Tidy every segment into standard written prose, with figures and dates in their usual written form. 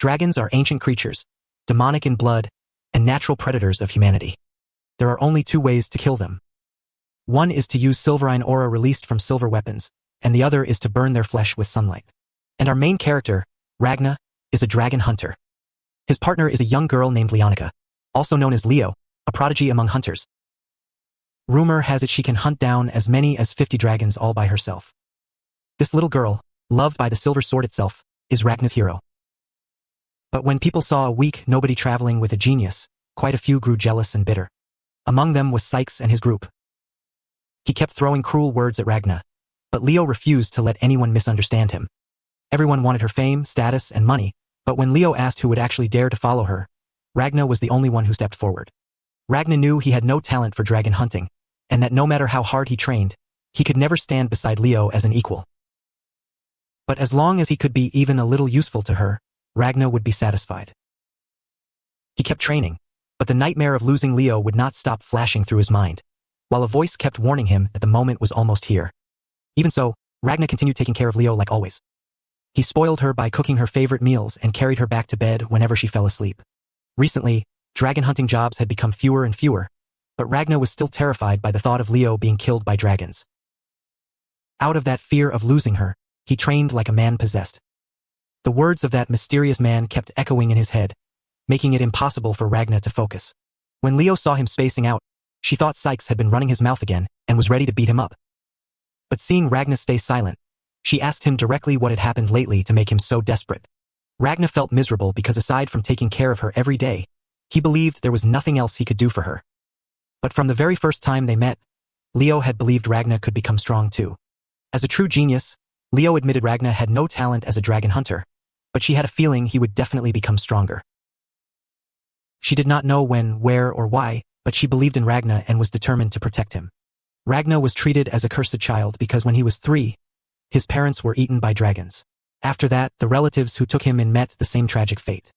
Dragons are ancient creatures, demonic in blood, and natural predators of humanity. There are only two ways to kill them. One is to use silverine aura released from silver weapons, and the other is to burn their flesh with sunlight. And our main character, Ragna, is a dragon hunter. His partner is a young girl named Leonica, also known as Leo, a prodigy among hunters. Rumor has it she can hunt down as many as 50 dragons all by herself. This little girl, loved by the silver sword itself, is Ragna's hero. But when people saw a weak nobody traveling with a genius, quite a few grew jealous and bitter. Among them was Sykes and his group. He kept throwing cruel words at Ragna, but Leo refused to let anyone misunderstand him. Everyone wanted her fame, status, and money, but when Leo asked who would actually dare to follow her, Ragna was the only one who stepped forward. Ragna knew he had no talent for dragon hunting, and that no matter how hard he trained, he could never stand beside Leo as an equal. But as long as he could be even a little useful to her, Ragna would be satisfied. He kept training, but the nightmare of losing Leo would not stop flashing through his mind, while a voice kept warning him that the moment was almost here. Even so, Ragna continued taking care of Leo like always. He spoiled her by cooking her favorite meals and carried her back to bed whenever she fell asleep. Recently, dragon hunting jobs had become fewer and fewer, but Ragna was still terrified by the thought of Leo being killed by dragons. Out of that fear of losing her, he trained like a man possessed. The words of that mysterious man kept echoing in his head, making it impossible for Ragna to focus. When Leo saw him spacing out, she thought Sykes had been running his mouth again and was ready to beat him up. But seeing Ragna stay silent, she asked him directly what had happened lately to make him so desperate. Ragna felt miserable because aside from taking care of her every day, he believed there was nothing else he could do for her. But from the very first time they met, Leo had believed Ragna could become strong too. As a true genius, Leo admitted Ragna had no talent as a dragon hunter, but she had a feeling he would definitely become stronger. She did not know when, where, or why, but she believed in Ragna and was determined to protect him. Ragna was treated as a cursed child because when he was 3, his parents were eaten by dragons. After that, the relatives who took him in met the same tragic fate.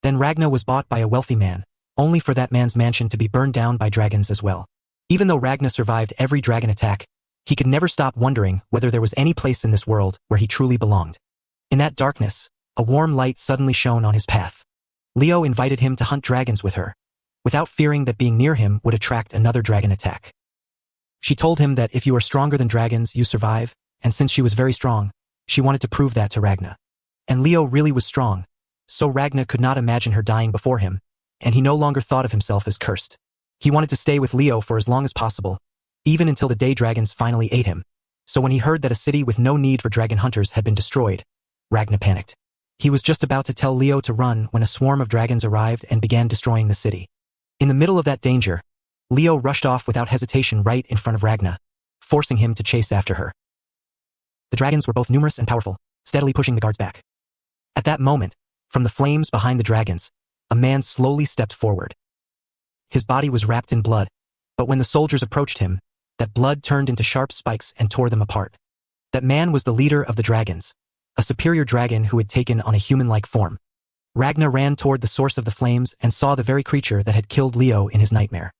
Then Ragna was bought by a wealthy man, only for that man's mansion to be burned down by dragons as well. Even though Ragna survived every dragon attack, he could never stop wondering whether there was any place in this world where he truly belonged. In that darkness, a warm light suddenly shone on his path. Leo invited him to hunt dragons with her, without fearing that being near him would attract another dragon attack. She told him that if you are stronger than dragons, you survive, and since she was very strong, she wanted to prove that to Ragna. And Leo really was strong, so Ragna could not imagine her dying before him, and he no longer thought of himself as cursed. He wanted to stay with Leo for as long as possible, even until the day dragons finally ate him. So when he heard that a city with no need for dragon hunters had been destroyed, Ragna panicked. He was just about to tell Leo to run when a swarm of dragons arrived and began destroying the city. In the middle of that danger, Leo rushed off without hesitation right in front of Ragna, forcing him to chase after her. The dragons were both numerous and powerful, steadily pushing the guards back. At that moment, from the flames behind the dragons, a man slowly stepped forward. His body was wrapped in blood, but when the soldiers approached him, that blood turned into sharp spikes and tore them apart. That man was the leader of the dragons, a superior dragon who had taken on a human-like form. Ragna ran toward the source of the flames and saw the very creature that had killed Leo in his nightmare.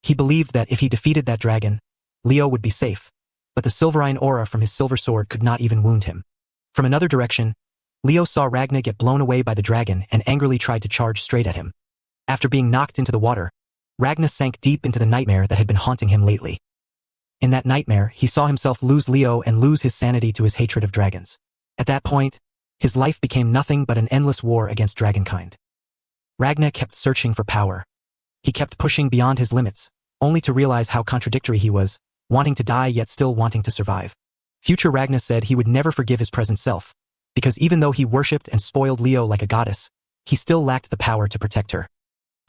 He believed that if he defeated that dragon, Leo would be safe, but the silverine aura from his silver sword could not even wound him. From another direction, Leo saw Ragna get blown away by the dragon and angrily tried to charge straight at him. After being knocked into the water, Ragna sank deep into the nightmare that had been haunting him lately. In that nightmare, he saw himself lose Leo and lose his sanity to his hatred of dragons. At that point, his life became nothing but an endless war against dragonkind. Ragna kept searching for power. He kept pushing beyond his limits, only to realize how contradictory he was, wanting to die yet still wanting to survive. Future Ragna said he would never forgive his present self, because even though he worshipped and spoiled Leo like a goddess, he still lacked the power to protect her.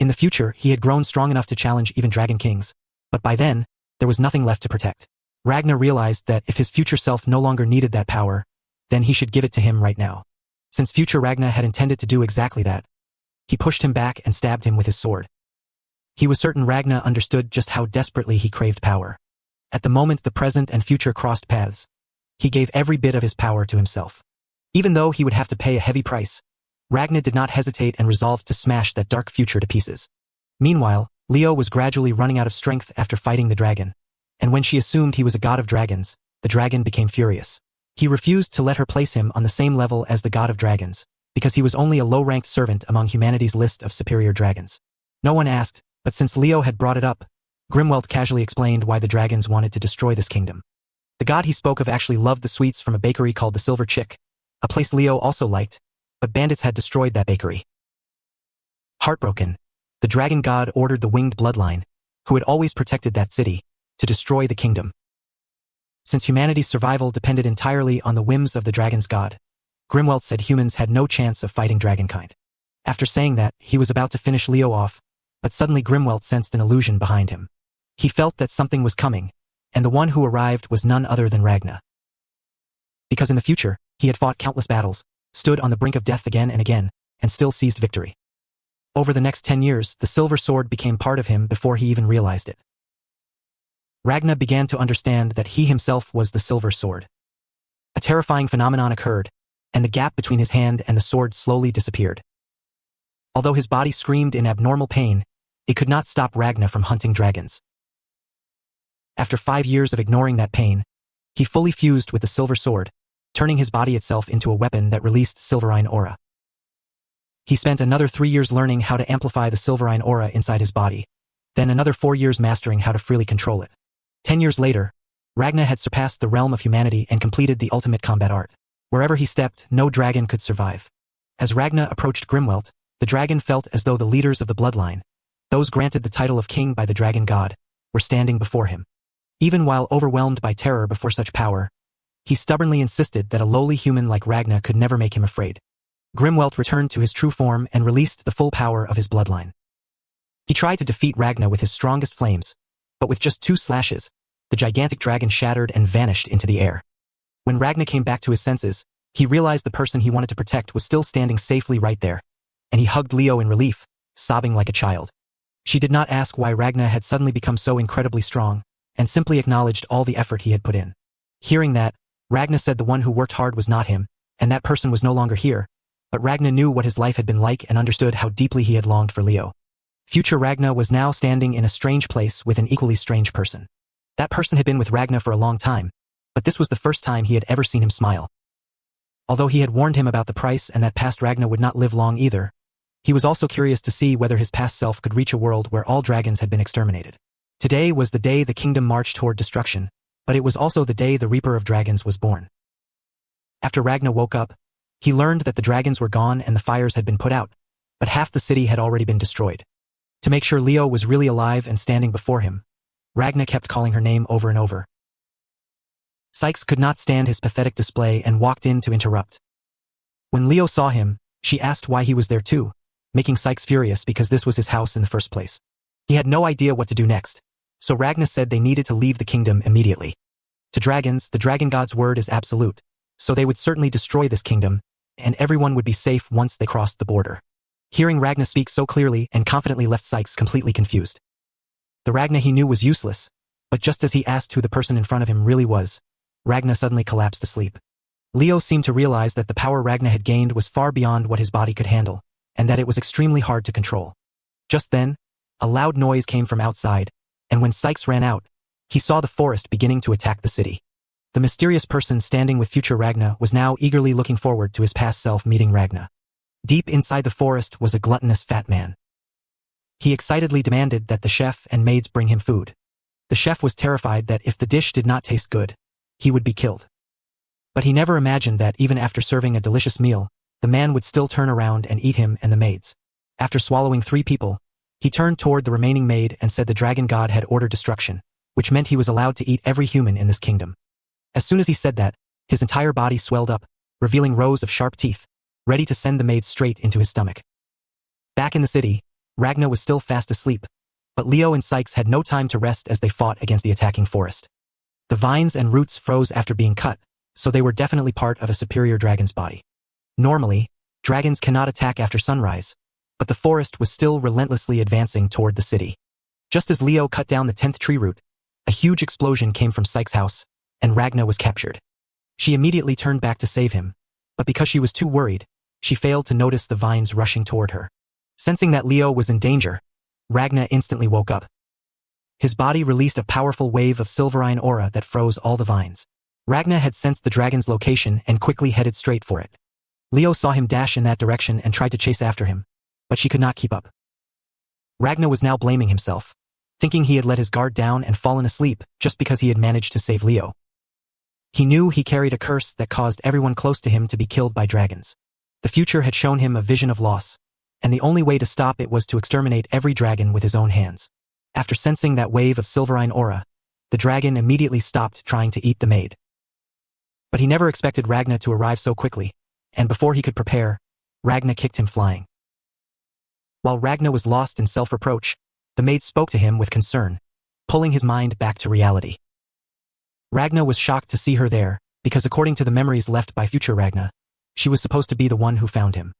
In the future, he had grown strong enough to challenge even dragon kings, but by then, there was nothing left to protect. Ragna realized that if his future self no longer needed that power, then he should give it to him right now. Since future Ragna had intended to do exactly that, he pushed him back and stabbed him with his sword. He was certain Ragna understood just how desperately he craved power. At the moment the present and future crossed paths, he gave every bit of his power to himself. Even though he would have to pay a heavy price, Ragna did not hesitate and resolved to smash that dark future to pieces. Meanwhile, Leo was gradually running out of strength after fighting the dragon, and when she assumed he was a god of dragons, the dragon became furious. He refused to let her place him on the same level as the god of dragons, because he was only a low-ranked servant among humanity's list of superior dragons. No one asked, but since Leo had brought it up, Grimwelt casually explained why the dragons wanted to destroy this kingdom. The god he spoke of actually loved the sweets from a bakery called the Silver Chick, a place Leo also liked, but bandits had destroyed that bakery. Heartbroken, the dragon god ordered the winged bloodline, who had always protected that city, to destroy the kingdom. Since humanity's survival depended entirely on the whims of the dragon's god, Grimwelt said humans had no chance of fighting dragonkind. After saying that, he was about to finish Leo off, but suddenly Grimwelt sensed an illusion behind him. He felt that something was coming, and the one who arrived was none other than Ragna. Because in the future, he had fought countless battles, stood on the brink of death again and again, and still seized victory. Over the next 10 years, the silver sword became part of him before he even realized it. Ragna began to understand that he himself was the silver sword. A terrifying phenomenon occurred, and the gap between his hand and the sword slowly disappeared. Although his body screamed in abnormal pain, it could not stop Ragna from hunting dragons. After 5 years of ignoring that pain, he fully fused with the silver sword, turning his body itself into a weapon that released silverine aura. He spent another 3 years learning how to amplify the silverine aura inside his body, then another 4 years mastering how to freely control it. 10 years later, Ragna had surpassed the realm of humanity and completed the ultimate combat art. Wherever he stepped, no dragon could survive. As Ragna approached Grimwelt, the dragon felt as though the leaders of the bloodline, those granted the title of king by the dragon god, were standing before him. Even while overwhelmed by terror before such power, he stubbornly insisted that a lowly human like Ragna could never make him afraid. Grimwelt returned to his true form and released the full power of his bloodline. He tried to defeat Ragna with his strongest flames, but with just 2 slashes, the gigantic dragon shattered and vanished into the air. When Ragna came back to his senses, he realized the person he wanted to protect was still standing safely right there, and he hugged Leo in relief, sobbing like a child. She did not ask why Ragna had suddenly become so incredibly strong, and simply acknowledged all the effort he had put in. Hearing that, Ragna said the one who worked hard was not him, and that person was no longer here, but Ragna knew what his life had been like and understood how deeply he had longed for Leo. Future Ragna was now standing in a strange place with an equally strange person. That person had been with Ragna for a long time, but this was the first time he had ever seen him smile. Although he had warned him about the price and that past Ragna would not live long either, he was also curious to see whether his past self could reach a world where all dragons had been exterminated. Today was the day the kingdom marched toward destruction, but it was also the day the Reaper of Dragons was born. After Ragna woke up, he learned that the dragons were gone and the fires had been put out, but half the city had already been destroyed. To make sure Leo was really alive and standing before him, Ragna kept calling her name over and over. Sykes could not stand his pathetic display and walked in to interrupt. When Leo saw him, she asked why he was there too, making Sykes furious because this was his house in the first place. He had no idea what to do next, so Ragna said they needed to leave the kingdom immediately. To dragons, the dragon god's word is absolute, so they would certainly destroy this kingdom, and everyone would be safe once they crossed the border. Hearing Ragna speak so clearly and confidently left Sykes completely confused. The Ragna he knew was useless, but just as he asked who the person in front of him really was, Ragna suddenly collapsed asleep. Leo seemed to realize that the power Ragna had gained was far beyond what his body could handle, and that it was extremely hard to control. Just then, a loud noise came from outside, and when Sykes ran out, he saw the forest beginning to attack the city. The mysterious person standing with future Ragna was now eagerly looking forward to his past self meeting Ragna. Deep inside the forest was a gluttonous fat man. He excitedly demanded that the chef and maids bring him food. The chef was terrified that if the dish did not taste good, he would be killed. But he never imagined that even after serving a delicious meal, the man would still turn around and eat him and the maids. After swallowing 3 people, he turned toward the remaining maid and said the dragon god had ordered destruction, which meant he was allowed to eat every human in this kingdom. As soon as he said that, his entire body swelled up, revealing rows of sharp teeth, ready to send the maids straight into his stomach. Back in the city, Ragna was still fast asleep, but Leo and Sykes had no time to rest as they fought against the attacking forest. The vines and roots froze after being cut, so they were definitely part of a superior dragon's body. Normally, dragons cannot attack after sunrise, but the forest was still relentlessly advancing toward the city. Just as Leo cut down the 10th tree root, a huge explosion came from Sykes' house, and Ragna was captured. She immediately turned back to save him, but because she was too worried, she failed to notice the vines rushing toward her. Sensing that Leo was in danger, Ragna instantly woke up. His body released a powerful wave of silverine aura that froze all the vines. Ragna had sensed the dragon's location and quickly headed straight for it. Leo saw him dash in that direction and tried to chase after him, but she could not keep up. Ragna was now blaming himself, thinking he had let his guard down and fallen asleep just because he had managed to save Leo. He knew he carried a curse that caused everyone close to him to be killed by dragons. The future had shown him a vision of loss, and the only way to stop it was to exterminate every dragon with his own hands. After sensing that wave of silverine aura, the dragon immediately stopped trying to eat the maid. But he never expected Ragna to arrive so quickly, and before he could prepare, Ragna kicked him flying. While Ragna was lost in self-reproach, the maid spoke to him with concern, pulling his mind back to reality. Ragna was shocked to see her there, because according to the memories left by future Ragna, she was supposed to be the one who found him.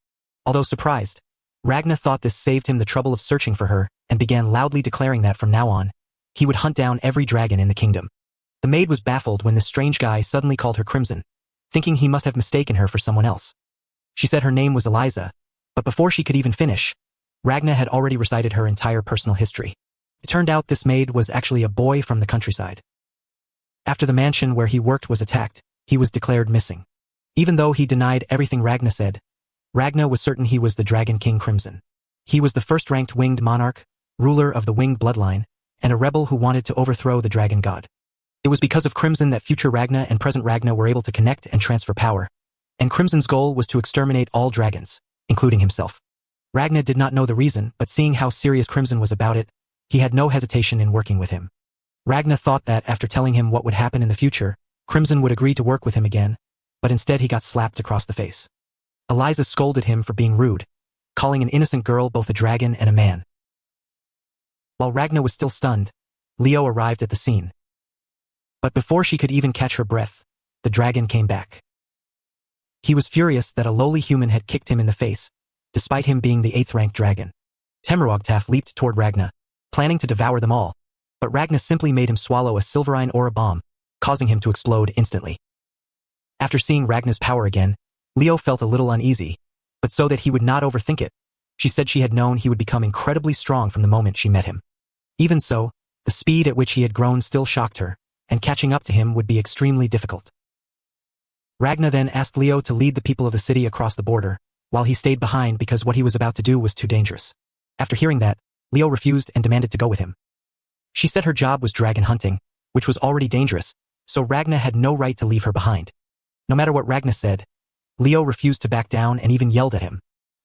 Although surprised, Ragna thought this saved him the trouble of searching for her and began loudly declaring that from now on, he would hunt down every dragon in the kingdom. The maid was baffled when this strange guy suddenly called her Crimson, thinking he must have mistaken her for someone else. She said her name was Eliza, but before she could even finish, Ragna had already recited her entire personal history. It turned out this maid was actually a boy from the countryside. After the mansion where he worked was attacked, he was declared missing. Even though he denied everything Ragna said, Ragna was certain he was the Dragon King Crimson. He was the first-ranked winged monarch, ruler of the winged bloodline, and a rebel who wanted to overthrow the dragon god. It was because of Crimson that future Ragna and present Ragna were able to connect and transfer power, and Crimson's goal was to exterminate all dragons, including himself. Ragna did not know the reason, but seeing how serious Crimson was about it, he had no hesitation in working with him. Ragna thought that after telling him what would happen in the future, Crimson would agree to work with him again, but instead he got slapped across the face. Eliza scolded him for being rude, calling an innocent girl both a dragon and a man. While Ragna was still stunned, Leo arrived at the scene. But before she could even catch her breath, the dragon came back. He was furious that a lowly human had kicked him in the face, despite him being the 8th-ranked dragon. Temerogtaf leaped toward Ragna, planning to devour them all, but Ragna simply made him swallow a silverine aura bomb, causing him to explode instantly. After seeing Ragna's power again, Leo felt a little uneasy, but so that he would not overthink it, she said she had known he would become incredibly strong from the moment she met him. Even so, the speed at which he had grown still shocked her, and catching up to him would be extremely difficult. Ragna then asked Leo to lead the people of the city across the border, while he stayed behind because what he was about to do was too dangerous. After hearing that, Leo refused and demanded to go with him. She said her job was dragon hunting, which was already dangerous, so Ragna had no right to leave her behind. No matter what Ragna said, Leo refused to back down and even yelled at him.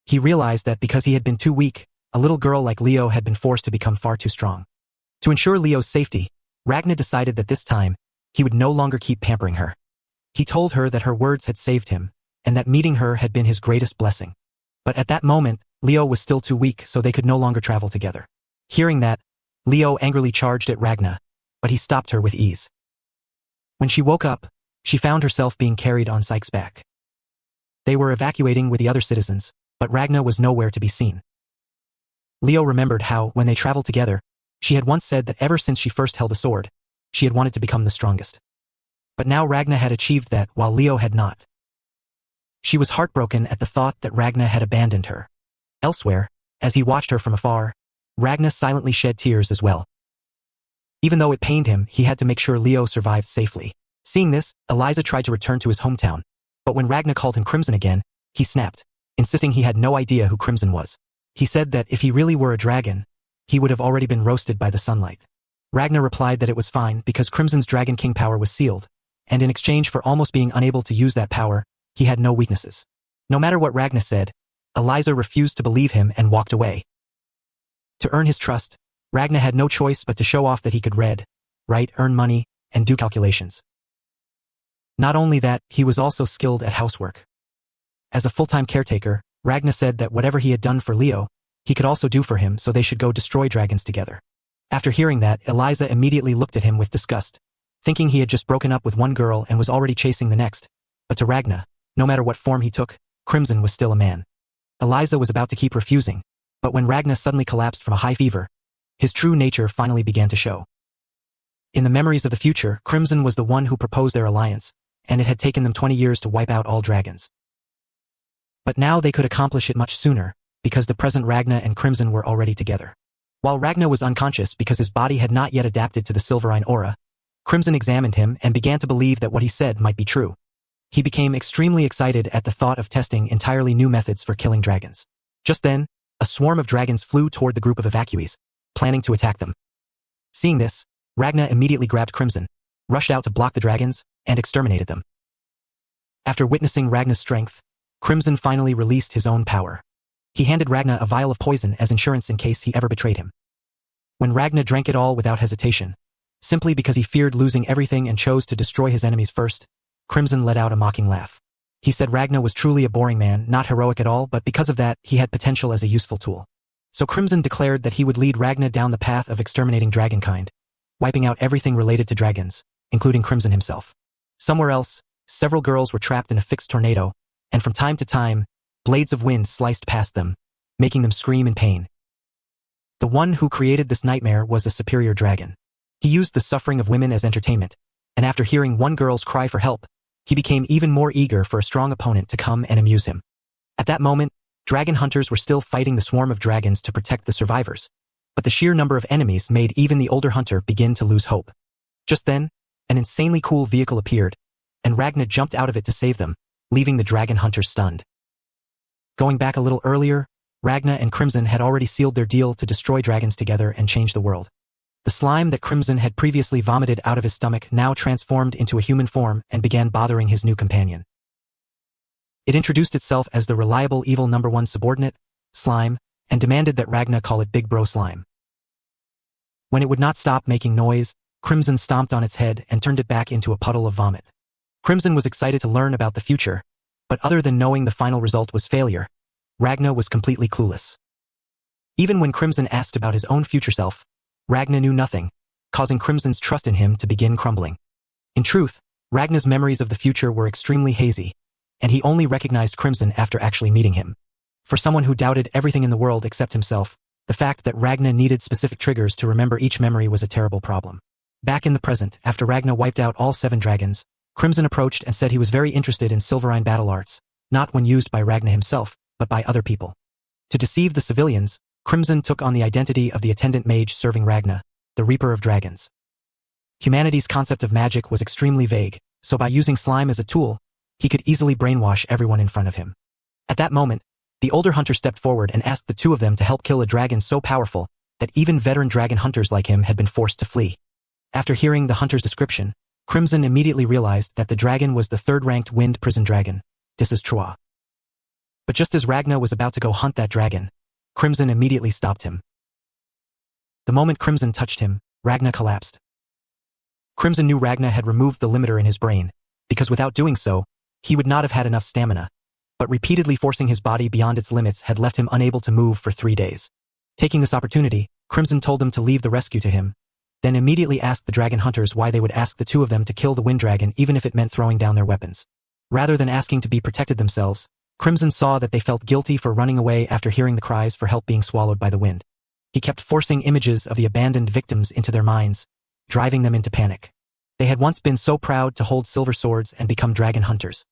He realized that because he had been too weak, a little girl like Leo had been forced to become far too strong. To ensure Leo's safety, Ragna decided that this time, he would no longer keep pampering her. He told her that her words had saved him, and that meeting her had been his greatest blessing. But at that moment, Leo was still too weak, so they could no longer travel together. Hearing that, Leo angrily charged at Ragna, but he stopped her with ease. When she woke up, she found herself being carried on Psyche's back. They were evacuating with the other citizens, but Ragna was nowhere to be seen. Leo remembered how, when they traveled together, she had once said that ever since she first held a sword, she had wanted to become the strongest. But now Ragna had achieved that while Leo had not. She was heartbroken at the thought that Ragna had abandoned her. Elsewhere, as he watched her from afar, Ragna silently shed tears as well. Even though it pained him, he had to make sure Leo survived safely. Seeing this, Eliza tried to return to his hometown, but when Ragna called him Crimson again, he snapped, insisting he had no idea who Crimson was. He said that if he really were a dragon, he would have already been roasted by the sunlight. Ragna replied that it was fine because Crimson's Dragon King power was sealed, and in exchange for almost being unable to use that power, he had no weaknesses. No matter what Ragna said, Eliza refused to believe him and walked away. To earn his trust, Ragna had no choice but to show off that he could read, write, earn money, and do calculations. Not only that, he was also skilled at housework. As a full-time caretaker, Ragna said that whatever he had done for Leo, he could also do for him, so they should go destroy dragons together. After hearing that, Eliza immediately looked at him with disgust, thinking he had just broken up with one girl and was already chasing the next. But to Ragna, no matter what form he took, Crimson was still a man. Eliza was about to keep refusing, but when Ragna suddenly collapsed from a high fever, his true nature finally began to show. In the memories of the future, Crimson was the one who proposed their alliance, and it had taken them 20 years to wipe out all dragons. But now they could accomplish it much sooner, because the present Ragna and Crimson were already together. While Ragna was unconscious because his body had not yet adapted to the silverine aura, Crimson examined him and began to believe that what he said might be true. He became extremely excited at the thought of testing entirely new methods for killing dragons. Just then, a swarm of dragons flew toward the group of evacuees, planning to attack them. Seeing this, Ragna immediately grabbed Crimson, rushed out to block the dragons, and exterminated them. After witnessing Ragna's strength, Crimson finally released his own power. He handed Ragna a vial of poison as insurance in case he ever betrayed him. When Ragna drank it all without hesitation, simply because he feared losing everything and chose to destroy his enemies first, Crimson let out a mocking laugh. He said Ragna was truly a boring man, not heroic at all, but because of that, he had potential as a useful tool. So Crimson declared that he would lead Ragna down the path of exterminating dragonkind, wiping out everything related to dragons, including Crimson himself. Somewhere else, several girls were trapped in a fixed tornado, and from time to time, blades of wind sliced past them, making them scream in pain. The one who created this nightmare was a superior dragon. He used the suffering of women as entertainment, and after hearing one girl's cry for help, he became even more eager for a strong opponent to come and amuse him. At that moment, dragon hunters were still fighting the swarm of dragons to protect the survivors, but the sheer number of enemies made even the older hunter begin to lose hope. Just then, an insanely cool vehicle appeared, and Ragna jumped out of it to save them, leaving the dragon hunters stunned. Going back a little earlier, Ragna and Crimson had already sealed their deal to destroy dragons together and change the world. The slime that Crimson had previously vomited out of his stomach now transformed into a human form and began bothering his new companion. It introduced itself as the reliable evil number 1 subordinate, Slime, and demanded that Ragna call it Big Bro Slime. When it would not stop making noise, Crimson stomped on its head and turned it back into a puddle of vomit. Crimson was excited to learn about the future, but other than knowing the final result was failure, Ragna was completely clueless. Even when Crimson asked about his own future self, Ragna knew nothing, causing Crimson's trust in him to begin crumbling. In truth, Ragna's memories of the future were extremely hazy, and he only recognized Crimson after actually meeting him. For someone who doubted everything in the world except himself, the fact that Ragna needed specific triggers to remember each memory was a terrible problem. Back in the present, after Ragna wiped out all 7 dragons, Crimson approached and said he was very interested in Silverine battle arts, not when used by Ragna himself, but by other people. To deceive the civilians, Crimson took on the identity of the attendant mage serving Ragna, the Reaper of Dragons. Humanity's concept of magic was extremely vague, so by using slime as a tool, he could easily brainwash everyone in front of him. At that moment, the older hunter stepped forward and asked the two of them to help kill a dragon so powerful that even veteran dragon hunters like him had been forced to flee. After hearing the hunter's description, Crimson immediately realized that the dragon was the 3rd-ranked wind prison dragon, Dis's Troa. But just as Ragna was about to go hunt that dragon, Crimson immediately stopped him. The moment Crimson touched him, Ragna collapsed. Crimson knew Ragna had removed the limiter in his brain, because without doing so, he would not have had enough stamina, but repeatedly forcing his body beyond its limits had left him unable to move for 3 days. Taking this opportunity, Crimson told them to leave the rescue to him, then immediately asked the dragon hunters why they would ask the two of them to kill the wind dragon even if it meant throwing down their weapons. Rather than asking to be protected themselves, Crimson saw that they felt guilty for running away after hearing the cries for help being swallowed by the wind. He kept forcing images of the abandoned victims into their minds, driving them into panic. They had once been so proud to hold silver swords and become dragon hunters.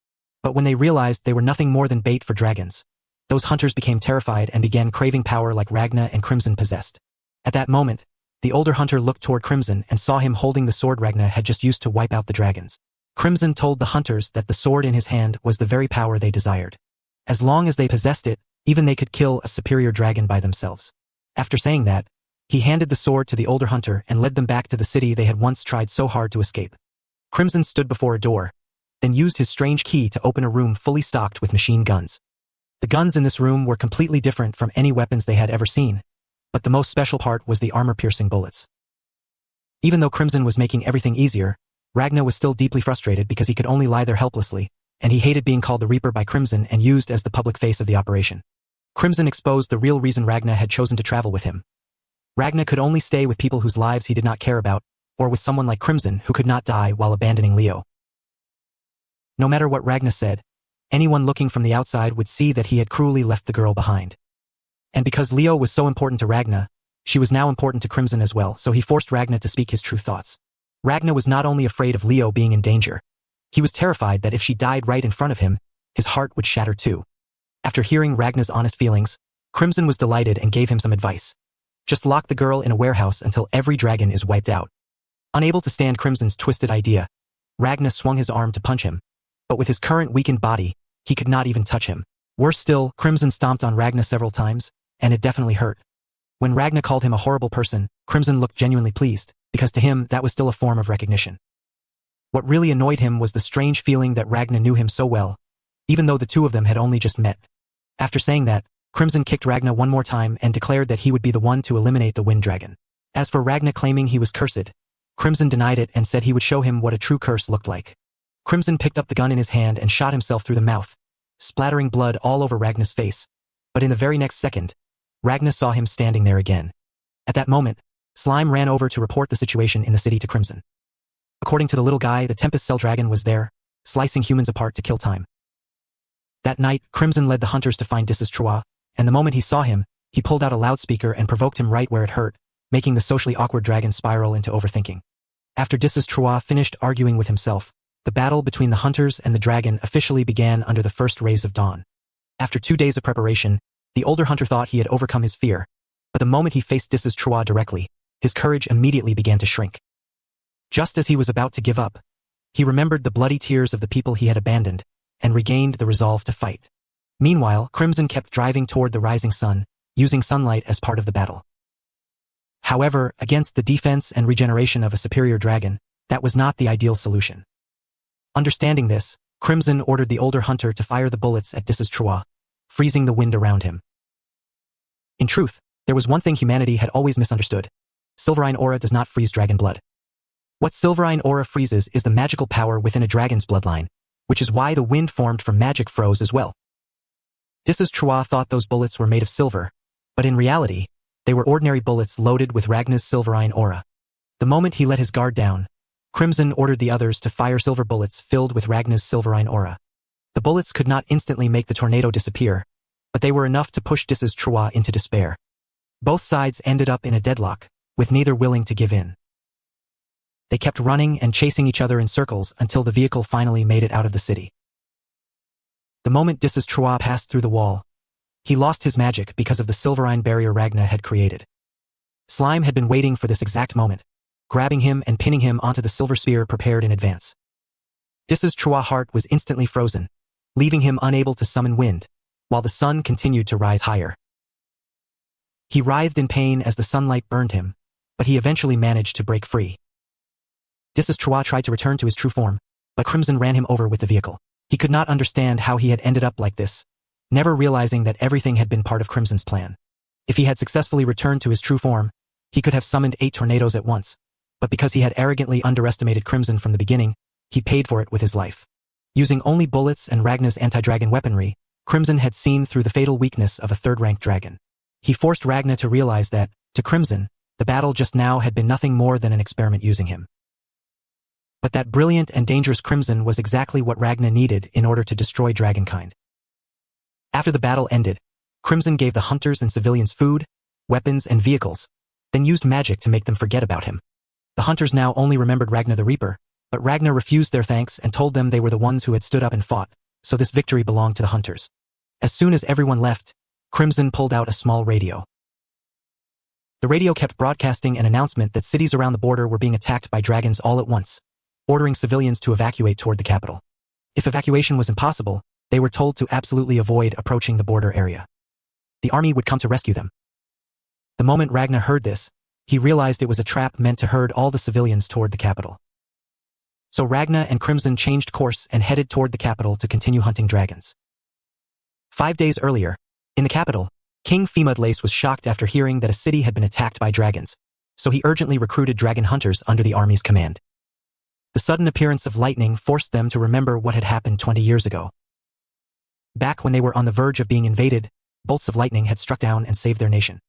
But when they realized they were nothing more than bait for dragons, those hunters became terrified and began craving power like Ragna and Crimson possessed. At that moment, the older hunter looked toward Crimson and saw him holding the sword Ragna had just used to wipe out the dragons. Crimson told the hunters that the sword in his hand was the very power they desired. As long as they possessed it, even they could kill a superior dragon by themselves. After saying that, he handed the sword to the older hunter and led them back to the city they had once tried so hard to escape. Crimson stood before a door, then used his strange key to open a room fully stocked with machine guns. The guns in this room were completely different from any weapons they had ever seen, but the most special part was the armor-piercing bullets. Even though Crimson was making everything easier, Ragna was still deeply frustrated because he could only lie there helplessly, and he hated being called the Reaper by Crimson and used as the public face of the operation. Crimson exposed the real reason Ragna had chosen to travel with him. Ragna could only stay with people whose lives he did not care about, or with someone like Crimson who could not die while abandoning Leo. No matter what Ragna said, anyone looking from the outside would see that he had cruelly left the girl behind. And because Leo was so important to Ragna, she was now important to Crimson as well, so he forced Ragna to speak his true thoughts. Ragna was not only afraid of Leo being in danger, he was terrified that if she died right in front of him, his heart would shatter too. After hearing Ragna's honest feelings, Crimson was delighted and gave him some advice. Just lock the girl in a warehouse until every dragon is wiped out. Unable to stand Crimson's twisted idea, Ragnar swung his arm to punch him, but with his current weakened body, he could not even touch him. Worse still, Crimson stomped on Ragnar several times, and it definitely hurt. When Ragnar called him a horrible person, Crimson looked genuinely pleased, because to him that was still a form of recognition. What really annoyed him was the strange feeling that Ragnar knew him so well, even though the two of them had only just met. After saying that, Crimson kicked Ragnar one more time and declared that he would be the one to eliminate the Wind Dragon. As for Ragnar claiming he was cursed, Crimson denied it and said he would show him what a true curse looked like. Crimson picked up the gun in his hand and shot himself through the mouth, splattering blood all over Ragnar's face, but in the very next second, Ragnar saw him standing there again. At that moment, Slime ran over to report the situation in the city to Crimson. According to the little guy, the Tempest Cell Dragon was there, slicing humans apart to kill time. That night, Crimson led the hunters to find Disses, and the moment he saw him, he pulled out a loudspeaker and provoked him right where it hurt, making the socially awkward dragon spiral into overthinking. After Disses finished arguing with himself, the battle between the hunters and the dragon officially began under the first rays of dawn. After 2 days of preparation, the older hunter thought he had overcome his fear, but the moment he faced Disses directly, his courage immediately began to shrink. Just as he was about to give up, he remembered the bloody tears of the people he had abandoned, and regained the resolve to fight. Meanwhile, Crimson kept driving toward the rising sun, using sunlight as part of the battle. However, against the defense and regeneration of a superior dragon, that was not the ideal solution. Understanding this, Crimson ordered the older hunter to fire the bullets at Disses, freezing the wind around him. In truth, there was one thing humanity had always misunderstood. Silverine aura does not freeze dragon blood. What Silverine aura freezes is the magical power within a dragon's bloodline, which is why the wind formed from magic froze as well. Disses thought those bullets were made of silver, but in reality, they were ordinary bullets loaded with Ragnar's Silverine aura. The moment he let his guard down, Crimson ordered the others to fire silver bullets filled with Ragnar's Silverine aura. The bullets could not instantly make the tornado disappear, but they were enough to push Disses into despair. Both sides ended up in a deadlock, with neither willing to give in. They kept running and chasing each other in circles until the vehicle finally made it out of the city. The moment Disses passed through the wall, he lost his magic because of the Silverine barrier Ragnar had created. Slime had been waiting for this exact moment, grabbing him and pinning him onto the silver sphere prepared in advance. Disses' heart was instantly frozen, leaving him unable to summon wind, while the sun continued to rise higher. He writhed in pain as the sunlight burned him, but he eventually managed to break free. Disses tried to return to his true form, but Crimson ran him over with the vehicle. He could not understand how he had ended up like this, never realizing that everything had been part of Crimson's plan. If he had successfully returned to his true form, he could have summoned 8 tornadoes at once, but because he had arrogantly underestimated Crimson from the beginning, he paid for it with his life. Using only bullets and Ragnar's anti-dragon weaponry, Crimson had seen through the fatal weakness of a third-ranked dragon. He forced Ragnar to realize that, to Crimson, the battle just now had been nothing more than an experiment using him. But that brilliant and dangerous Crimson was exactly what Ragnar needed in order to destroy dragonkind. After the battle ended, Crimson gave the hunters and civilians food, weapons, and vehicles, then used magic to make them forget about him. The hunters now only remembered Ragnar the Reaper, but Ragnar refused their thanks and told them they were the ones who had stood up and fought, so this victory belonged to the hunters. As soon as everyone left, Crimson pulled out a small radio. The radio kept broadcasting an announcement that cities around the border were being attacked by dragons all at once, ordering civilians to evacuate toward the capital. If evacuation was impossible, they were told to absolutely avoid approaching the border area. The army would come to rescue them. The moment Ragnar heard this, he realized it was a trap meant to herd all the civilians toward the capital. So Ragnar and Crimson changed course and headed toward the capital to continue hunting dragons. 5 days earlier, in the capital, King Femudlace was shocked after hearing that a city had been attacked by dragons, so he urgently recruited dragon hunters under the army's command. The sudden appearance of lightning forced them to remember what had happened 20 years ago. Back when they were on the verge of being invaded, bolts of lightning had struck down and saved their nation.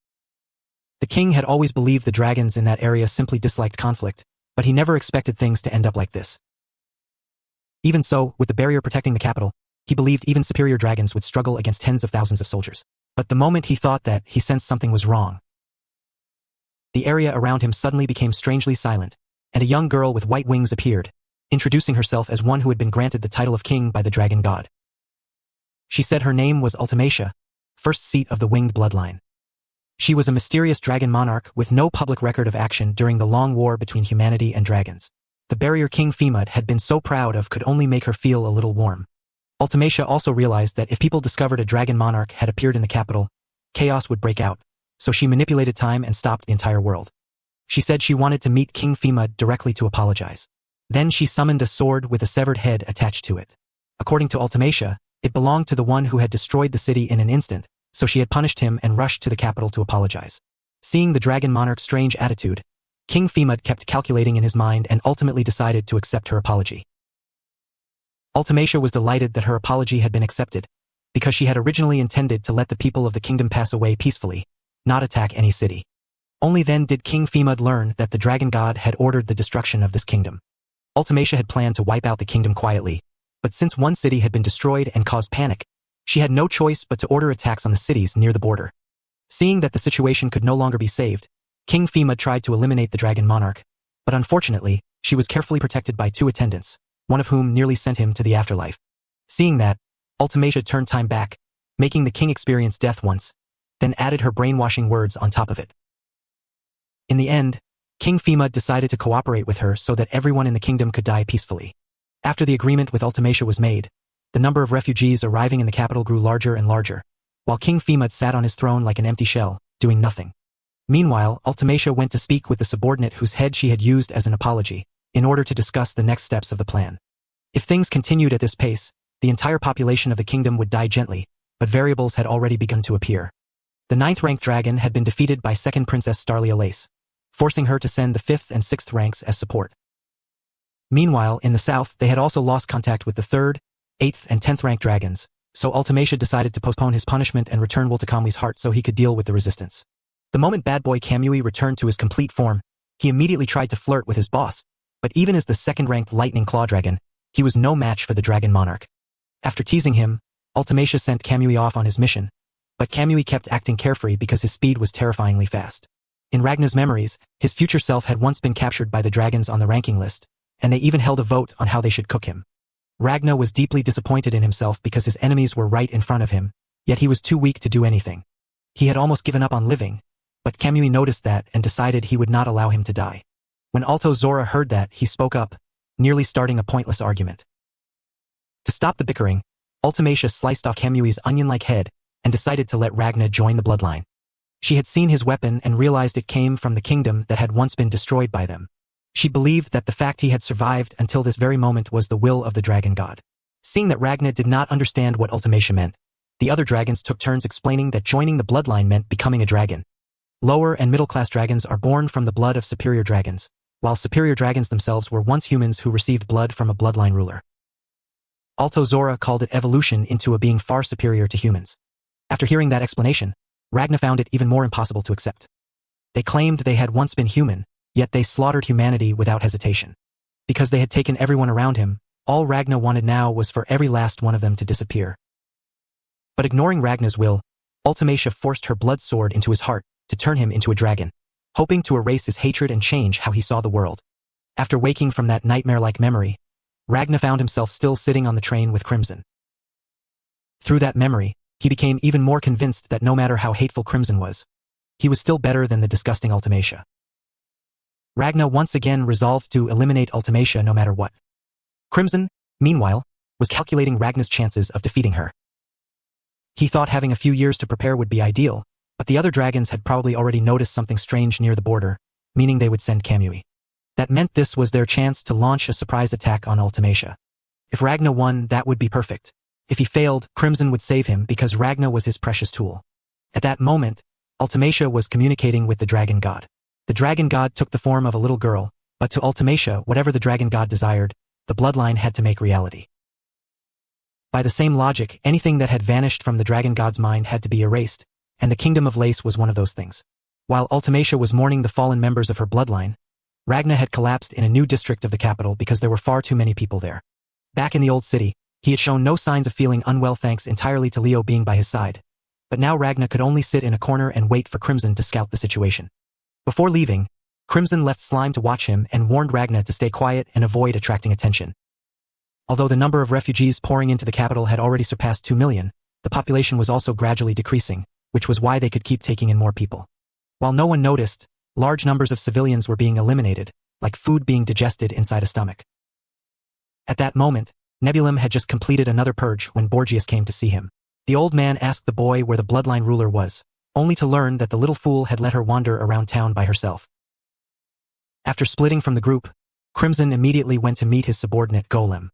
The king had always believed the dragons in that area simply disliked conflict, but he never expected things to end up like this. Even so, with the barrier protecting the capital, he believed even superior dragons would struggle against tens of thousands of soldiers. But the moment he thought that, he sensed something was wrong. The area around him suddenly became strangely silent, and a young girl with white wings appeared, introducing herself as one who had been granted the title of king by the dragon god. She said her name was Ultimacia, first seat of the winged bloodline. She was a mysterious dragon monarch with no public record of action during the long war between humanity and dragons. The barrier King Femud had been so proud of could only make her feel a little warm. Ultimacia also realized that if people discovered a dragon monarch had appeared in the capital, chaos would break out, so she manipulated time and stopped the entire world. She said she wanted to meet King Femud directly to apologize. Then she summoned a sword with a severed head attached to it. According to Ultimacia, it belonged to the one who had destroyed the city in an instant, so she had punished him and rushed to the capital to apologize. Seeing the dragon monarch's strange attitude, King Femud kept calculating in his mind and ultimately decided to accept her apology. Ultimacia was delighted that her apology had been accepted, because she had originally intended to let the people of the kingdom pass away peacefully, not attack any city. Only then did King Femud learn that the dragon god had ordered the destruction of this kingdom. Ultimacia had planned to wipe out the kingdom quietly, but since one city had been destroyed and caused panic, she had no choice but to order attacks on the cities near the border. Seeing that the situation could no longer be saved, King Femud tried to eliminate the dragon monarch, but unfortunately, she was carefully protected by 2 attendants, one of whom nearly sent him to the afterlife. Seeing that, Ultimacia turned time back, making the king experience death once, then added her brainwashing words on top of it. In the end, King Femud decided to cooperate with her so that everyone in the kingdom could die peacefully. After the agreement with Ultimacia was made, the number of refugees arriving in the capital grew larger and larger, while King Femud sat on his throne like an empty shell, doing nothing. Meanwhile, Ultimacia went to speak with the subordinate whose head she had used as an apology, in order to discuss the next steps of the plan. If things continued at this pace, the entire population of the kingdom would die gently, but variables had already begun to appear. The 9th-ranked dragon had been defeated by 2nd Princess Starlia Lace, forcing her to send the 5th and 6th ranks as support. Meanwhile, in the south, they had also lost contact with the 3rd, 8th, and 10th-ranked dragons, so Ultimacia decided to postpone his punishment and return Wultakamui's heart so he could deal with the resistance. The moment bad boy Kamui returned to his complete form, he immediately tried to flirt with his boss, but even as the 2nd-ranked Lightning Claw Dragon, he was no match for the Dragon Monarch. After teasing him, Ultimacia sent Kamui off on his mission, but Kamui kept acting carefree because his speed was terrifyingly fast. In Ragna's memories, his future self had once been captured by the dragons on the ranking list, and they even held a vote on how they should cook him. Ragna was deeply disappointed in himself because his enemies were right in front of him, yet he was too weak to do anything. He had almost given up on living, but Kamui noticed that and decided he would not allow him to die. When Alto Zora heard that, he spoke up, nearly starting a pointless argument. To stop the bickering, Ultimacia sliced off Kamui's onion-like head and decided to let Ragna join the bloodline. She had seen his weapon and realized it came from the kingdom that had once been destroyed by them. She believed that the fact he had survived until this very moment was the will of the dragon god. Seeing that Ragna did not understand what Ultimacia meant, the other dragons took turns explaining that joining the bloodline meant becoming a dragon. Lower and middle-class dragons are born from the blood of superior dragons, while superior dragons themselves were once humans who received blood from a bloodline ruler. Alto Zora called it evolution into a being far superior to humans. After hearing that explanation, Ragna found it even more impossible to accept. They claimed they had once been human, yet they slaughtered humanity without hesitation. Because they had taken everyone around him, all Ragna wanted now was for every last one of them to disappear. But ignoring Ragna's will, Ultimacia forced her blood sword into his heart to turn him into a dragon, hoping to erase his hatred and change how he saw the world. After waking from that nightmare-like memory, Ragna found himself still sitting on the train with Crimson. Through that memory, he became even more convinced that no matter how hateful Crimson was, he was still better than the disgusting Ultimacia. Ragna once again resolved to eliminate Ultimacia no matter what. Crimson, meanwhile, was calculating Ragna's chances of defeating her. He thought having a few years to prepare would be ideal, but the other dragons had probably already noticed something strange near the border, meaning they would send Kamui. That meant this was their chance to launch a surprise attack on Ultimacia. If Ragna won, that would be perfect. If he failed, Crimson would save him because Ragna was his precious tool. At that moment, Ultimacia was communicating with the dragon god. The dragon god took the form of a little girl, but to Ultimacia, whatever the dragon god desired, the bloodline had to make reality. By the same logic, anything that had vanished from the dragon god's mind had to be erased, and the kingdom of Lace was one of those things. While Ultimacia was mourning the fallen members of her bloodline, Ragna had collapsed in a new district of the capital because there were far too many people there. Back in the old city, he had shown no signs of feeling unwell thanks entirely to Leo being by his side. But now Ragna could only sit in a corner and wait for Crimson to scout the situation. Before leaving, Crimson left Slime to watch him and warned Ragna to stay quiet and avoid attracting attention. Although the number of refugees pouring into the capital had already surpassed 2 million, the population was also gradually decreasing, which was why they could keep taking in more people. While no one noticed, large numbers of civilians were being eliminated, like food being digested inside a stomach. At that moment, Nebulum had just completed another purge when Borgias came to see him. The old man asked the boy where the bloodline ruler was, only to learn that the little fool had let her wander around town by herself. After splitting from the group, Crimson immediately went to meet his subordinate Golem.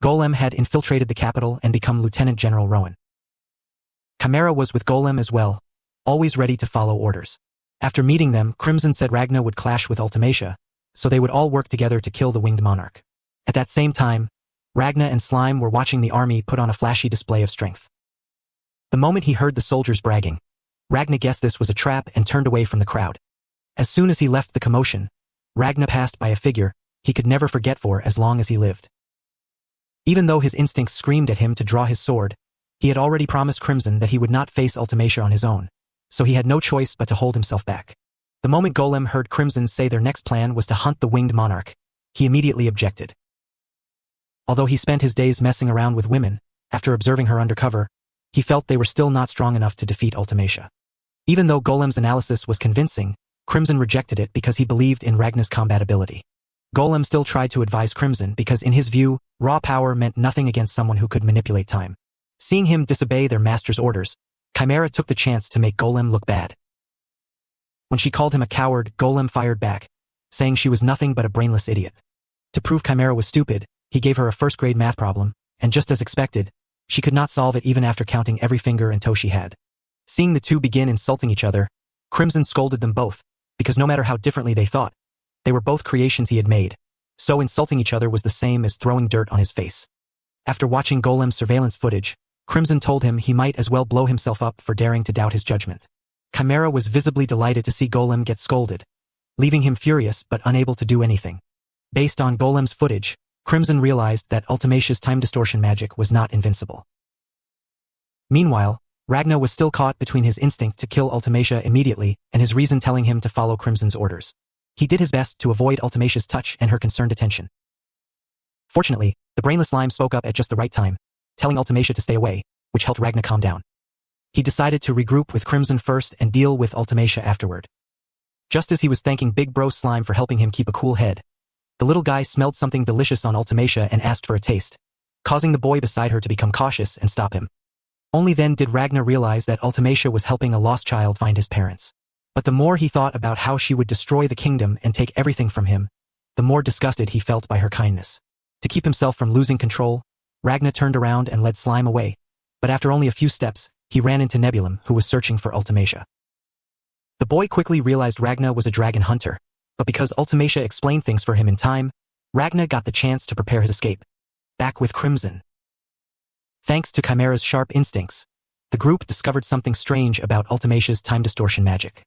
Golem had infiltrated the capital and become Lieutenant General Rowan. Chimera was with Golem as well, always ready to follow orders. After meeting them, Crimson said Ragna would clash with Ultimacia, so they would all work together to kill the winged monarch. At that same time, Ragna and Slime were watching the army put on a flashy display of strength. The moment he heard the soldiers bragging, Ragna guessed this was a trap and turned away from the crowd. As soon as he left the commotion, Ragna passed by a figure he could never forget for as long as he lived. Even though his instincts screamed at him to draw his sword, he had already promised Crimson that he would not face Ultimacia on his own, so he had no choice but to hold himself back. The moment Golem heard Crimson say their next plan was to hunt the winged monarch, he immediately objected. Although he spent his days messing around with women, after observing her undercover, he felt they were still not strong enough to defeat Ultimacia. Even though Golem's analysis was convincing, Crimson rejected it because he believed in Ragna's combat ability. Golem still tried to advise Crimson because in his view, raw power meant nothing against someone who could manipulate time. Seeing him disobey their master's orders, Chimera took the chance to make Golem look bad. When she called him a coward, Golem fired back, saying she was nothing but a brainless idiot. To prove Chimera was stupid, he gave her a first-grade math problem, and just as expected, she could not solve it even after counting every finger and toe she had. Seeing the two begin insulting each other, Crimson scolded them both, because no matter how differently they thought, they were both creations he had made, so insulting each other was the same as throwing dirt on his face. After watching Golem's surveillance footage, Crimson told him he might as well blow himself up for daring to doubt his judgment. Chimera was visibly delighted to see Golem get scolded, leaving him furious but unable to do anything. Based on Golem's footage, Crimson realized that Ultimacia's time distortion magic was not invincible. Meanwhile, Ragna was still caught between his instinct to kill Ultimacia immediately and his reason telling him to follow Crimson's orders. He did his best to avoid Ultimacia's touch and her concerned attention. Fortunately, the brainless slime spoke up at just the right time, telling Ultimacia to stay away, which helped Ragna calm down. He decided to regroup with Crimson first and deal with Ultimacia afterward. Just as he was thanking Big Bro Slime for helping him keep a cool head, the little guy smelled something delicious on Ultimacia and asked for a taste, causing the boy beside her to become cautious and stop him. Only then did Ragna realize that Ultimacia was helping a lost child find his parents. But the more he thought about how she would destroy the kingdom and take everything from him, the more disgusted he felt by her kindness. To keep himself from losing control, Ragna turned around and led Slime away, but after only a few steps, he ran into Nebulum, who was searching for Ultimacia. The boy quickly realized Ragna was a dragon hunter, but because Ultimacia explained things for him in time, Ragna got the chance to prepare his escape. Back with Crimson. Thanks to Chimera's sharp instincts, the group discovered something strange about Ultimacia's time distortion magic.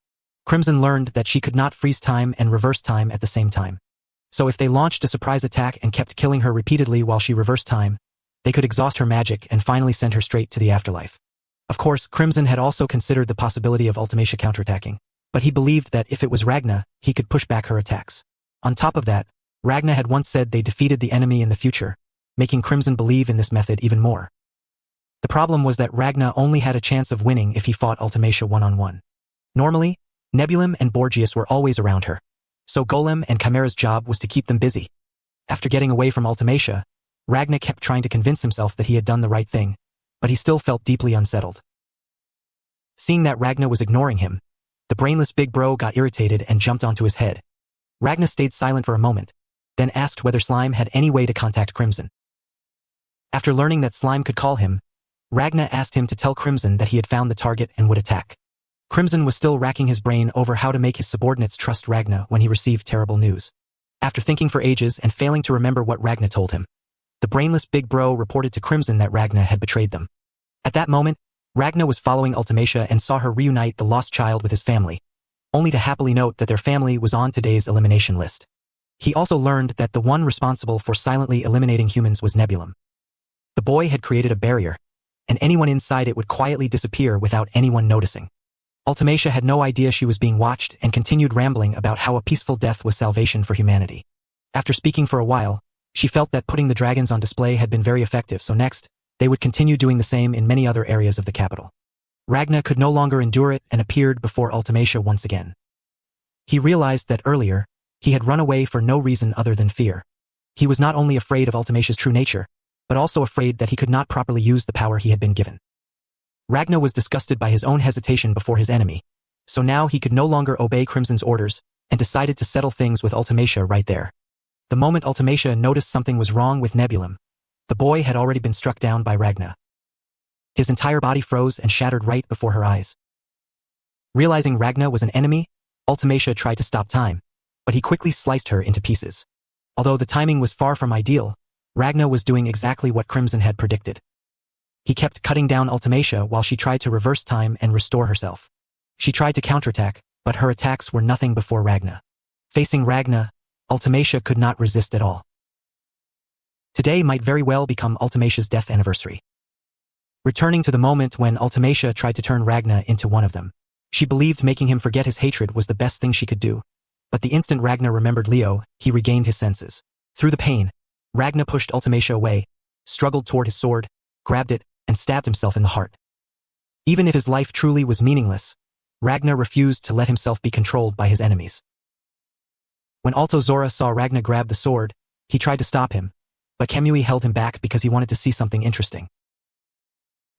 Crimson learned that she could not freeze time and reverse time at the same time. So if they launched a surprise attack and kept killing her repeatedly while she reversed time, they could exhaust her magic and finally send her straight to the afterlife. Of course, Crimson had also considered the possibility of Ultimacia counterattacking, but he believed that if it was Ragna, he could push back her attacks. On top of that, Ragna had once said they defeated the enemy in the future, making Crimson believe in this method even more. The problem was that Ragna only had a chance of winning if he fought Ultimacia one-on-one. Normally, Nebulum and Borgias were always around her, so Golem and Chimera's job was to keep them busy. After getting away from Ultimacia, Ragna kept trying to convince himself that he had done the right thing, but he still felt deeply unsettled. Seeing that Ragna was ignoring him, the brainless big bro got irritated and jumped onto his head. Ragna stayed silent for a moment, then asked whether Slime had any way to contact Crimson. After learning that Slime could call him, Ragna asked him to tell Crimson that he had found the target and would attack. Crimson was still racking his brain over how to make his subordinates trust Ragna when he received terrible news. After thinking for ages and failing to remember what Ragna told him, the brainless big bro reported to Crimson that Ragna had betrayed them. At that moment, Ragna was following Ultimacia and saw her reunite the lost child with his family, only to happily note that their family was on today's elimination list. He also learned that the one responsible for silently eliminating humans was Nebulum. The boy had created a barrier, and anyone inside it would quietly disappear without anyone noticing. Ultimacia had no idea she was being watched and continued rambling about how a peaceful death was salvation for humanity. After speaking for a while, she felt that putting the dragons on display had been very effective, so next, they would continue doing the same in many other areas of the capital. Ragnar could no longer endure it and appeared before Ultimacia once again. He realized that earlier, he had run away for no reason other than fear. He was not only afraid of Ultimacia's true nature, but also afraid that he could not properly use the power he had been given. Ragnar was disgusted by his own hesitation before his enemy, so now he could no longer obey Crimson's orders and decided to settle things with Ultimacia right there. The moment Ultimacia noticed something was wrong with Nebulum, the boy had already been struck down by Ragnar. His entire body froze and shattered right before her eyes. Realizing Ragnar was an enemy, Ultimacia tried to stop time, but he quickly sliced her into pieces. Although the timing was far from ideal, Ragnar was doing exactly what Crimson had predicted. He kept cutting down Ultimacia while she tried to reverse time and restore herself. She tried to counterattack, but her attacks were nothing before Ragnar. Facing Ragnar, Ultimacia could not resist at all. Today might very well become Ultimacia's death anniversary. Returning to the moment when Ultimacia tried to turn Ragnar into one of them, she believed making him forget his hatred was the best thing she could do. But the instant Ragnar remembered Leo, he regained his senses. Through the pain, Ragnar pushed Ultimacia away, struggled toward his sword, grabbed it, and stabbed himself in the heart. Even if his life truly was meaningless, Ragnar refused to let himself be controlled by his enemies. When Altozora saw Ragnar grab the sword, he tried to stop him, but Kamui held him back because he wanted to see something interesting.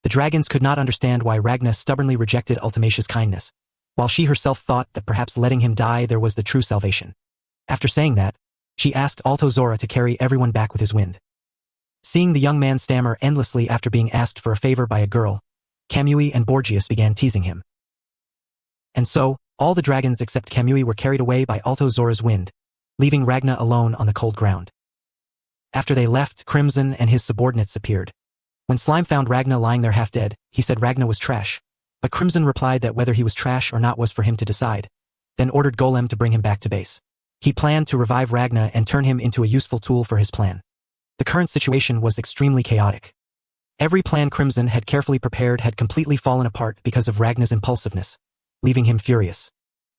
The dragons could not understand why Ragnar stubbornly rejected Ultimacia's kindness, while she herself thought that perhaps letting him die there was the true salvation. After saying that, she asked Altozora to carry everyone back with his wind. Seeing the young man stammer endlessly after being asked for a favor by a girl, Kamui and Borgias began teasing him. And so, all the dragons except Kamui were carried away by Altozora's wind, leaving Ragnar alone on the cold ground. After they left, Crimson and his subordinates appeared. When Slime found Ragnar lying there half dead, he said Ragnar was trash, but Crimson replied that whether he was trash or not was for him to decide, then ordered Golem to bring him back to base. He planned to revive Ragnar and turn him into a useful tool for his plan. The current situation was extremely chaotic. Every plan Crimson had carefully prepared had completely fallen apart because of Ragnar's impulsiveness, leaving him furious.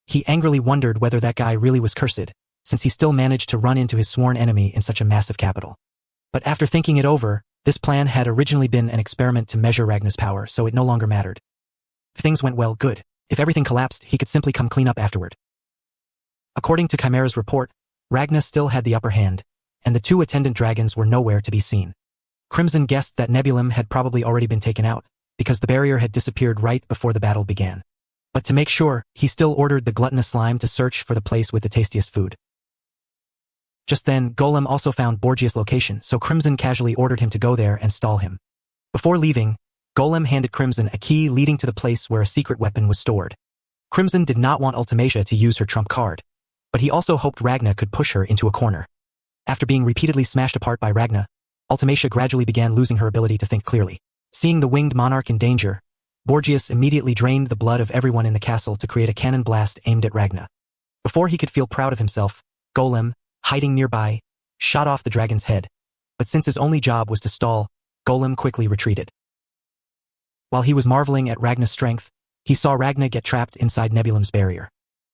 He angrily wondered whether that guy really was cursed, since he still managed to run into his sworn enemy in such a massive capital. But after thinking it over, this plan had originally been an experiment to measure Ragnar's power, so it no longer mattered. If things went well, good. If everything collapsed, he could simply come clean up afterward. According to Chimera's report, Ragnar still had the upper hand, and the two attendant dragons were nowhere to be seen. Crimson guessed that Nebulum had probably already been taken out, because the barrier had disappeared right before the battle began. But to make sure, he still ordered the gluttonous slime to search for the place with the tastiest food. Just then, Golem also found Borgias' location, so Crimson casually ordered him to go there and stall him. Before leaving, Golem handed Crimson a key leading to the place where a secret weapon was stored. Crimson did not want Ultimacia to use her trump card, but he also hoped Ragnar could push her into a corner. After being repeatedly smashed apart by Ragnar, Ultimacia gradually began losing her ability to think clearly. Seeing the winged monarch in danger, Borgias immediately drained the blood of everyone in the castle to create a cannon blast aimed at Ragnar. Before he could feel proud of himself, Golem, hiding nearby, shot off the dragon's head, but since his only job was to stall, Golem quickly retreated. While he was marveling at Ragnar's strength, he saw Ragnar get trapped inside Nebulum's barrier.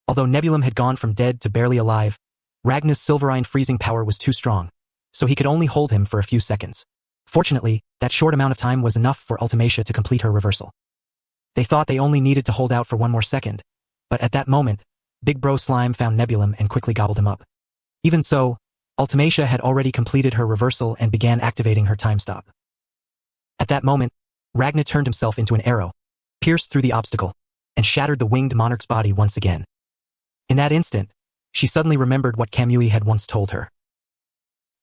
Although Nebulum had gone from dead to barely alive, Ragnar's Silverine freezing power was too strong, so he could only hold him for a few seconds. Fortunately, that short amount of time was enough for Ultimacia to complete her reversal. They thought they only needed to hold out for one more second, but at that moment, Big Bro Slime found Nebulum and quickly gobbled him up. Even so, Ultimacia had already completed her reversal and began activating her time stop. At that moment, Ragnar turned himself into an arrow, pierced through the obstacle, and shattered the winged monarch's body once again. In that instant, she suddenly remembered what Kamui had once told her.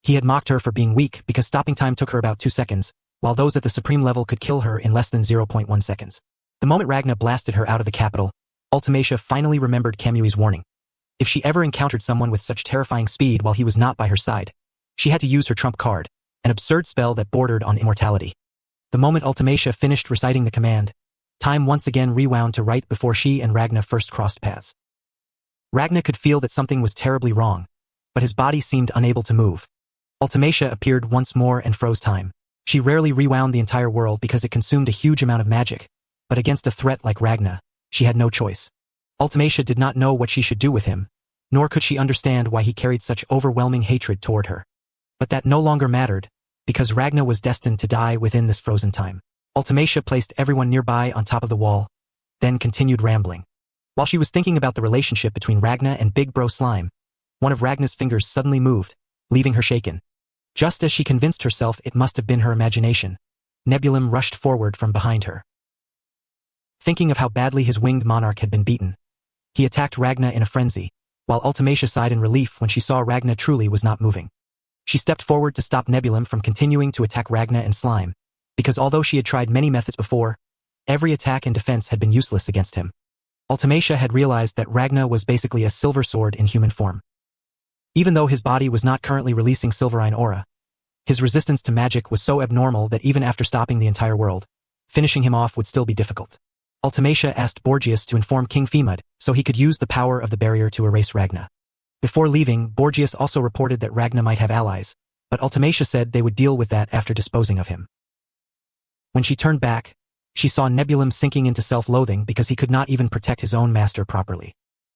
He had mocked her for being weak because stopping time took her about 2 seconds, while those at the supreme level could kill her in less than 0.1 seconds. The moment Ragnar blasted her out of the capital, Ultimacia finally remembered Kamui's warning. If she ever encountered someone with such terrifying speed while he was not by her side, she had to use her trump card, an absurd spell that bordered on immortality. The moment Ultimacia finished reciting the command, time once again rewound to right before she and Ragnar first crossed paths. Ragnar could feel that something was terribly wrong, but his body seemed unable to move. Ultimacia appeared once more and froze time. She rarely rewound the entire world because it consumed a huge amount of magic, but against a threat like Ragnar, she had no choice. Ultimacia did not know what she should do with him, nor could she understand why he carried such overwhelming hatred toward her. But that no longer mattered, because Ragnar was destined to die within this frozen time. Ultimacia placed everyone nearby on top of the wall, then continued rambling. While she was thinking about the relationship between Ragna and Big Bro Slime, one of Ragna's fingers suddenly moved, leaving her shaken. Just as she convinced herself it must have been her imagination, Nebulum rushed forward from behind her. Thinking of how badly his winged monarch had been beaten, he attacked Ragna in a frenzy, while Ultimacia sighed in relief when she saw Ragna truly was not moving. She stepped forward to stop Nebulum from continuing to attack Ragna and Slime, because although she had tried many methods before, every attack and defense had been useless against him. Ultimacia had realized that Ragna was basically a silver sword in human form. Even though his body was not currently releasing silverine aura, his resistance to magic was so abnormal that even after stopping the entire world, finishing him off would still be difficult. Ultimacia asked Borgias to inform King Femud so he could use the power of the barrier to erase Ragna. Before leaving, Borgias also reported that Ragna might have allies, but Ultimacia said they would deal with that after disposing of him. When she turned back, she saw Nebulum sinking into self-loathing because he could not even protect his own master properly.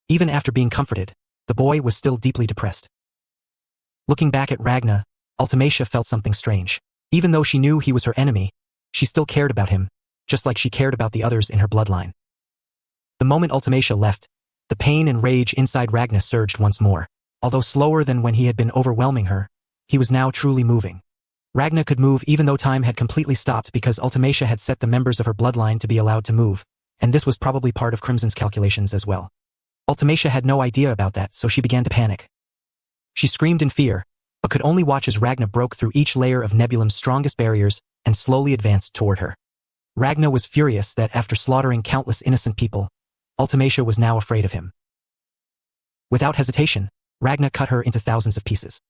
Even after being comforted, the boy was still deeply depressed. Looking back at Ragna, Ultimacia felt something strange. Even though she knew he was her enemy, she still cared about him, just like she cared about the others in her bloodline. The moment Ultimacia left, the pain and rage inside Ragna surged once more. Although slower than when he had been overwhelming her, he was now truly moving. Ragna could move even though time had completely stopped because Ultimacia had set the members of her bloodline to be allowed to move, and this was probably part of Crimson's calculations as well. Ultimacia had no idea about that, so she began to panic. She screamed in fear, but could only watch as Ragna broke through each layer of Nebulum's strongest barriers and slowly advanced toward her. Ragna was furious that after slaughtering countless innocent people, Ultimacia was now afraid of him. Without hesitation, Ragna cut her into thousands of pieces.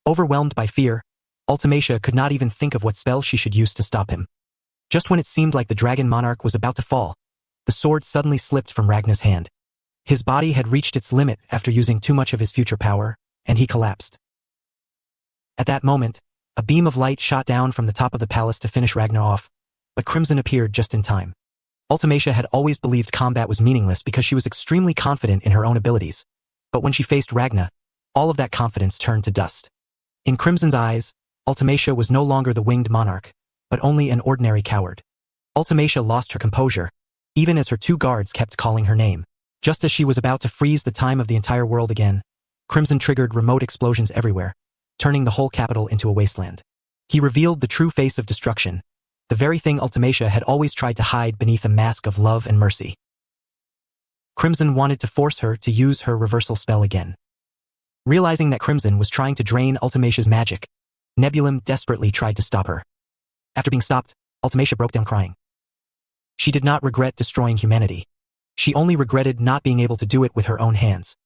Overwhelmed by fear, Ultimacia could not even think of what spell she should use to stop him. Just when it seemed like the dragon monarch was about to fall, the sword suddenly slipped from Ragna's hand. His body had reached its limit after using too much of his future power, and he collapsed. At that moment, a beam of light shot down from the top of the palace to finish Ragna off, but Crimson appeared just in time. Ultimacia had always believed combat was meaningless because she was extremely confident in her own abilities, but when she faced Ragna, all of that confidence turned to dust. In Crimson's eyes, Ultimacia was no longer the winged monarch, but only an ordinary coward. Ultimacia lost her composure, even as her two guards kept calling her name. Just as she was about to freeze the time of the entire world again, Crimson triggered remote explosions everywhere, turning the whole capital into a wasteland. He revealed the true face of destruction, the very thing Ultimacia had always tried to hide beneath a mask of love and mercy. Crimson wanted to force her to use her reversal spell again. Realizing that Crimson was trying to drain Ultimacia's magic, Nebulum desperately tried to stop her. After being stopped, Ultimacia broke down crying. She did not regret destroying humanity. She only regretted not being able to do it with her own hands.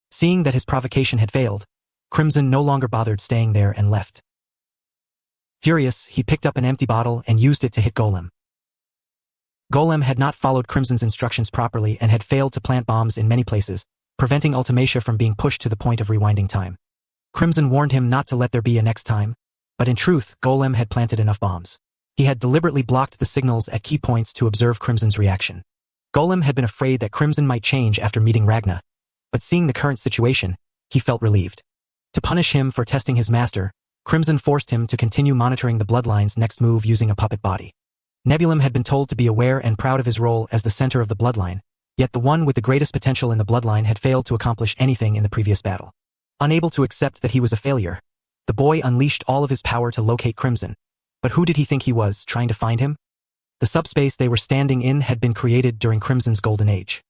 Seeing that his provocation had failed, Crimson no longer bothered staying there and left. Furious, he picked up an empty bottle and used it to hit Golem. Golem had not followed Crimson's instructions properly and had failed to plant bombs in many places, preventing Ultimacia from being pushed to the point of rewinding time. Crimson warned him not to let there be a next time, but in truth, Golem had planted enough bombs. He had deliberately blocked the signals at key points to observe Crimson's reaction. Golem had been afraid that Crimson might change after meeting Ragna, but seeing the current situation, he felt relieved. To punish him for testing his master, Crimson forced him to continue monitoring the Bloodline's next move using a puppet body. Nebulum had been told to be aware and proud of his role as the center of the Bloodline, yet the one with the greatest potential in the Bloodline had failed to accomplish anything in the previous battle. Unable to accept that he was a failure, the boy unleashed all of his power to locate Crimson. But who did he think he was, trying to find him? The subspace they were standing in had been created during Crimson's golden age.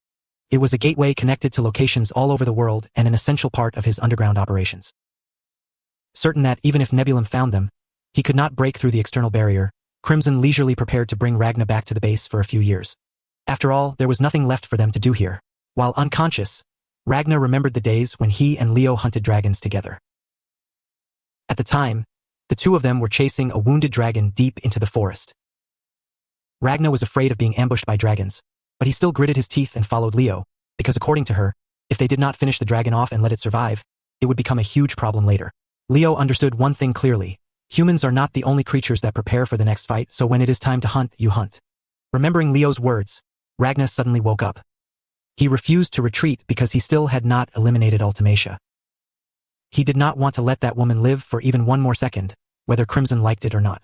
It was a gateway connected to locations all over the world and an essential part of his underground operations. Certain that even if Nebulum found them, he could not break through the external barrier, Crimson leisurely prepared to bring Ragna back to the base for a few years. After all, there was nothing left for them to do here. While unconscious, Ragna remembered the days when he and Leo hunted dragons together. At the time, the two of them were chasing a wounded dragon deep into the forest. Ragna was afraid of being ambushed by dragons, but he still gritted his teeth and followed Leo, because according to her, if they did not finish the dragon off and let it survive, it would become a huge problem later. Leo understood one thing clearly: humans are not the only creatures that prepare for the next fight, so when it is time to hunt, you hunt. Remembering Leo's words, Ragna suddenly woke up. He refused to retreat because he still had not eliminated Ultimacia. He did not want to let that woman live for even one more second, whether Crimson liked it or not.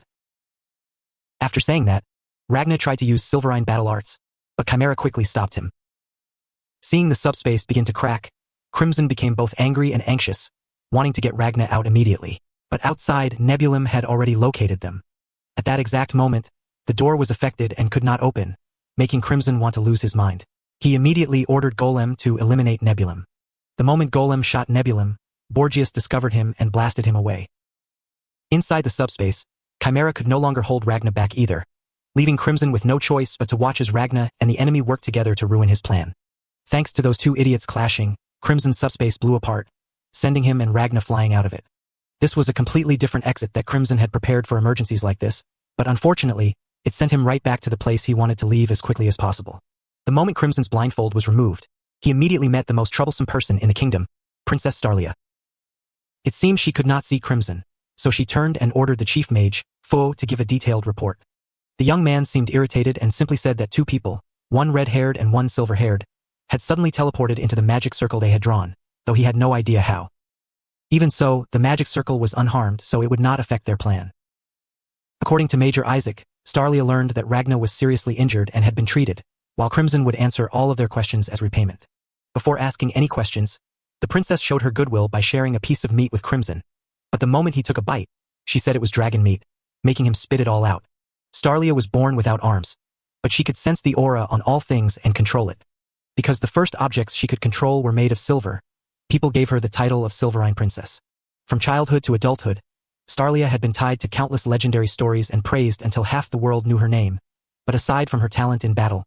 After saying that, Ragna tried to use Silverine battle arts, but Chimera quickly stopped him. Seeing the subspace begin to crack, Crimson became both angry and anxious, wanting to get Ragna out immediately. But outside, Nebulum had already located them. At that exact moment, the door was affected and could not open, making Crimson want to lose his mind. He immediately ordered Golem to eliminate Nebulum. The moment Golem shot Nebulum, Borgias discovered him and blasted him away. Inside the subspace, Chimera could no longer hold Ragna back either, leaving Crimson with no choice but to watch as Ragna and the enemy worked together to ruin his plan. Thanks to those two idiots clashing, Crimson's subspace blew apart, sending him and Ragna flying out of it. This was a completely different exit that Crimson had prepared for emergencies like this, but unfortunately, it sent him right back to the place he wanted to leave as quickly as possible. The moment Crimson's blindfold was removed, he immediately met the most troublesome person in the kingdom, Princess Starlia. It seemed she could not see Crimson, so she turned and ordered the chief mage, Fo, to give a detailed report. The young man seemed irritated and simply said that two people, one red-haired and one silver-haired, had suddenly teleported into the magic circle they had drawn, though he had no idea how. Even so, the magic circle was unharmed, so it would not affect their plan. According to Major Isaac, Starlia learned that Ragna was seriously injured and had been treated, while Crimson would answer all of their questions as repayment. Before asking any questions, the princess showed her goodwill by sharing a piece of meat with Crimson, but the moment he took a bite, she said it was dragon meat, making him spit it all out. Starlia was born without arms, but she could sense the aura on all things and control it. Because the first objects she could control were made of silver, people gave her the title of Silverine Princess. From childhood to adulthood, Starlia had been tied to countless legendary stories and praised until half the world knew her name, but aside from her talent in battle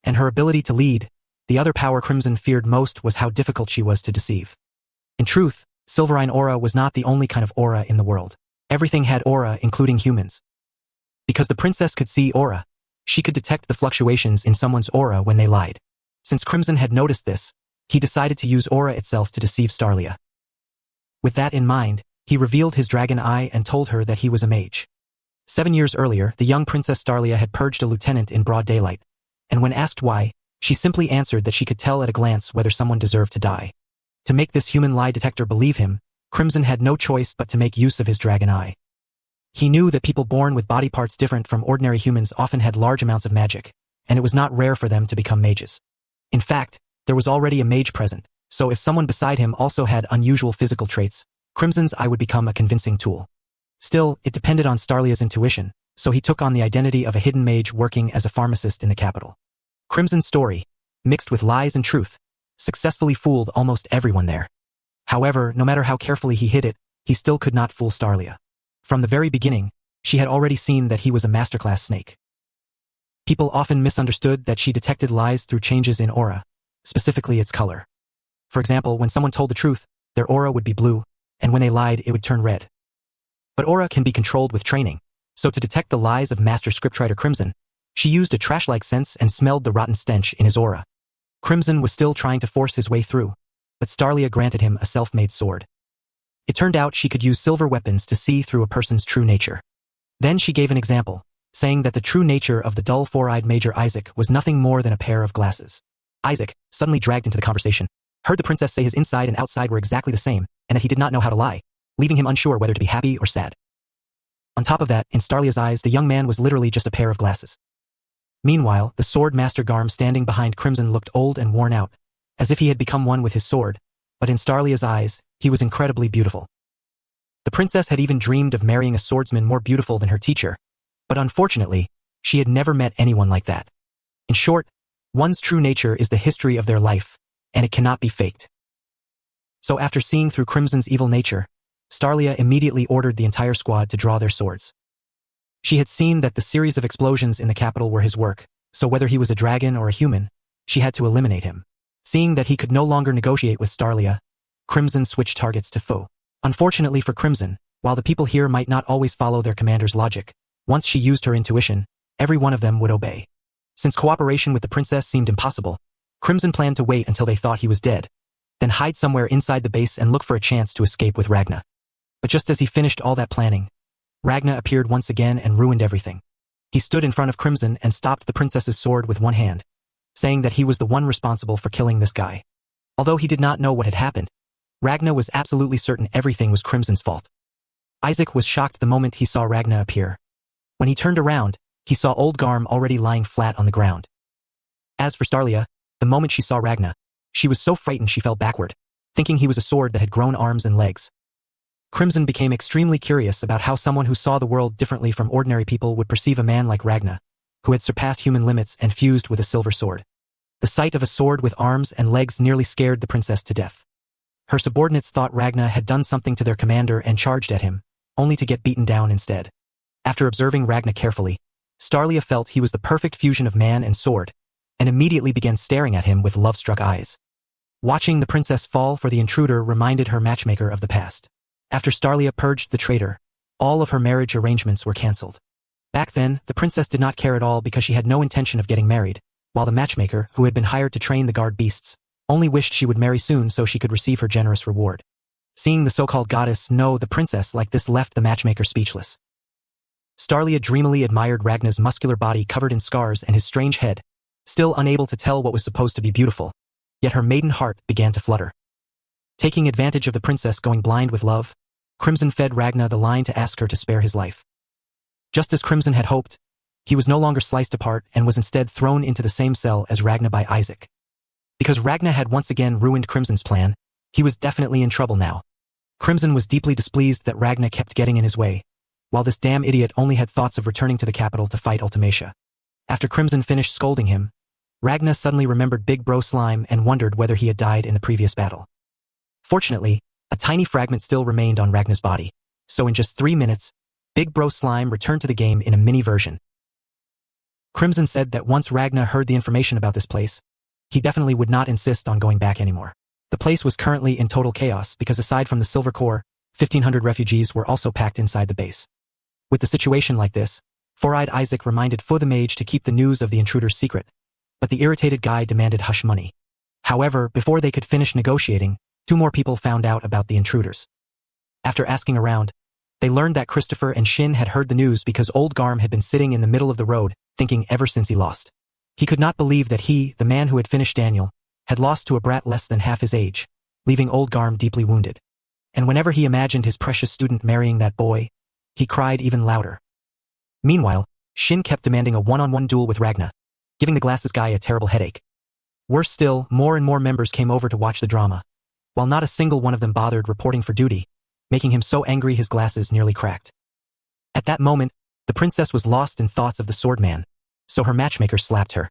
and her ability to lead, the other power Crimson feared most was how difficult she was to deceive. In truth, Silverine aura was not the only kind of aura in the world. Everything had aura, including humans. Because the princess could see aura, she could detect the fluctuations in someone's aura when they lied. Since Crimson had noticed this, he decided to use aura itself to deceive Starlia. With that in mind, he revealed his dragon eye and told her that he was a mage. 7 years earlier, the young Princess Starlia had purged a lieutenant in broad daylight, and when asked why, she simply answered that she could tell at a glance whether someone deserved to die. To make this human lie detector believe him, Crimson had no choice but to make use of his dragon eye. He knew that people born with body parts different from ordinary humans often had large amounts of magic, and it was not rare for them to become mages. In fact, there was already a mage present, so if someone beside him also had unusual physical traits, Crimson's eye would become a convincing tool. Still, it depended on Starlia's intuition, so he took on the identity of a hidden mage working as a pharmacist in the capital. Crimson's story, mixed with lies and truth, successfully fooled almost everyone there. However, no matter how carefully he hid it, he still could not fool Starlia. From the very beginning, she had already seen that he was a masterclass snake. People often misunderstood that she detected lies through changes in aura, specifically its color. For example, when someone told the truth, their aura would be blue, and when they lied, it would turn red. But aura can be controlled with training, so to detect the lies of Master Scriptwriter Crimson, she used a trash-like sense and smelled the rotten stench in his aura. Crimson was still trying to force his way through, but Starlia granted him a self-made sword. It turned out she could use silver weapons to see through a person's true nature. Then she gave an example, saying that the true nature of the dull four-eyed Major Isaac was nothing more than a pair of glasses. Isaac, suddenly dragged into the conversation, heard the princess say his inside and outside were exactly the same, and that he did not know how to lie, leaving him unsure whether to be happy or sad. On top of that, in Starlia's eyes, the young man was literally just a pair of glasses. Meanwhile, the sword master Garm standing behind Crimson looked old and worn out, as if he had become one with his sword, but in Starlia's eyes, he was incredibly beautiful. The princess had even dreamed of marrying a swordsman more beautiful than her teacher, but unfortunately, she had never met anyone like that. In short, one's true nature is the history of their life, and it cannot be faked. So after seeing through Crimson's evil nature, Starlia immediately ordered the entire squad to draw their swords. She had seen that the series of explosions in the capital were his work, so whether he was a dragon or a human, she had to eliminate him. Seeing that he could no longer negotiate with Starlia, Crimson switched targets to Fo. Unfortunately for Crimson, while the people here might not always follow their commander's logic, once she used her intuition, every one of them would obey. Since cooperation with the princess seemed impossible, Crimson planned to wait until they thought he was dead, then hide somewhere inside the base and look for a chance to escape with Ragna. But just as he finished all that planning, Ragna appeared once again and ruined everything. He stood in front of Crimson and stopped the princess's sword with one hand, saying that he was the one responsible for killing this guy. Although he did not know what had happened, Ragna was absolutely certain everything was Crimson's fault. Isaac was shocked the moment he saw Ragna appear. When he turned around, he saw old Garm already lying flat on the ground. As for Starlia, the moment she saw Ragna, she was so frightened she fell backward, thinking he was a sword that had grown arms and legs. Crimson became extremely curious about how someone who saw the world differently from ordinary people would perceive a man like Ragna, who had surpassed human limits and fused with a silver sword. The sight of a sword with arms and legs nearly scared the princess to death. Her subordinates thought Ragna had done something to their commander and charged at him, only to get beaten down instead. After observing Ragna carefully, Starlia felt he was the perfect fusion of man and sword, and immediately began staring at him with love-struck eyes. Watching the princess fall for the intruder reminded her matchmaker of the past. After Starlia purged the traitor, all of her marriage arrangements were cancelled. Back then, the princess did not care at all because she had no intention of getting married, while the matchmaker, who had been hired to train the guard beasts, only wished she would marry soon so she could receive her generous reward. Seeing the so-called goddess know the princess like this left the matchmaker speechless. Starlia dreamily admired Ragna's muscular body covered in scars and his strange head, still unable to tell what was supposed to be beautiful, yet her maiden heart began to flutter. Taking advantage of the princess going blind with love, Crimson fed Ragna the line to ask her to spare his life. Just as Crimson had hoped, he was no longer sliced apart and was instead thrown into the same cell as Ragna by Isaac. Because Ragna had once again ruined Crimson's plan, he was definitely in trouble now. Crimson was deeply displeased that Ragna kept getting in his way, while this damn idiot only had thoughts of returning to the capital to fight Ultimacia. After Crimson finished scolding him, Ragna suddenly remembered Big Bro Slime and wondered whether he had died in the previous battle. Fortunately, a tiny fragment still remained on Ragna's body, so in just 3 minutes, Big Bro Slime returned to the game in a mini version. Crimson said that once Ragna heard the information about this place, he definitely would not insist on going back anymore. The place was currently in total chaos because aside from the Silver Core, 1,500 refugees were also packed inside the base. With the situation like this, Four-Eyed Isaac reminded Fu the Mage to keep the news of the intruder's secret, but the irritated guy demanded hush money. However, before they could finish negotiating, 2 more people found out about the intruders. After asking around, they learned that Christopher and Shin had heard the news because old Garm had been sitting in the middle of the road, thinking ever since he lost. He could not believe that he, the man who had finished Daniel, had lost to a brat less than half his age, leaving old Garm deeply wounded. And whenever he imagined his precious student marrying that boy, he cried even louder. Meanwhile, Shin kept demanding a one-on-one duel with Ragna, giving the glasses guy a terrible headache. Worse still, more and more members came over to watch the drama, while not a single one of them bothered reporting for duty, making him so angry his glasses nearly cracked. At that moment, the princess was lost in thoughts of the sword man, so her matchmaker slapped her.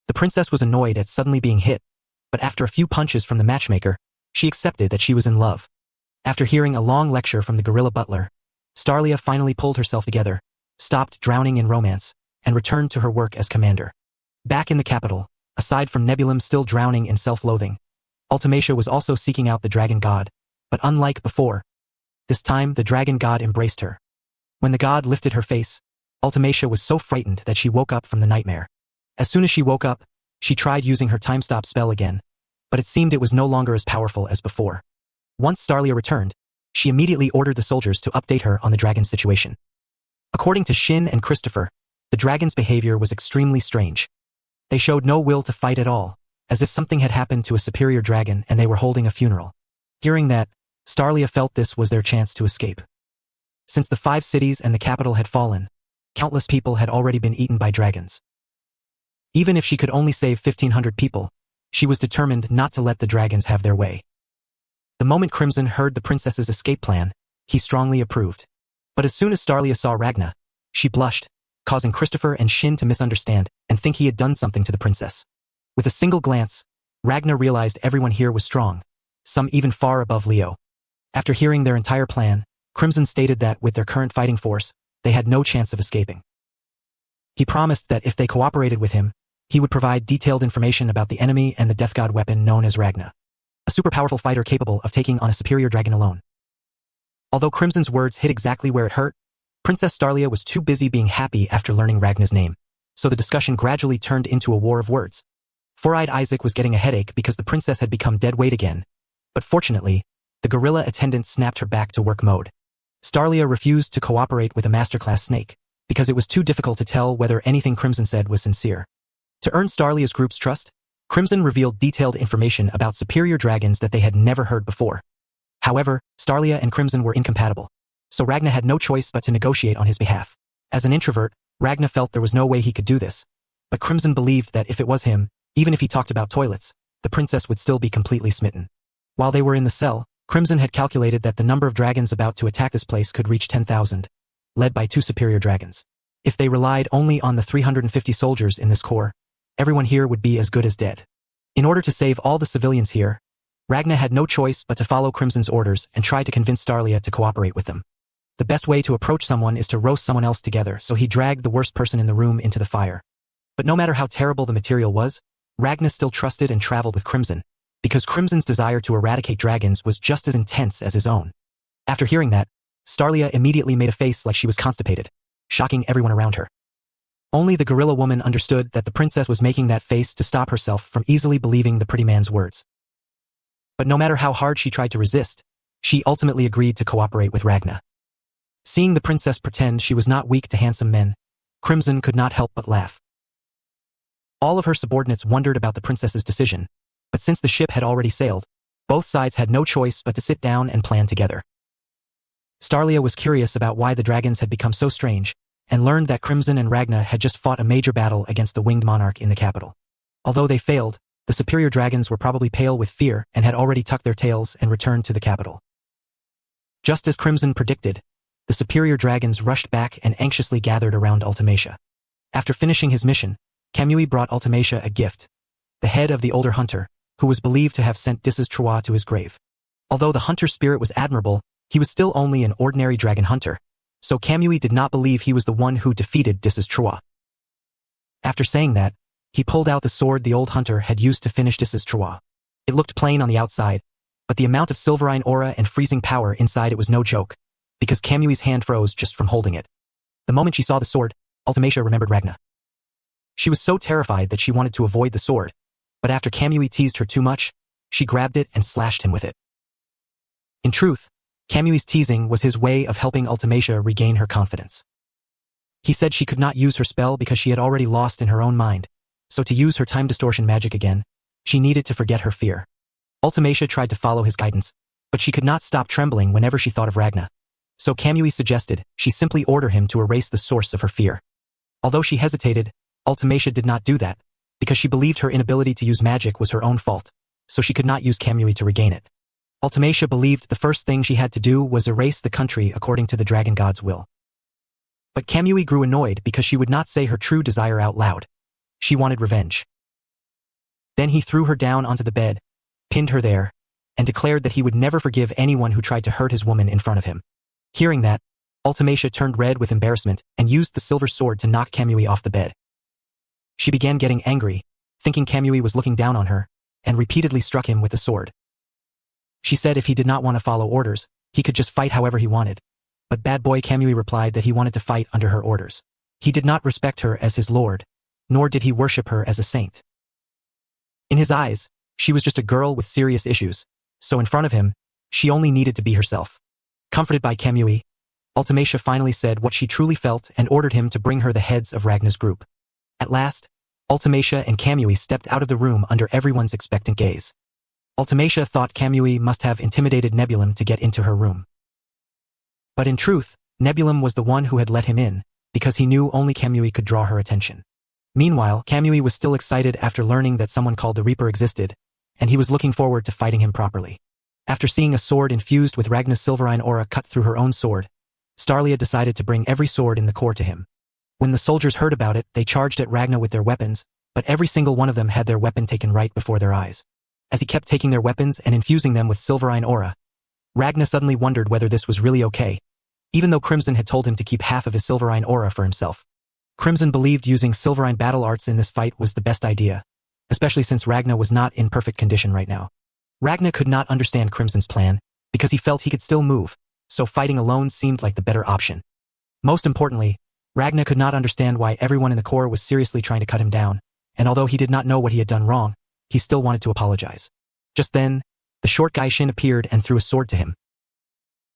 The princess was annoyed at suddenly being hit, but after a few punches from the matchmaker, she accepted that she was in love. After hearing a long lecture from the gorilla butler, Starlia finally pulled herself together, stopped drowning in romance, and returned to her work as commander. Back in the capital, aside from Nebulum still drowning in self-loathing, Ultimacia was also seeking out the dragon god, but unlike before, this time the dragon god embraced her. When the god lifted her face, Ultimacia was so frightened that she woke up from the nightmare. As soon as she woke up, she tried using her time-stop spell again, but it seemed it was no longer as powerful as before. Once Starlia returned, she immediately ordered the soldiers to update her on the dragon's situation. According to Shin and Christopher, the dragon's behavior was extremely strange. They showed no will to fight at all, as if something had happened to a superior dragon and they were holding a funeral. Hearing that, Starlia felt this was their chance to escape. Since the 5 cities and the capital had fallen, countless people had already been eaten by dragons. Even if she could only save 1,500 people, she was determined not to let the dragons have their way. The moment Crimson heard the princess's escape plan, he strongly approved. But as soon as Starlia saw Ragna, she blushed, causing Christopher and Shin to misunderstand and think he had done something to the princess. With a single glance, Ragna realized everyone here was strong, some even far above Leo. After hearing their entire plan, Crimson stated that with their current fighting force, they had no chance of escaping. He promised that if they cooperated with him, he would provide detailed information about the enemy and the death god weapon known as Ragna, a super powerful fighter capable of taking on a superior dragon alone. Although Crimson's words hit exactly where it hurt, Princess Starlia was too busy being happy after learning Ragna's name, so the discussion gradually turned into a war of words. Four-Eyed Isaac was getting a headache because the princess had become dead weight again, but fortunately, the gorilla attendant snapped her back to work mode. Starlia refused to cooperate with a masterclass snake, because it was too difficult to tell whether anything Crimson said was sincere. To earn Starlia's group's trust, Crimson revealed detailed information about superior dragons that they had never heard before. However, Starlia and Crimson were incompatible, so Ragna had no choice but to negotiate on his behalf. As an introvert, Ragnar felt there was no way he could do this, but Crimson believed that if it was him, even if he talked about toilets, the princess would still be completely smitten. While they were in the cell, Crimson had calculated that the number of dragons about to attack this place could reach 10,000, led by 2 superior dragons. If they relied only on the 350 soldiers in this corps, everyone here would be as good as dead. In order to save all the civilians here, Ragnar had no choice but to follow Crimson's orders and try to convince Starlia to cooperate with them. The best way to approach someone is to roast someone else together, so he dragged the worst person in the room into the fire. But no matter how terrible the material was, Ragnar still trusted and traveled with Crimson, because Crimson's desire to eradicate dragons was just as intense as his own. After hearing that, Starlia immediately made a face like she was constipated, shocking everyone around her. Only the gorilla woman understood that the princess was making that face to stop herself from easily believing the pretty man's words. But no matter how hard she tried to resist, she ultimately agreed to cooperate with Ragnar. Seeing the princess pretend she was not weak to handsome men, Crimson could not help but laugh. All of her subordinates wondered about the princess's decision, but since the ship had already sailed, both sides had no choice but to sit down and plan together. Starlia was curious about why the dragons had become so strange, and learned that Crimson and Ragnar had just fought a major battle against the winged monarch in the capital. Although they failed, the superior dragons were probably pale with fear and had already tucked their tails and returned to the capital. Just as Crimson predicted, the superior dragons rushed back and anxiously gathered around Ultimacia. After finishing his mission, Kamui brought Ultimacia a gift, the head of the older hunter, who was believed to have sent Dis's Trois to his grave. Although the hunter's spirit was admirable, he was still only an ordinary dragon hunter, so Kamui did not believe he was the one who defeated Dis's Trois. After saying that, he pulled out the sword the old hunter had used to finish Dis's Trois. It looked plain on the outside, but the amount of silverine aura and freezing power inside it was no joke, because Kamui's hand froze just from holding it. The moment she saw the sword, Ultimacia remembered Ragnar. She was so terrified that she wanted to avoid the sword, but after Kamui teased her too much, she grabbed it and slashed him with it. In truth, Kamui's teasing was his way of helping Ultimacia regain her confidence. He said she could not use her spell because she had already lost in her own mind, so to use her time distortion magic again, she needed to forget her fear. Ultimacia tried to follow his guidance, but she could not stop trembling whenever she thought of Ragnar, so Kamui suggested she simply order him to erase the source of her fear. Although she hesitated, Ultimacia did not do that, because she believed her inability to use magic was her own fault, so she could not use Kamui to regain it. Ultimacia believed the first thing she had to do was erase the country according to the dragon god's will. But Kamui grew annoyed because she would not say her true desire out loud. She wanted revenge. Then he threw her down onto the bed, pinned her there, and declared that he would never forgive anyone who tried to hurt his woman in front of him. Hearing that, Ultimacia turned red with embarrassment and used the silver sword to knock Kamui off the bed. She began getting angry, thinking Kamui was looking down on her, and repeatedly struck him with the sword. She said if he did not want to follow orders, he could just fight however he wanted, but bad boy Kamui replied that he wanted to fight under her orders. He did not respect her as his lord, nor did he worship her as a saint. In his eyes, she was just a girl with serious issues, so in front of him, she only needed to be herself. Comforted by Kamui, Ultimacia finally said what she truly felt and ordered him to bring her the heads of Ragnar's group. At last, Ultimacia and Kamui stepped out of the room under everyone's expectant gaze. Ultimacia thought Kamui must have intimidated Nebulum to get into her room. But in truth, Nebulum was the one who had let him in, because he knew only Kamui could draw her attention. Meanwhile, Kamui was still excited after learning that someone called the Reaper existed, and he was looking forward to fighting him properly. After seeing a sword infused with Ragnar's silverine aura cut through her own sword, Starlia decided to bring every sword in the corps to him. When the soldiers heard about it, they charged at Ragnar with their weapons, but every single one of them had their weapon taken right before their eyes. As he kept taking their weapons and infusing them with silverine aura, Ragnar suddenly wondered whether this was really okay, even though Crimson had told him to keep half of his silverine aura for himself. Crimson believed using silverine battle arts in this fight was the best idea, especially since Ragnar was not in perfect condition right now. Ragnar could not understand Crimson's plan, because he felt he could still move, so fighting alone seemed like the better option. Most importantly, Ragnar could not understand why everyone in the corps was seriously trying to cut him down, and although he did not know what he had done wrong, he still wanted to apologize. Just then, the short guy Shin appeared and threw a sword to him.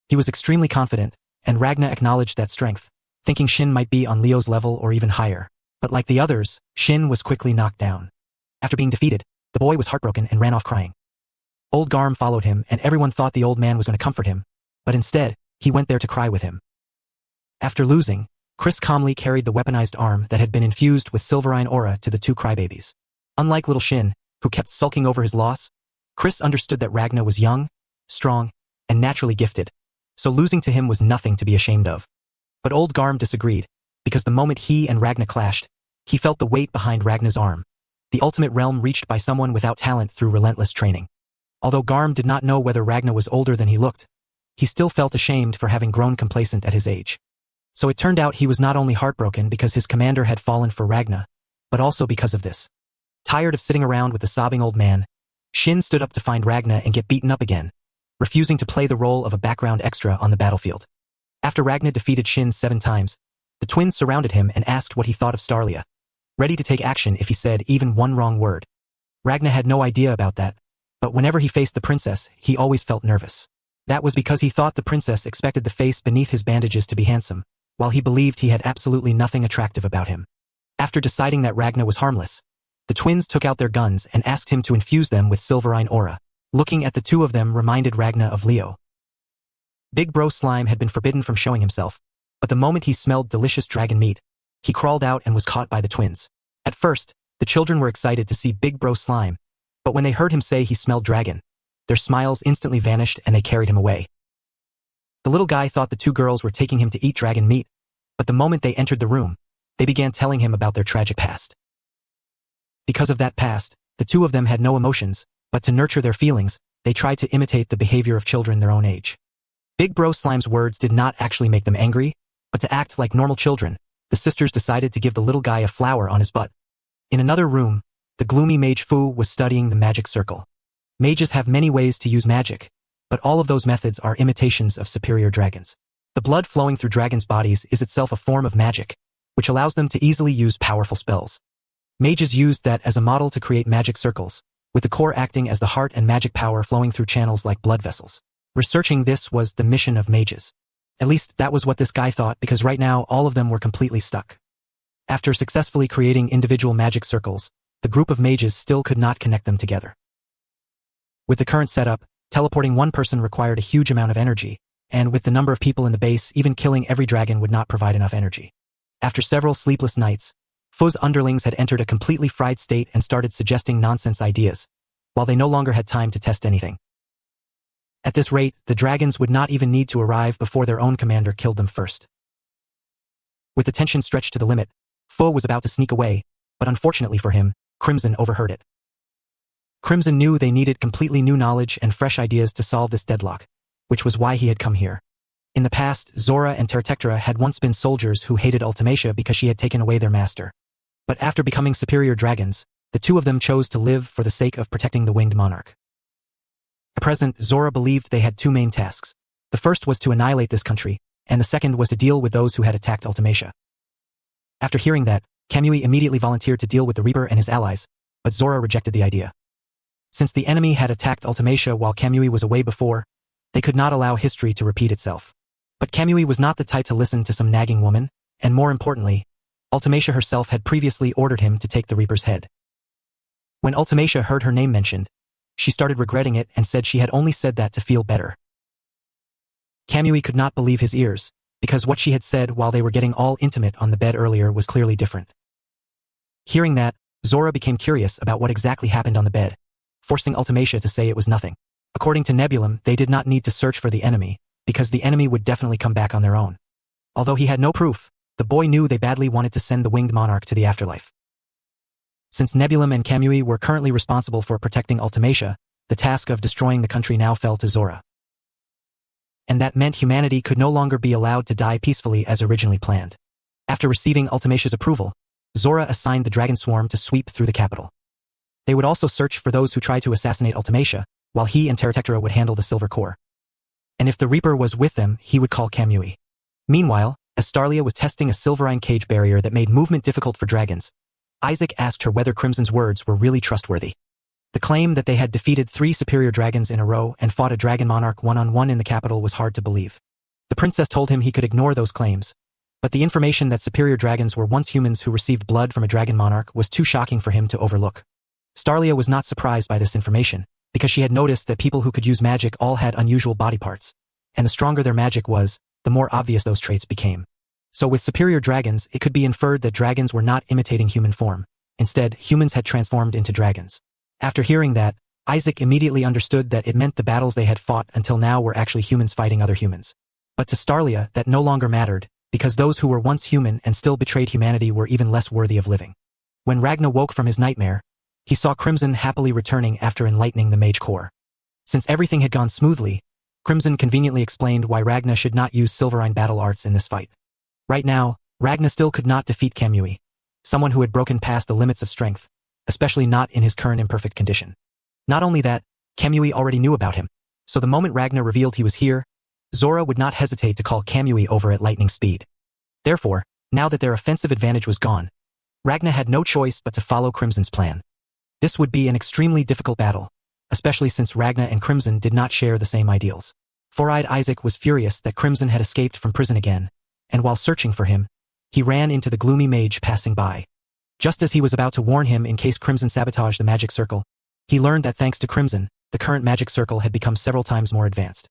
He was extremely confident, and Ragnar acknowledged that strength, thinking Shin might be on Leo's level or even higher. But like the others, Shin was quickly knocked down. After being defeated, the boy was heartbroken and ran off crying. Old Garm followed him, and everyone thought the old man was going to comfort him, but instead, he went there to cry with him. After losing, Chris calmly carried the weaponized arm that had been infused with silverine aura to the two crybabies. Unlike little Shin, who kept sulking over his loss, Chris understood that Ragna was young, strong, and naturally gifted, so losing to him was nothing to be ashamed of. But old Garm disagreed, because the moment he and Ragna clashed, he felt the weight behind Ragna's arm, the ultimate realm reached by someone without talent through relentless training. Although Garm did not know whether Ragna was older than he looked, he still felt ashamed for having grown complacent at his age. So it turned out he was not only heartbroken because his commander had fallen for Ragna, but also because of this. Tired of sitting around with the sobbing old man, Shin stood up to find Ragna and get beaten up again, refusing to play the role of a background extra on the battlefield. After Ragna defeated Shin 7 times, the twins surrounded him and asked what he thought of Starlia, ready to take action if he said even one wrong word. Ragna had no idea about that, but whenever he faced the princess, he always felt nervous. That was because he thought the princess expected the face beneath his bandages to be handsome, while he believed he had absolutely nothing attractive about him. After deciding that Ragna was harmless, the twins took out their guns and asked him to infuse them with silverine aura. Looking at the two of them reminded Ragna of Leo. Big Bro Slime had been forbidden from showing himself, but the moment he smelled delicious dragon meat, he crawled out and was caught by the twins. At first, the children were excited to see Big Bro Slime, but when they heard him say he smelled dragon, their smiles instantly vanished and they carried him away. The little guy thought the two girls were taking him to eat dragon meat, but the moment they entered the room, they began telling him about their tragic past. Because of that past, the two of them had no emotions, but to nurture their feelings, they tried to imitate the behavior of children their own age. Big Bro Slime's words did not actually make them angry, but to act like normal children, the sisters decided to give the little guy a flower on his butt. In another room, the gloomy mage Fu was studying the magic circle. Mages have many ways to use magic, but all of those methods are imitations of superior dragons. The blood flowing through dragons' bodies is itself a form of magic, which allows them to easily use powerful spells. Mages used that as a model to create magic circles, with the core acting as the heart and magic power flowing through channels like blood vessels. Researching this was the mission of mages. At least that was what this guy thought, because right now all of them were completely stuck. After successfully creating individual magic circles, the group of mages still could not connect them together. With the current setup, teleporting one person required a huge amount of energy, and with the number of people in the base, even killing every dragon would not provide enough energy. After several sleepless nights, Fu's underlings had entered a completely fried state and started suggesting nonsense ideas, while they no longer had time to test anything. At this rate, the dragons would not even need to arrive before their own commander killed them first. With the tension stretched to the limit, Fu was about to sneak away, but unfortunately for him, Crimson overheard it. Crimson knew they needed completely new knowledge and fresh ideas to solve this deadlock, which was why he had come here. In the past, Zora and Tertectra had once been soldiers who hated Ultimacia because she had taken away their master. But after becoming superior dragons, the two of them chose to live for the sake of protecting the winged monarch. At present, Zora believed they had two main tasks. The first was to annihilate this country, and the second was to deal with those who had attacked Ultimacia. After hearing that, Kamui immediately volunteered to deal with the Reaper and his allies, but Zora rejected the idea. Since the enemy had attacked Ultimacia while Kamui was away before, they could not allow history to repeat itself. But Kamui was not the type to listen to some nagging woman, and more importantly, Ultimacia herself had previously ordered him to take the Reaper's head. When Ultimacia heard her name mentioned, she started regretting it and said she had only said that to feel better. Kamui could not believe his ears, because what she had said while they were getting all intimate on the bed earlier was clearly different. Hearing that, Zora became curious about what exactly happened on the bed, forcing Ultimacia to say it was nothing. According to Nebulum, they did not need to search for the enemy, because the enemy would definitely come back on their own. Although he had no proof, the boy knew they badly wanted to send the winged monarch to the afterlife. Since Nebulum and Kamui were currently responsible for protecting Ultimacia, the task of destroying the country now fell to Zora. And that meant humanity could no longer be allowed to die peacefully as originally planned. After receiving Ultimacia's approval, Zora assigned the dragon swarm to sweep through the capital. They would also search for those who tried to assassinate Ultimacia, while he and Terratectra would handle the silver core. And if the Reaper was with them, he would call Kamui. Meanwhile, as Starlia was testing a silverine cage barrier that made movement difficult for dragons, Isaac asked her whether Crimson's words were really trustworthy. The claim that they had defeated 3 superior dragons in a row and fought a dragon monarch one-on-one in the capital was hard to believe. The princess told him he could ignore those claims, but the information that superior dragons were once humans who received blood from a dragon monarch was too shocking for him to overlook. Starlia was not surprised by this information, because she had noticed that people who could use magic all had unusual body parts, and the stronger their magic was, the more obvious those traits became. So with superior dragons, it could be inferred that dragons were not imitating human form. Instead, humans had transformed into dragons. After hearing that, Isaac immediately understood that it meant the battles they had fought until now were actually humans fighting other humans. But to Starlia, that no longer mattered, because those who were once human and still betrayed humanity were even less worthy of living. When Ragna woke from his nightmare, he saw Crimson happily returning after enlightening the mage core. Since everything had gone smoothly, Crimson conveniently explained why Ragna should not use Silverine battle arts in this fight. Right now, Ragna still could not defeat Kamui, someone who had broken past the limits of strength, especially not in his current imperfect condition. Not only that, Kamui already knew about him, so the moment Ragna revealed he was here, Zora would not hesitate to call Kamui over at lightning speed. Therefore, now that their offensive advantage was gone, Ragna had no choice but to follow Crimson's plan. This would be an extremely difficult battle, especially since Ragna and Crimson did not share the same ideals. Four-eyed Isaac was furious that Crimson had escaped from prison again, and while searching for him, he ran into the gloomy mage passing by. Just as he was about to warn him in case Crimson sabotaged the magic circle, he learned that thanks to Crimson, the current magic circle had become several times more advanced.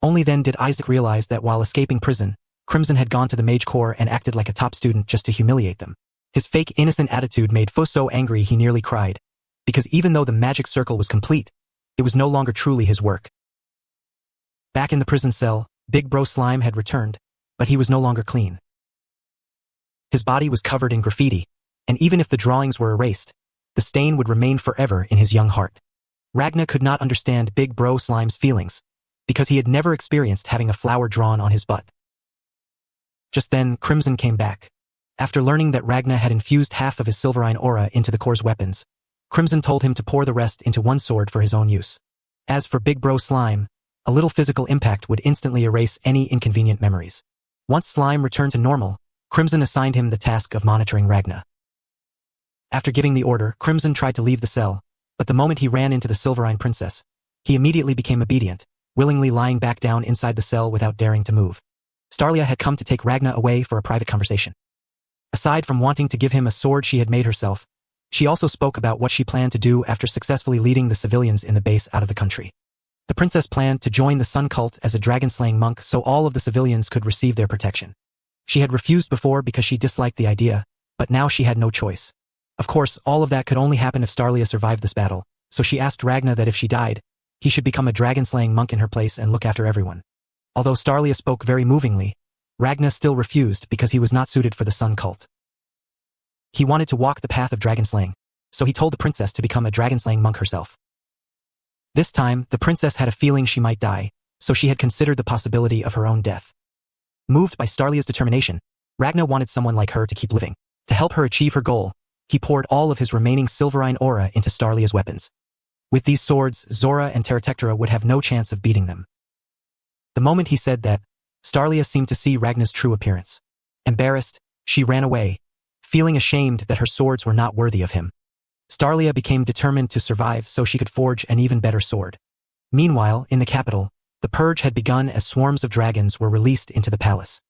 Only then did Isaac realize that while escaping prison, Crimson had gone to the mage core and acted like a top student just to humiliate them. His fake innocent attitude made Fo so angry he nearly cried, because even though the magic circle was complete, it was no longer truly his work. Back in the prison cell, Big Bro Slime had returned, but he was no longer clean. His body was covered in graffiti, and even if the drawings were erased, the stain would remain forever in his young heart. Ragna could not understand Big Bro Slime's feelings, because he had never experienced having a flower drawn on his butt. Just then, Crimson came back. After learning that Ragna had infused half of his Silverine aura into the core's weapons, Crimson told him to pour the rest into one sword for his own use. As for Big Bro Slime, a little physical impact would instantly erase any inconvenient memories. Once Slime returned to normal, Crimson assigned him the task of monitoring Ragna. After giving the order, Crimson tried to leave the cell, but the moment he ran into the Silverine princess, he immediately became obedient, willingly lying back down inside the cell without daring to move. Starlia had come to take Ragna away for a private conversation. Aside from wanting to give him a sword she had made herself, she also spoke about what she planned to do after successfully leading the civilians in the base out of the country. The princess planned to join the Sun Cult as a dragon-slaying monk so all of the civilians could receive their protection. She had refused before because she disliked the idea, but now she had no choice. Of course, all of that could only happen if Starlia survived this battle, so she asked Ragna that if she died, he should become a dragon-slaying monk in her place and look after everyone. Although Starlia spoke very movingly, Ragna still refused because he was not suited for the Sun Cult. He wanted to walk the path of dragon-slaying, so he told the princess to become a dragon-slaying monk herself. This time, the princess had a feeling she might die, so she had considered the possibility of her own death. Moved by Starlia's determination, Ragna wanted someone like her to keep living. To help her achieve her goal, he poured all of his remaining Silverine aura into Starlia's weapons. With these swords, Zora and Terratectra would have no chance of beating them. The moment he said that, Starlia seemed to see Ragna's true appearance. Embarrassed, she ran away, feeling ashamed that her swords were not worthy of him. Starlia became determined to survive so she could forge an even better sword. Meanwhile, in the capital, the purge had begun as swarms of dragons were released into the palace.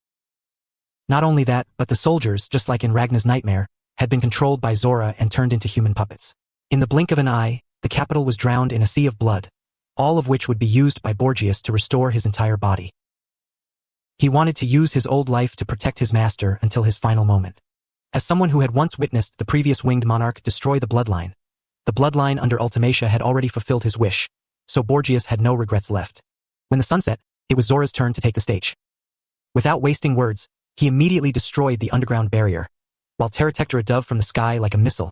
Not only that, but the soldiers, just like in Ragna's nightmare, had been controlled by Zora and turned into human puppets. In the blink of an eye, the capital was drowned in a sea of blood, all of which would be used by Borgias to restore his entire body. He wanted to use his old life to protect his master until his final moment. As someone who had once witnessed the previous winged monarch destroy the bloodline under Ultimatia had already fulfilled his wish, so Borgias had no regrets left. When the sun set, it was Zora's turn to take the stage. Without wasting words, he immediately destroyed the underground barrier, while Terratectra dove from the sky like a missile,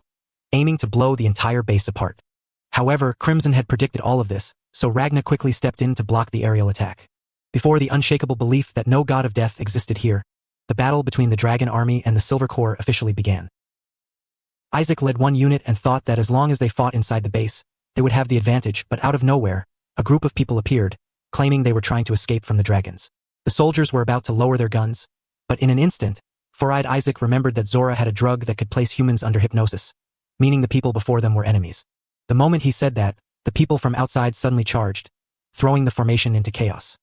aiming to blow the entire base apart. However, Crimson had predicted all of this, so Ragna quickly stepped in to block the aerial attack. Before the unshakable belief that no god of death existed here, the battle between the Dragon Army and the Silver Corps officially began. Isaac led one unit and thought that as long as they fought inside the base, they would have the advantage, but out of nowhere, a group of people appeared, claiming they were trying to escape from the dragons. The soldiers were about to lower their guns, but in an instant, Four-eyed Isaac remembered that Zora had a drug that could place humans under hypnosis, meaning the people before them were enemies. The moment he said that, the people from outside suddenly charged, throwing the formation into chaos.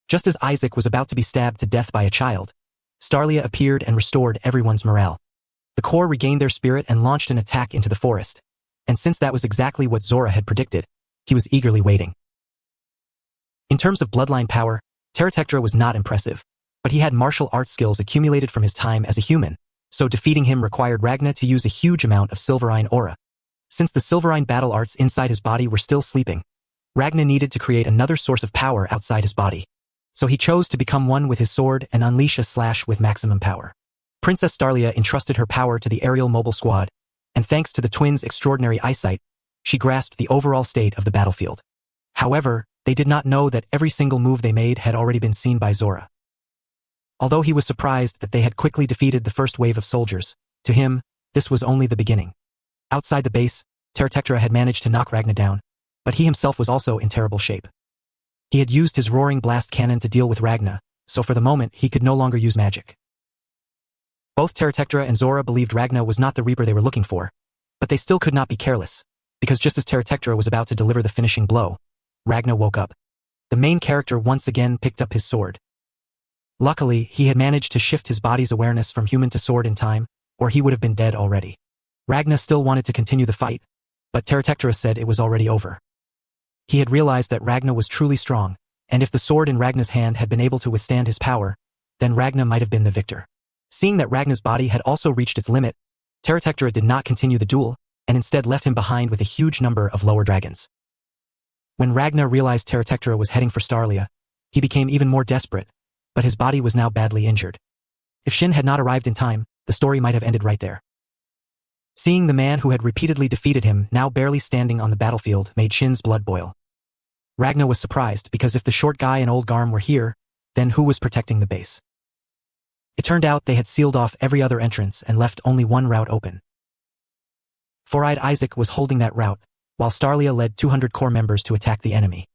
Just as Isaac was about to be stabbed to death by a child, Starlia appeared and restored everyone's morale. The Corps regained their spirit and launched an attack into the forest, and since that was exactly what Zora had predicted, he was eagerly waiting. In terms of bloodline power, Terratectra was not impressive, But he had martial arts skills accumulated from his time as a human, so defeating him required Ragna to use a huge amount of Silverine aura. Since the Silverine battle arts inside his body were still sleeping, Ragna needed to create another source of power outside his body. So he chose to become one with his sword and unleash a slash with maximum power. Princess Starlia entrusted her power to the aerial mobile squad, and thanks to the twins' extraordinary eyesight, she grasped the overall state of the battlefield. However, they did not know that every single move they made had already been seen by Zora. Although he was surprised that they had quickly defeated the first wave of soldiers, to him, this was only the beginning. Outside the base, Terratectra had managed to knock Ragna down, but he himself was also in terrible shape. He had used his roaring blast cannon to deal with Ragna, so for the moment he could no longer use magic. Both Terratectra and Zora believed Ragna was not the Reaper they were looking for, but they still could not be careless, because just as Terratectra was about to deliver the finishing blow, Ragna woke up. The main character once again picked up his sword. Luckily, he had managed to shift his body's awareness from human to sword in time, or he would have been dead already. Ragna still wanted to continue the fight, but Terratectra said it was already over. He had realized that Ragna was truly strong, and if the sword in Ragna's hand had been able to withstand his power, then Ragna might have been the victor. Seeing that Ragna's body had also reached its limit, Terratectra did not continue the duel, and instead left him behind with a huge number of lower dragons. When Ragna realized Terratectra was heading for Starlia, he became even more desperate, but his body was now badly injured. If Shin had not arrived in time, the story might have ended right there. Seeing the man who had repeatedly defeated him now barely standing on the battlefield made Shin's blood boil. Ragna was surprised because if the short guy and old Garm were here, then who was protecting the base? It turned out they had sealed off every other entrance and left only one route open. Four-Eyed Isaac was holding that route, while Starlia led 200 core members to attack the enemy.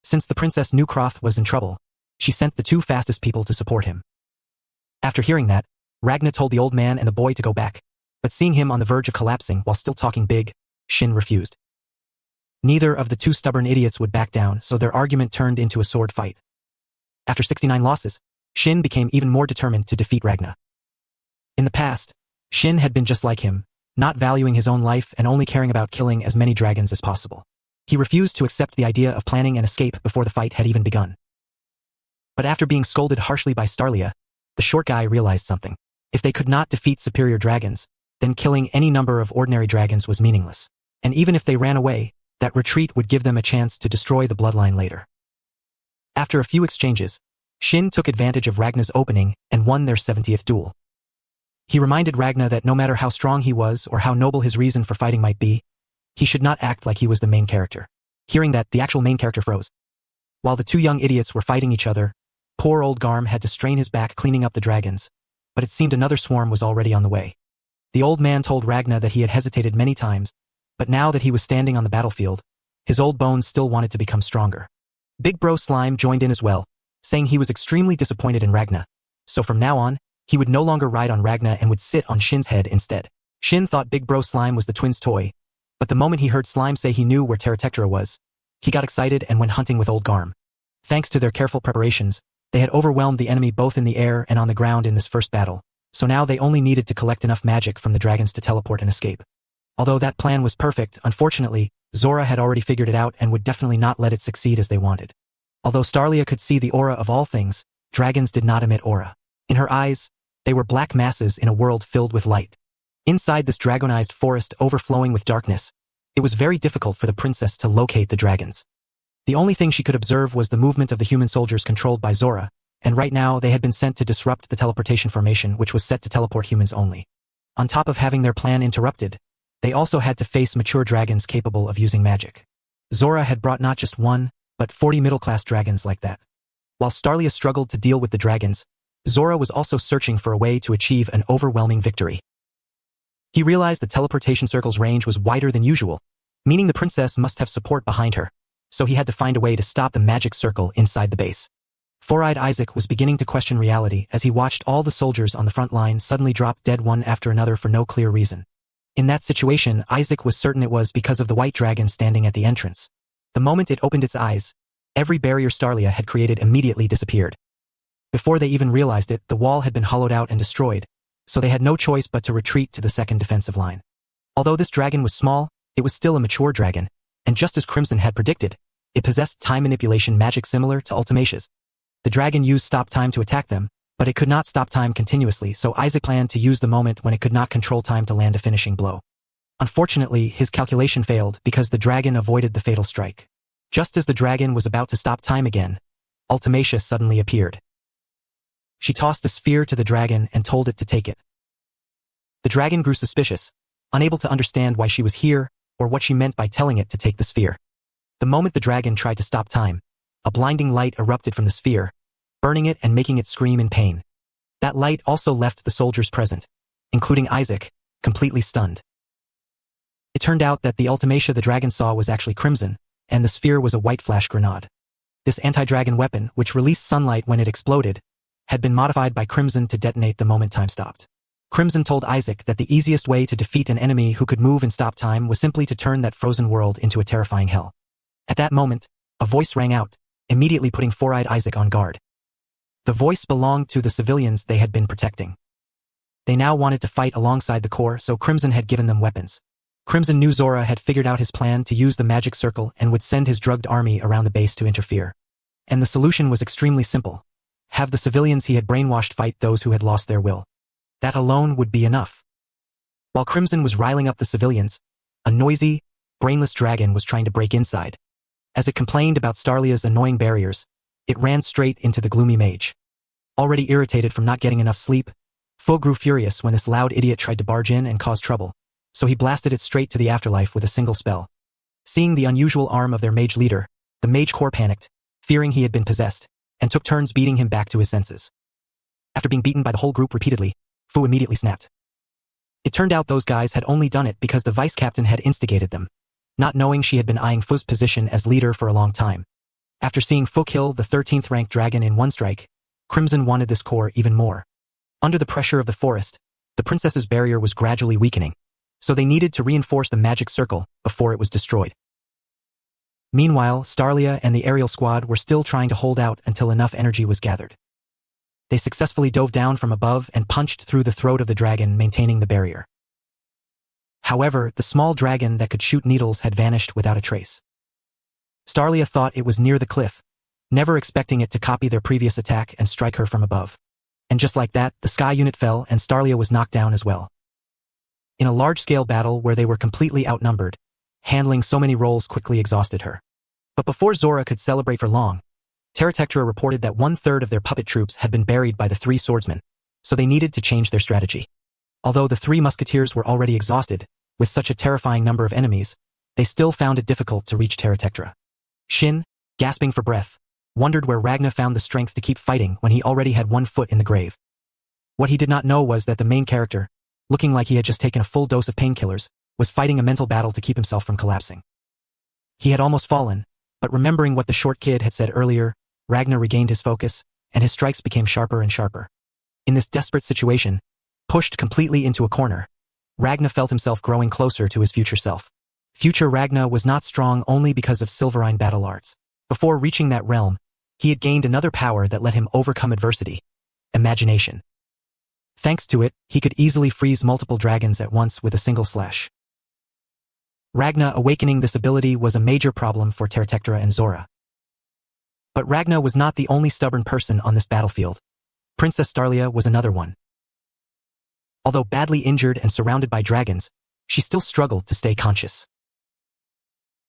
Since the Princess knew Croth was in trouble, she sent the two fastest people to support him. After hearing that, Ragna told the old man and the boy to go back, but seeing him on the verge of collapsing while still talking big, Shin refused. Neither of the two stubborn idiots would back down, so their argument turned into a sword fight. After 69 losses, Shin became even more determined to defeat Ragna. In the past, Shin had been just like him, not valuing his own life and only caring about killing as many dragons as possible. He refused to accept the idea of planning an escape before the fight had even begun. But after being scolded harshly by Starlia, the short guy realized something. If they could not defeat superior dragons, then killing any number of ordinary dragons was meaningless. And even if they ran away, that retreat would give them a chance to destroy the bloodline later. After a few exchanges, Shin took advantage of Ragna's opening and won their 70th duel. He reminded Ragna that no matter how strong he was or how noble his reason for fighting might be, he should not act like he was the main character. Hearing that, the actual main character froze. While the two young idiots were fighting each other, poor old Garm had to strain his back cleaning up the dragons, but it seemed another swarm was already on the way. The old man told Ragna that he had hesitated many times, but now that he was standing on the battlefield, his old bones still wanted to become stronger. Big Bro Slime joined in as well, saying he was extremely disappointed in Ragna, so from now on, he would no longer ride on Ragna and would sit on Shin's head instead. Shin thought Big Bro Slime was the twins' toy, but the moment he heard Slime say he knew where Terratectra was, he got excited and went hunting with old Garm. Thanks to their careful preparations, they had overwhelmed the enemy both in the air and on the ground in this first battle, so now they only needed to collect enough magic from the dragons to teleport and escape. Although that plan was perfect, unfortunately, Zora had already figured it out and would definitely not let it succeed as they wanted. Although Starlia could see the aura of all things, dragons did not emit aura. In her eyes, they were black masses in a world filled with light. Inside this dragonized forest overflowing with darkness, it was very difficult for the princess to locate the dragons. The only thing she could observe was the movement of the human soldiers controlled by Zora, and right now they had been sent to disrupt the teleportation formation which was set to teleport humans only. On top of having their plan interrupted, they also had to face mature dragons capable of using magic. Zora had brought not just one, but 40 middle-class dragons like that. While Starlia struggled to deal with the dragons, Zora was also searching for a way to achieve an overwhelming victory. He realized the teleportation circle's range was wider than usual, meaning the princess must have support behind her, so he had to find a way to stop the magic circle inside the base. Four-Eyed Isaac was beginning to question reality as he watched all the soldiers on the front line suddenly drop dead one after another for no clear reason. In that situation, Isaac was certain it was because of the white dragon standing at the entrance. The moment it opened its eyes, every barrier Starlia had created immediately disappeared. Before they even realized it, the wall had been hollowed out and destroyed, so they had no choice but to retreat to the second defensive line. Although this dragon was small, it was still a mature dragon, and just as Crimson had predicted, it possessed time manipulation magic similar to Ultimatia's. The dragon used stop time to attack them, But it could not stop time continuously, so Isaac planned to use the moment when it could not control time to land a finishing blow. Unfortunately, his calculation failed because the dragon avoided the fatal strike. Just as the dragon was about to stop time again, Ultimacia suddenly appeared. She tossed a sphere to the dragon and told it to take it. The dragon grew suspicious, unable to understand why she was here or what she meant by telling it to take the sphere. The moment the dragon tried to stop time, a blinding light erupted from the sphere, burning it and making it scream in pain. That light also left the soldiers present, including Isaac, completely stunned. It turned out that the Ultimacia the dragon saw was actually crimson, and the sphere was a white flash grenade. This anti-dragon weapon, which released sunlight when it exploded, had been modified by Crimson to detonate the moment time stopped. Crimson told Isaac that the easiest way to defeat an enemy who could move and stop time was simply to turn that frozen world into a terrifying hell. At that moment, a voice rang out, immediately putting four-eyed Isaac on guard. The voice belonged to the civilians they had been protecting. They now wanted to fight alongside the Corps, so Crimson had given them weapons. Crimson knew Zora had figured out his plan to use the magic circle and would send his drugged army around the base to interfere. And the solution was extremely simple. Have the civilians he had brainwashed fight those who had lost their will. That alone would be enough. While Crimson was riling up the civilians, a noisy, brainless dragon was trying to break inside. As it complained about Starlia's annoying barriers, it ran straight into the gloomy mage. Already irritated from not getting enough sleep, Fo grew furious when this loud idiot tried to barge in and cause trouble, so he blasted it straight to the afterlife with a single spell. Seeing the unusual arm of their mage leader, the mage corps panicked, fearing he had been possessed, and took turns beating him back to his senses. After being beaten by the whole group repeatedly, Fu immediately snapped. It turned out those guys had only done it because the vice captain had instigated them, not knowing she had been eyeing Fu's position as leader for a long time. After seeing Fu kill the 13th ranked dragon in one strike, Crimson wanted this corps even more. Under the pressure of the forest, the princess's barrier was gradually weakening, so they needed to reinforce the magic circle before it was destroyed. Meanwhile, Starlia and the aerial squad were still trying to hold out until enough energy was gathered. They successfully dove down from above and punched through the throat of the dragon, maintaining the barrier. However, the small dragon that could shoot needles had vanished without a trace. Starlia thought it was near the cliff, never expecting it to copy their previous attack and strike her from above. And just like that, the sky unit fell and Starlia was knocked down as well. In a large-scale battle where they were completely outnumbered, handling so many roles quickly exhausted her. But before Zora could celebrate for long, Terratectra reported that 1/3 of their puppet troops had been buried by the three swordsmen, so they needed to change their strategy. Although the three musketeers were already exhausted, with such a terrifying number of enemies, they still found it difficult to reach Terratectra. Shin, gasping for breath, wondered where Ragna found the strength to keep fighting when he already had one foot in the grave. What he did not know was that the main character, looking like he had just taken a full dose of painkillers, was fighting a mental battle to keep himself from collapsing. He had almost fallen, but remembering what the short kid had said earlier, Ragna regained his focus, and his strikes became sharper and sharper. In this desperate situation, pushed completely into a corner, Ragna felt himself growing closer to his future self. Future Ragna was not strong only because of Silverine battle arts. Before reaching that realm, he had gained another power that let him overcome adversity: imagination. Thanks to it, he could easily freeze multiple dragons at once with a single slash. Ragna awakening this ability was a major problem for Terratectra and Zora. But Ragna was not the only stubborn person on this battlefield. Princess Starlia was another one. Although badly injured and surrounded by dragons, she still struggled to stay conscious.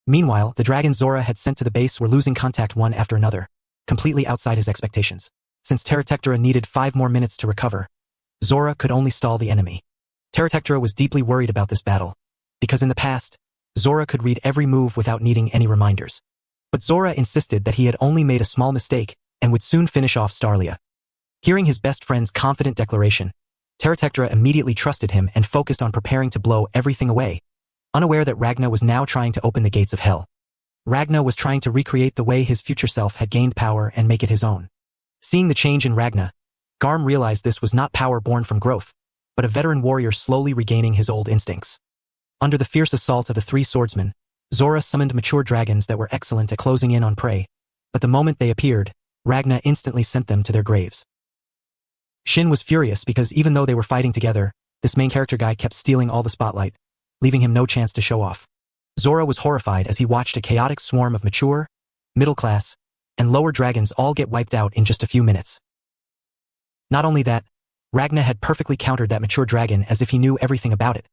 Meanwhile, the dragons Zora had sent to the base were losing contact one after another, completely outside his expectations. Since Terratectra needed 5 more minutes to recover, Zora could only stall the enemy. Terratectra was deeply worried about this battle, because in the past, Zora could read every move without needing any reminders. But Zora insisted that he had only made a small mistake and would soon finish off Starlia. Hearing his best friend's confident declaration, Terratectra immediately trusted him and focused on preparing to blow everything away, unaware that Ragna was now trying to open the gates of hell. Ragna was trying to recreate the way his future self had gained power and make it his own. Seeing the change in Ragna, Garm realized this was not power born from growth, but a veteran warrior slowly regaining his old instincts. Under the fierce assault of the three swordsmen, Zora summoned mature dragons that were excellent at closing in on prey, but the moment they appeared, Ragna instantly sent them to their graves. Shin was furious because even though they were fighting together, this main character guy kept stealing all the spotlight, leaving him no chance to show off. Zora was horrified as he watched a chaotic swarm of mature, middle class, and lower dragons all get wiped out in just a few minutes. Not only that, Ragna had perfectly countered that mature dragon as if he knew everything about it.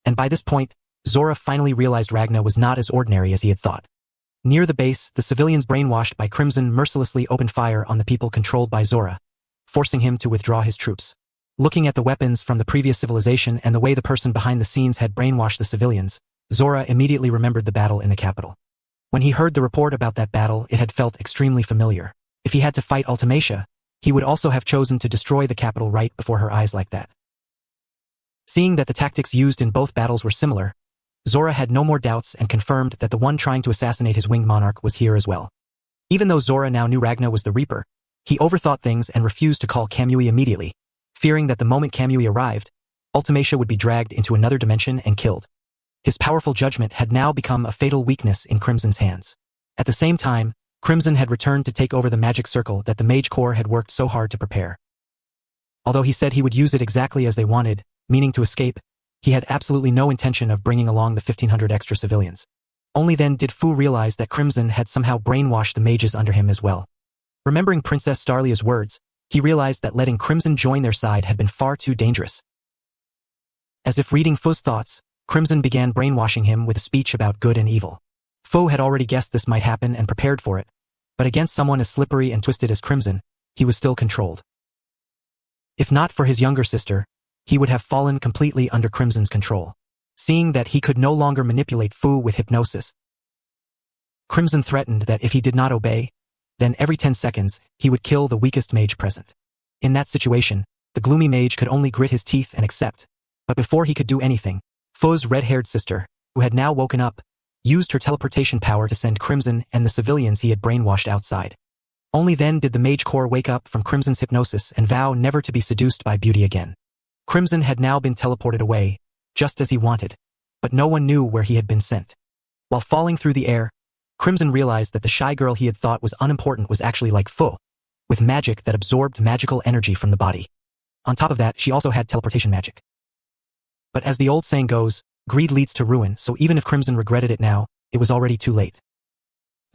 And by this point, Zora finally realized Ragna was not as ordinary as he had thought. Near the base, the civilians brainwashed by Crimson mercilessly opened fire on the people controlled by Zora, forcing him to withdraw his troops. Looking at the weapons from the previous civilization and the way the person behind the scenes had brainwashed the civilians, Zora immediately remembered the battle in the capital. When he heard the report about that battle, it had felt extremely familiar. If he had to fight Ultimacia, he would also have chosen to destroy the capital right before her eyes like that. Seeing that the tactics used in both battles were similar, Zora had no more doubts and confirmed that the one trying to assassinate his winged monarch was here as well. Even though Zora now knew Ragna was the Reaper, he overthought things and refused to call Kamui immediately, fearing that the moment Kamui arrived, Ultimacia would be dragged into another dimension and killed. His powerful judgment had now become a fatal weakness in Crimson's hands. At the same time, Crimson had returned to take over the magic circle that the Mage Corps had worked so hard to prepare. Although he said he would use it exactly as they wanted, meaning to escape, he had absolutely no intention of bringing along the 1,500 extra civilians. Only then did Fu realize that Crimson had somehow brainwashed the mages under him as well. Remembering Princess Starlia's words, he realized that letting Crimson join their side had been far too dangerous. As if reading Fu's thoughts, Crimson began brainwashing him with a speech about good and evil. Fu had already guessed this might happen and prepared for it, but against someone as slippery and twisted as Crimson, he was still controlled. If not for his younger sister, he would have fallen completely under Crimson's control. Seeing that he could no longer manipulate Fu with hypnosis, Crimson threatened that if he did not obey, then every 10 seconds, he would kill the weakest mage present. In that situation, the gloomy mage could only grit his teeth and accept, but before he could do anything, Fu's red-haired sister, who had now woken up, used her teleportation power to send Crimson and the civilians he had brainwashed outside. Only then did the Mage Corps wake up from Crimson's hypnosis and vow never to be seduced by beauty again. Crimson had now been teleported away, just as he wanted, but no one knew where he had been sent. While falling through the air, Crimson realized that the shy girl he had thought was unimportant was actually like Fu, with magic that absorbed magical energy from the body. On top of that, she also had teleportation magic. But as the old saying goes, greed leads to ruin, so even if Crimson regretted it now, it was already too late.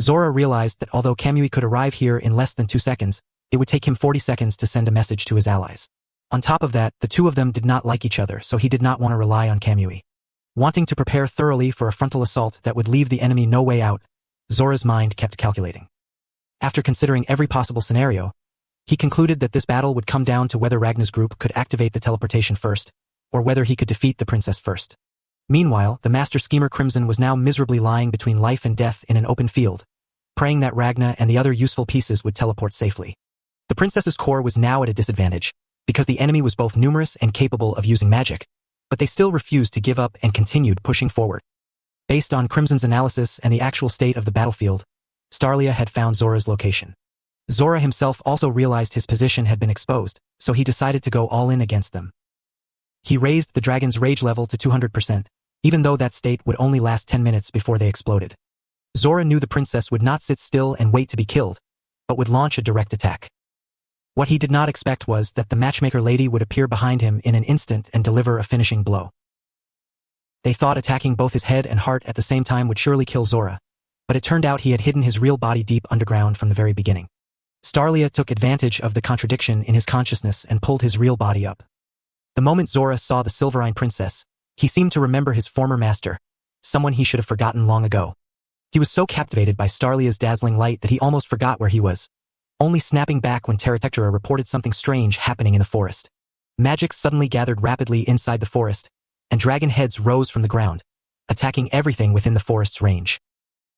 Zora realized that although Kamui could arrive here in less than 2 seconds, it would take him 40 seconds to send a message to his allies. On top of that, the two of them did not like each other, so he did not want to rely on Kamui. Wanting to prepare thoroughly for a frontal assault that would leave the enemy no way out, Zora's mind kept calculating. After considering every possible scenario, he concluded that this battle would come down to whether Ragna's group could activate the teleportation first, or whether he could defeat the princess first. Meanwhile, the master schemer Crimson was now miserably lying between life and death in an open field, praying that Ragna and the other useful pieces would teleport safely. The princess's corps was now at a disadvantage, because the enemy was both numerous and capable of using magic, but they still refused to give up and continued pushing forward. Based on Crimson's analysis and the actual state of the battlefield, Starlia had found Zora's location. Zora himself also realized his position had been exposed, so he decided to go all in against them. He raised the dragon's rage level to 200%, even though that state would only last 10 minutes before they exploded. Zora knew the princess would not sit still and wait to be killed, but would launch a direct attack. What he did not expect was that the matchmaker lady would appear behind him in an instant and deliver a finishing blow. They thought attacking both his head and heart at the same time would surely kill Zora, but it turned out he had hidden his real body deep underground from the very beginning. Starlia took advantage of the contradiction in his consciousness and pulled his real body up. The moment Zora saw the Silverine princess, he seemed to remember his former master, someone he should have forgotten long ago. He was so captivated by Starlia's dazzling light that he almost forgot where he was, only snapping back when Terratectora reported something strange happening in the forest. Magic suddenly gathered rapidly inside the forest, and dragon heads rose from the ground, attacking everything within the forest's range.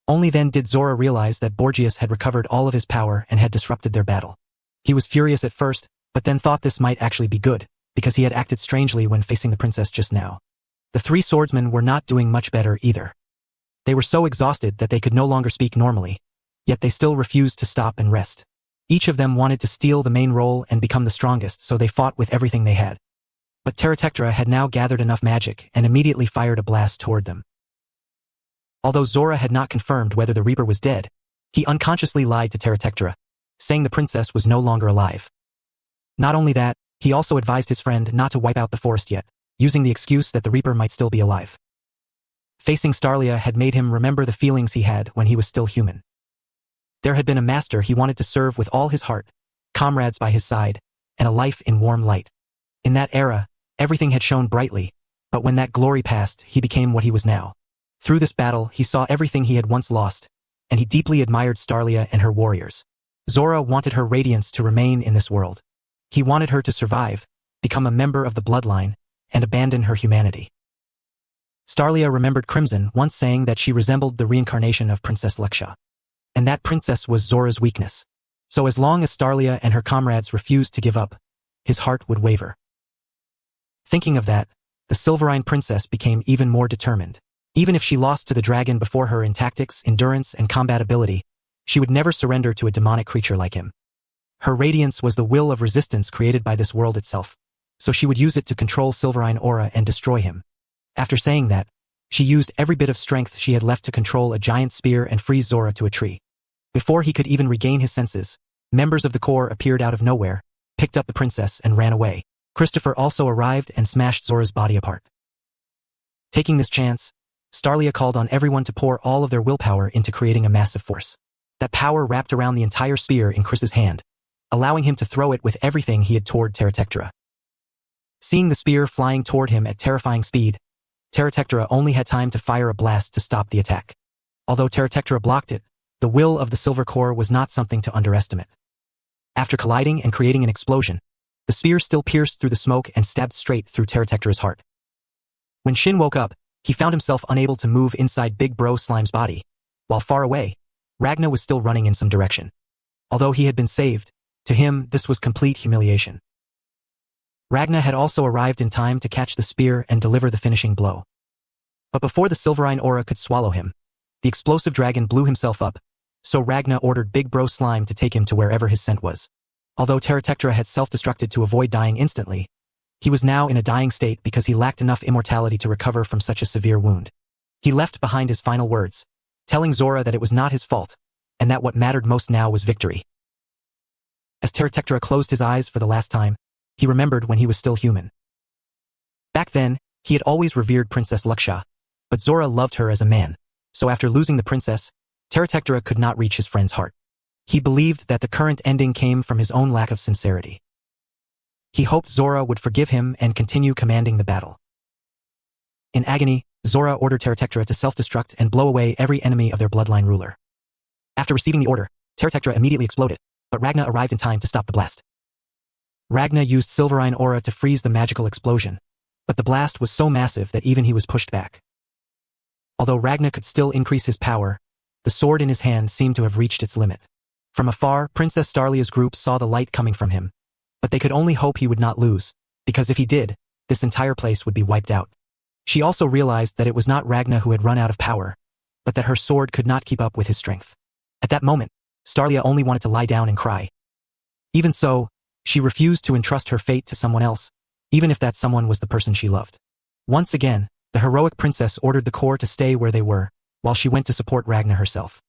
Only then did Zora realize that Borgias had recovered all of his power and had disrupted their battle. He was furious at first, but then thought this might actually be good, because he had acted strangely when facing the princess just now. The three swordsmen were not doing much better either. They were so exhausted that they could no longer speak normally, yet they still refused to stop and rest. Each of them wanted to steal the main role and become the strongest, so they fought with everything they had. But Terratectora had now gathered enough magic and immediately fired a blast toward them. Although Zora had not confirmed whether the Reaper was dead, he unconsciously lied to Terratectora, saying the princess was no longer alive. Not only that, he also advised his friend not to wipe out the forest yet, using the excuse that the Reaper might still be alive. Facing Starlia had made him remember the feelings he had when he was still human. There had been a master he wanted to serve with all his heart, comrades by his side, and a life in warm light. In that era, everything had shone brightly, but when that glory passed, he became what he was now. Through this battle, he saw everything he had once lost, and he deeply admired Starlia and her warriors. Zora wanted her radiance to remain in this world. He wanted her to survive, become a member of the bloodline, and abandon her humanity. Starlia remembered Crimson once saying that she resembled the reincarnation of Princess Luxia. And that princess was Zora's weakness. So as long as Starlia and her comrades refused to give up, his heart would waver. Thinking of that, the Silverine princess became even more determined. Even if she lost to the dragon before her in tactics, endurance, and combat ability, she would never surrender to a demonic creature like him. Her radiance was the will of resistance created by this world itself, so she would use it to control Silverine aura and destroy him. After saying that, she used every bit of strength she had left to control a giant spear and freeze Zora to a tree. Before he could even regain his senses, members of the Corps appeared out of nowhere, picked up the princess, and ran away. Christopher also arrived and smashed Zora's body apart. Taking this chance, Starlia called on everyone to pour all of their willpower into creating a massive force. That power wrapped around the entire spear in Chris's hand, allowing him to throw it with everything he had toward Terratectra. Seeing the spear flying toward him at terrifying speed, Terratectra only had time to fire a blast to stop the attack. Although Terratectra blocked it, the will of the Silver Core was not something to underestimate. After colliding and creating an explosion, the spear still pierced through the smoke and stabbed straight through Terratectra's heart. When Shin woke up, he found himself unable to move inside Big Bro Slime's body, while far away, Ragna was still running in some direction. Although he had been saved, to him this was complete humiliation. Ragna had also arrived in time to catch the spear and deliver the finishing blow. But before the Silverine aura could swallow him, the explosive dragon blew himself up, so Ragna ordered Big Bro Slime to take him to wherever his scent was. Although Terratectra had self-destructed to avoid dying instantly, he was now in a dying state because he lacked enough immortality to recover from such a severe wound. He left behind his final words, telling Zora that it was not his fault, and that what mattered most now was victory. As Terratectra closed his eyes for the last time, he remembered when he was still human. Back then, he had always revered Princess Luxia, but Zora loved her as a man, so after losing the princess, Terratectra could not reach his friend's heart. He believed that the current ending came from his own lack of sincerity. He hoped Zora would forgive him and continue commanding the battle. In agony, Zora ordered Terratectra to self-destruct and blow away every enemy of their bloodline ruler. After receiving the order, Terratectra immediately exploded, but Ragna arrived in time to stop the blast. Ragna used Silverine aura to freeze the magical explosion, but the blast was so massive that even he was pushed back. Although Ragna could still increase his power, the sword in his hand seemed to have reached its limit. From afar, Princess Starlia's group saw the light coming from him, but they could only hope he would not lose, because if he did, this entire place would be wiped out. She also realized that it was not Ragna who had run out of power, but that her sword could not keep up with his strength. At that moment, Starlia only wanted to lie down and cry. Even so, she refused to entrust her fate to someone else, even if that someone was the person she loved. Once again, the heroic princess ordered the Corps to stay where they were, while she went to support Ragna herself.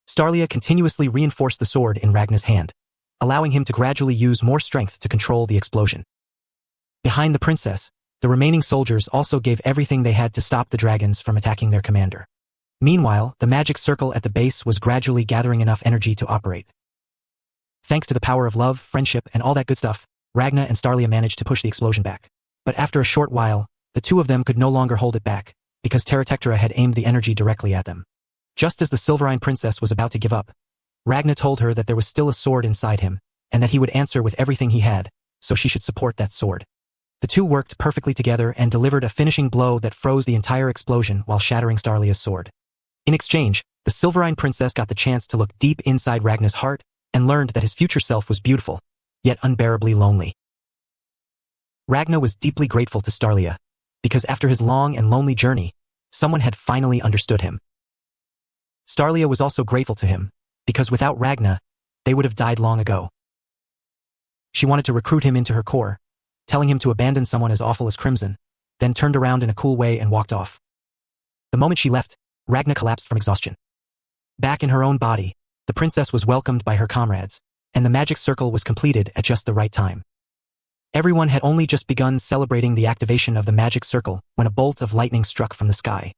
Starlia continuously reinforced the sword in Ragna's hand, allowing him to gradually use more strength to control the explosion. Behind the princess, the remaining soldiers also gave everything they had to stop the dragons from attacking their commander. Meanwhile, the magic circle at the base was gradually gathering enough energy to operate. Thanks to the power of love, friendship, and all that good stuff, Ragna and Starlia managed to push the explosion back. But after a short while, the two of them could no longer hold it back, because Terratectra had aimed the energy directly at them. Just as the Silverine princess was about to give up, Ragna told her that there was still a sword inside him, and that he would answer with everything he had, so she should support that sword. The two worked perfectly together and delivered a finishing blow that froze the entire explosion while shattering Starlia's sword. In exchange, the Silverine princess got the chance to look deep inside Ragna's heart and learned that his future self was beautiful, yet unbearably lonely. Ragna was deeply grateful to Starlia, because after his long and lonely journey, someone had finally understood him. Starlia was also grateful to him, because without Ragna, they would have died long ago. She wanted to recruit him into her Corps, telling him to abandon someone as awful as Crimson, then turned around in a cool way and walked off. The moment she left, Ragna collapsed from exhaustion. Back in her own body, the princess was welcomed by her comrades, and the magic circle was completed at just the right time. Everyone had only just begun celebrating the activation of the magic circle when a bolt of lightning struck from the sky.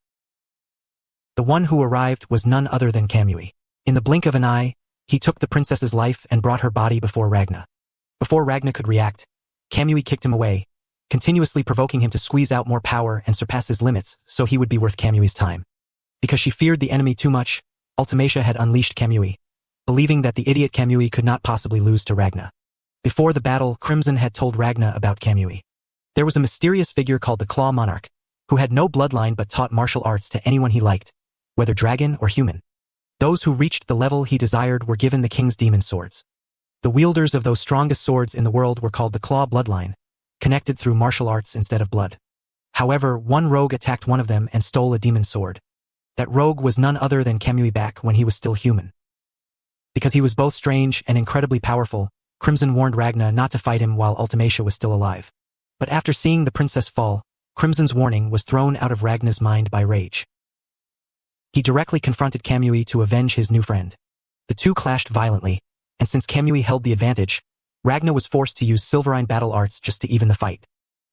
The one who arrived was none other than Kamui. In the blink of an eye, he took the princess's life and brought her body before Ragna. Before Ragnar could react, Kamui kicked him away, continuously provoking him to squeeze out more power and surpass his limits so he would be worth Kamui's time. Because she feared the enemy too much, Ultimacia had unleashed Kamui, believing that the idiot Kamui could not possibly lose to Ragnar. Before the battle, Crimson had told Ragnar about Kamui. There was a mysterious figure called the Claw Monarch, who had no bloodline but taught martial arts to anyone he liked, whether dragon or human. Those who reached the level he desired were given the king's demon swords. The wielders of those strongest swords in the world were called the Claw bloodline, connected through martial arts instead of blood. However, one rogue attacked one of them and stole a demon sword. That rogue was none other than Kamui back when he was still human. Because he was both strange and incredibly powerful, Crimson warned Ragnar not to fight him while Ultimacia was still alive. But after seeing the princess fall, Crimson's warning was thrown out of Ragnar's mind by rage. He directly confronted Kamui to avenge his new friend. The two clashed violently, and since Kamui held the advantage, Ragnar was forced to use Silverine battle arts just to even the fight.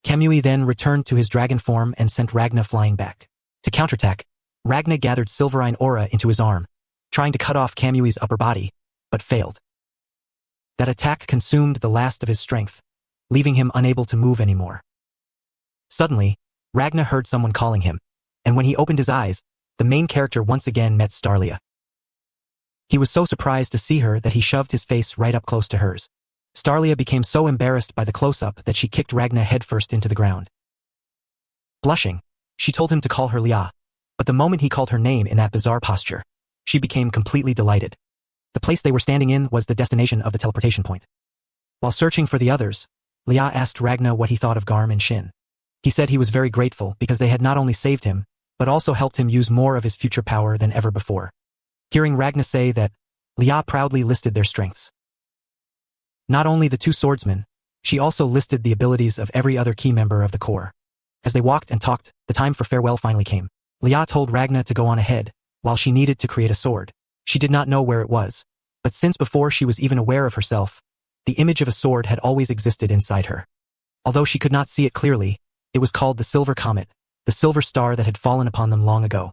Kamui then returned to his dragon form and sent Ragnar flying back. To counterattack, Ragnar gathered Silverine aura into his arm, trying to cut off Kamui's upper body, but failed. That attack consumed the last of his strength, leaving him unable to move anymore. Suddenly, Ragnar heard someone calling him, and when he opened his eyes, the main character once again met Starlia. He was so surprised to see her that he shoved his face right up close to hers. Starlia became so embarrassed by the close-up that she kicked Ragnar headfirst into the ground. Blushing, she told him to call her Lia, but the moment he called her name in that bizarre posture, she became completely delighted. The place they were standing in was the destination of the teleportation point. While searching for the others, Lia asked Ragnar what he thought of Garm and Shin. He said he was very grateful because they had not only saved him, but also helped him use more of his future power than ever before. Hearing Ragnar say that, Lia proudly listed their strengths. Not only the two swordsmen, she also listed the abilities of every other key member of the Corps. As they walked and talked, the time for farewell finally came. Lia told Ragnar to go on ahead, while she needed to create a sword. She did not know where it was, but since before she was even aware of herself, the image of a sword had always existed inside her. Although she could not see it clearly, it was called the Silver Comet, the silver star that had fallen upon them long ago.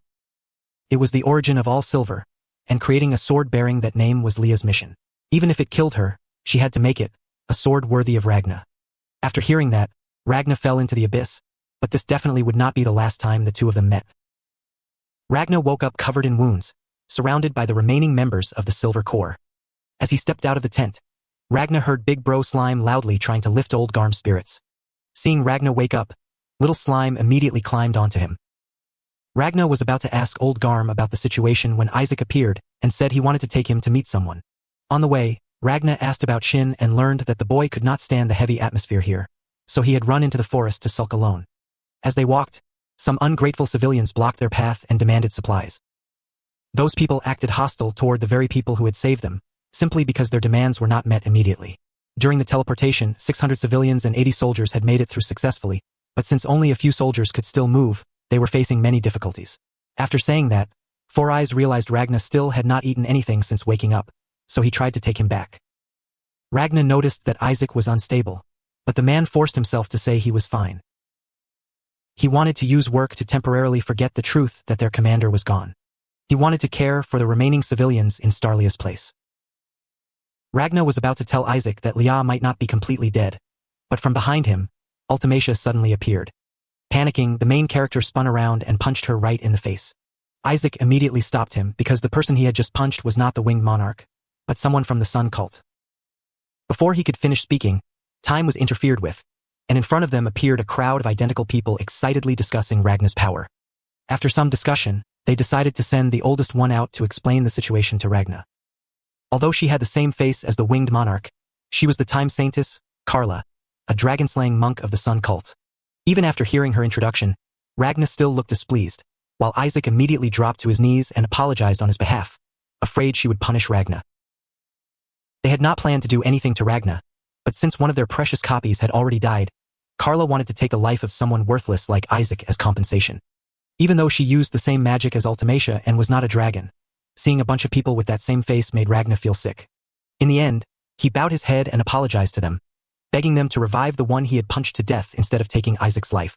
It was the origin of all silver, and creating a sword bearing that name was Lia's mission. Even if it killed her, she had to make it, a sword worthy of Ragnar. After hearing that, Ragnar fell into the abyss, but this definitely would not be the last time the two of them met. Ragnar woke up covered in wounds, surrounded by the remaining members of the Silver Corps. As he stepped out of the tent, Ragnar heard Big Bro Slime loudly trying to lift old Garm's spirits. Seeing Ragnar wake up, Little Slime immediately climbed onto him. Ragnar was about to ask old Garm about the situation when Isaac appeared and said he wanted to take him to meet someone. On the way, Ragnar asked about Shin and learned that the boy could not stand the heavy atmosphere here, so he had run into the forest to sulk alone. As they walked, some ungrateful civilians blocked their path and demanded supplies. Those people acted hostile toward the very people who had saved them, simply because their demands were not met immediately. During the teleportation, 600 civilians and 80 soldiers had made it through successfully, but since only a few soldiers could still move, they were facing many difficulties. After saying that, Four Eyes realized Ragnar still had not eaten anything since waking up, so he tried to take him back. Ragnar noticed that Isaac was unstable, but the man forced himself to say he was fine. He wanted to use work to temporarily forget the truth that their commander was gone. He wanted to care for the remaining civilians in Starlia's place. Ragnar was about to tell Isaac that Lia might not be completely dead, but from behind him, Ultimacia suddenly appeared. Panicking, the main character spun around and punched her right in the face. Isaac immediately stopped him because the person he had just punched was not the Winged Monarch, but someone from the Sun Cult. Before he could finish speaking, time was interfered with, and in front of them appeared a crowd of identical people excitedly discussing Ragnar's power. After some discussion, they decided to send the oldest one out to explain the situation to Ragnar. Although she had the same face as the Winged Monarch, she was the Time Saintess, Carla, a dragon-slaying monk of the Sun Cult. Even after hearing her introduction, Ragnar still looked displeased, while Isaac immediately dropped to his knees and apologized on his behalf, afraid she would punish Ragnar. They had not planned to do anything to Ragnar, but since one of their precious copies had already died, Carla wanted to take the life of someone worthless like Isaac as compensation. Even though she used the same magic as Ultimacia and was not a dragon, seeing a bunch of people with that same face made Ragnar feel sick. In the end, he bowed his head and apologized to them, begging them to revive the one he had punched to death instead of taking Isaac's life.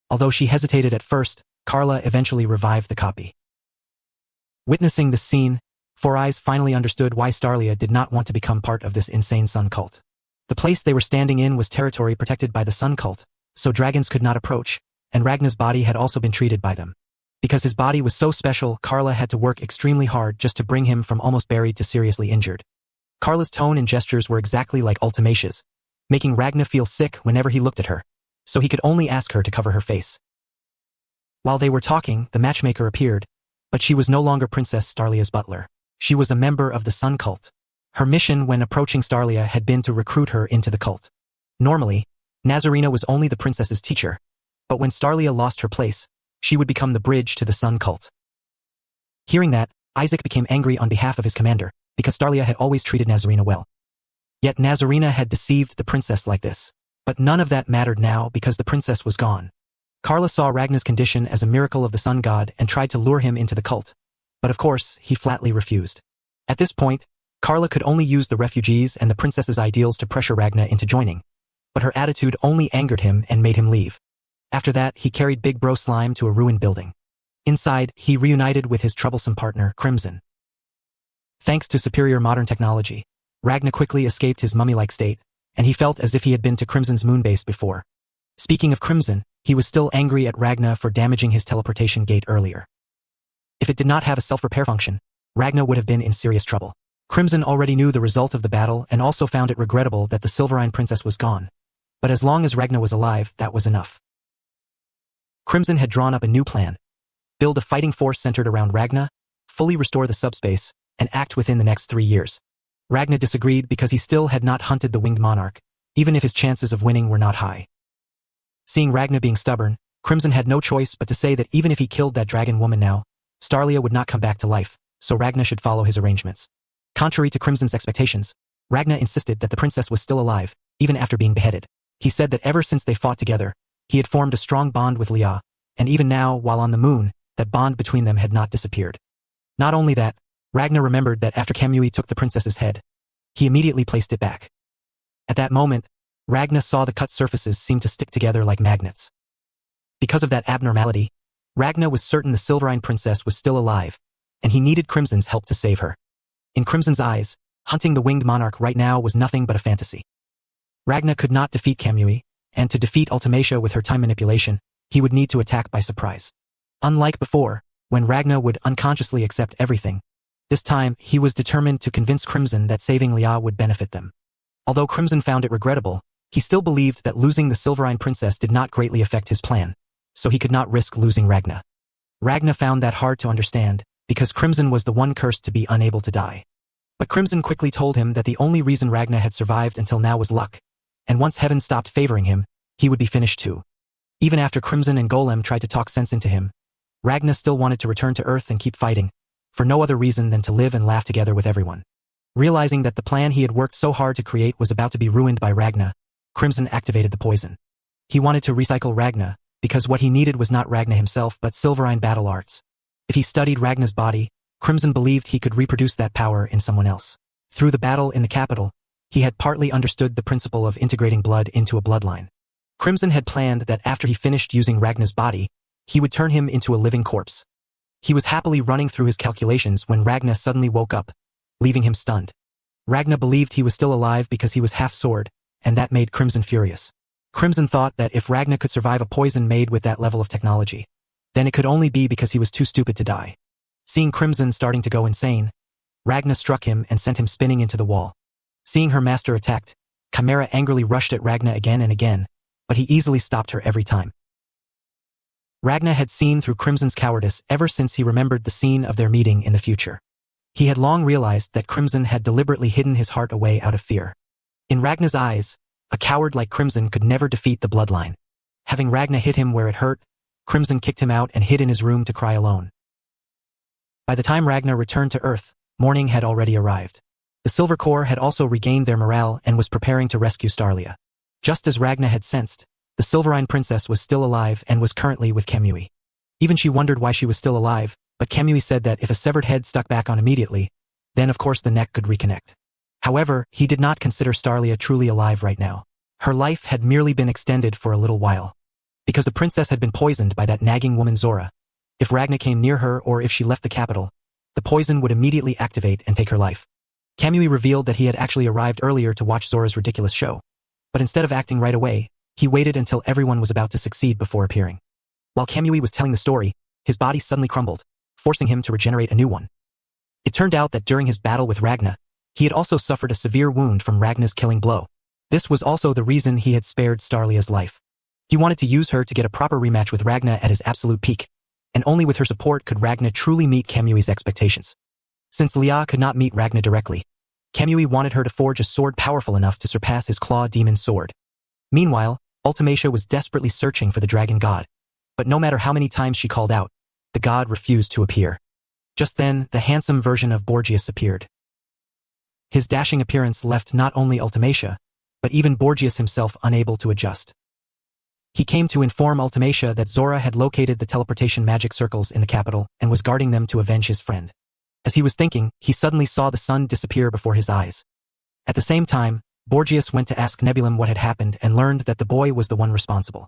Although she hesitated at first, Carla eventually revived the copy. Witnessing this scene, Four Eyes finally understood why Starlia did not want to become part of this insane Sun Cult. The place they were standing in was territory protected by the Sun Cult, so dragons could not approach, and Ragna's body had also been treated by them. Because his body was so special, Carla had to work extremely hard just to bring him from almost buried to seriously injured. Carla's tone and gestures were exactly like Ultimacia's, making Ragna feel sick whenever he looked at her, so he could only ask her to cover her face. While they were talking, the matchmaker appeared, but she was no longer Princess Starlia's butler. She was a member of the Sun Cult. Her mission when approaching Starlia had been to recruit her into the cult. Normally, Nazarena was only the princess's teacher, but when Starlia lost her place, she would become the bridge to the Sun Cult. Hearing that, Isaac became angry on behalf of his commander, because Starlia had always treated Nazarena well. Yet Nazarena had deceived the princess like this. But none of that mattered now because the princess was gone. Carla saw Ragna's condition as a miracle of the sun god and tried to lure him into the cult. But of course, he flatly refused. At this point, Carla could only use the refugees and the princess's ideals to pressure Ragna into joining. But her attitude only angered him and made him leave. After that, he carried Big Bro Slime to a ruined building. Inside, he reunited with his troublesome partner, Crimson. Thanks to superior modern technology, Ragna quickly escaped his mummy-like state, and he felt as if he had been to Crimson's moon base before. Speaking of Crimson, he was still angry at Ragna for damaging his teleportation gate earlier. If it did not have a self-repair function, Ragna would have been in serious trouble. Crimson already knew the result of the battle and also found it regrettable that the Silverine princess was gone. But as long as Ragna was alive, that was enough. Crimson had drawn up a new plan. Build a fighting force centered around Ragna, fully restore the subspace, and act within the next 3 years. Ragna disagreed because he still had not hunted the winged monarch, even if his chances of winning were not high. Seeing Ragna being stubborn, Crimson had no choice but to say that even if he killed that dragon woman now, Starlia would not come back to life, so Ragna should follow his arrangements. Contrary to Crimson's expectations, Ragna insisted that the princess was still alive, even after being beheaded. He said that ever since they fought together, he had formed a strong bond with Leah, and even now, while on the moon, that bond between them had not disappeared. Not only that, Ragna remembered that after Kamui took the princess's head, he immediately placed it back. At that moment, Ragna saw the cut surfaces seem to stick together like magnets. Because of that abnormality, Ragna was certain the Silverine princess was still alive, and he needed Crimson's help to save her. In Crimson's eyes, hunting the winged monarch right now was nothing but a fantasy. Ragna could not defeat Kamui, and to defeat Ultimacia with her time manipulation, he would need to attack by surprise. Unlike before, when Ragna would unconsciously accept everything, this time he was determined to convince Crimson that saving Leah would benefit them. Although Crimson found it regrettable, he still believed that losing the Silverine princess did not greatly affect his plan, so he could not risk losing Ragna. Ragna found that hard to understand, because Crimson was the one cursed to be unable to die. But Crimson quickly told him that the only reason Ragna had survived until now was luck, and once heaven stopped favoring him, he would be finished too. Even after Crimson and Golem tried to talk sense into him, Ragna still wanted to return to Earth and keep fighting, for no other reason than to live and laugh together with everyone. Realizing that the plan he had worked so hard to create was about to be ruined by Ragna, Crimson activated the poison. He wanted to recycle Ragna, because what he needed was not Ragna himself but Silverine battle arts. If he studied Ragna's body, Crimson believed he could reproduce that power in someone else. Through the battle in the capital, he had partly understood the principle of integrating blood into a bloodline. Crimson had planned that after he finished using Ragna's body, he would turn him into a living corpse. He was happily running through his calculations when Ragna suddenly woke up, leaving him stunned. Ragna believed he was still alive because he was half-sword, and that made Crimson furious. Crimson thought that if Ragna could survive a poison made with that level of technology, then it could only be because he was too stupid to die. Seeing Crimson starting to go insane, Ragna struck him and sent him spinning into the wall. Seeing her master attacked, Chimera angrily rushed at Ragna again and again, but he easily stopped her every time. Ragna had seen through Crimson's cowardice ever since he remembered the scene of their meeting in the future. He had long realized that Crimson had deliberately hidden his heart away out of fear. In Ragna's eyes, a coward like Crimson could never defeat the bloodline. Having Ragna hit him where it hurt, Crimson kicked him out and hid in his room to cry alone. By the time Ragna returned to Earth, morning had already arrived. The Silver Corps had also regained their morale and was preparing to rescue Starlia. Just as Ragna had sensed, the Silverine princess was still alive and was currently with Kamui. Even she wondered why she was still alive, but Kamui said that if a severed head stuck back on immediately, then of course the neck could reconnect. However, he did not consider Starlia truly alive right now. Her life had merely been extended for a little while. Because the princess had been poisoned by that nagging woman Zora, if Ragna came near her or if she left the capital, the poison would immediately activate and take her life. Kamui revealed that he had actually arrived earlier to watch Zora's ridiculous show. But instead of acting right away, he waited until everyone was about to succeed before appearing. While Kamui was telling the story, his body suddenly crumbled, forcing him to regenerate a new one. It turned out that during his battle with Ragna, he had also suffered a severe wound from Ragna's killing blow. This was also the reason he had spared Starlia's life. He wanted to use her to get a proper rematch with Ragna at his absolute peak, and only with her support could Ragna truly meet Kamui's expectations. Since Lia could not meet Ragna directly, Kamui wanted her to forge a sword powerful enough to surpass his claw demon sword. Meanwhile, Ultimacia was desperately searching for the dragon god, but no matter how many times she called out, the god refused to appear. Just then, the handsome version of Borgias appeared. His dashing appearance left not only Ultimacia, but even Borgias himself unable to adjust. He came to inform Ultimacia that Zora had located the teleportation magic circles in the capital and was guarding them to avenge his friend. As he was thinking, he suddenly saw the sun disappear before his eyes. At the same time, Borgias went to ask Nebulum what had happened and learned that the boy was the one responsible.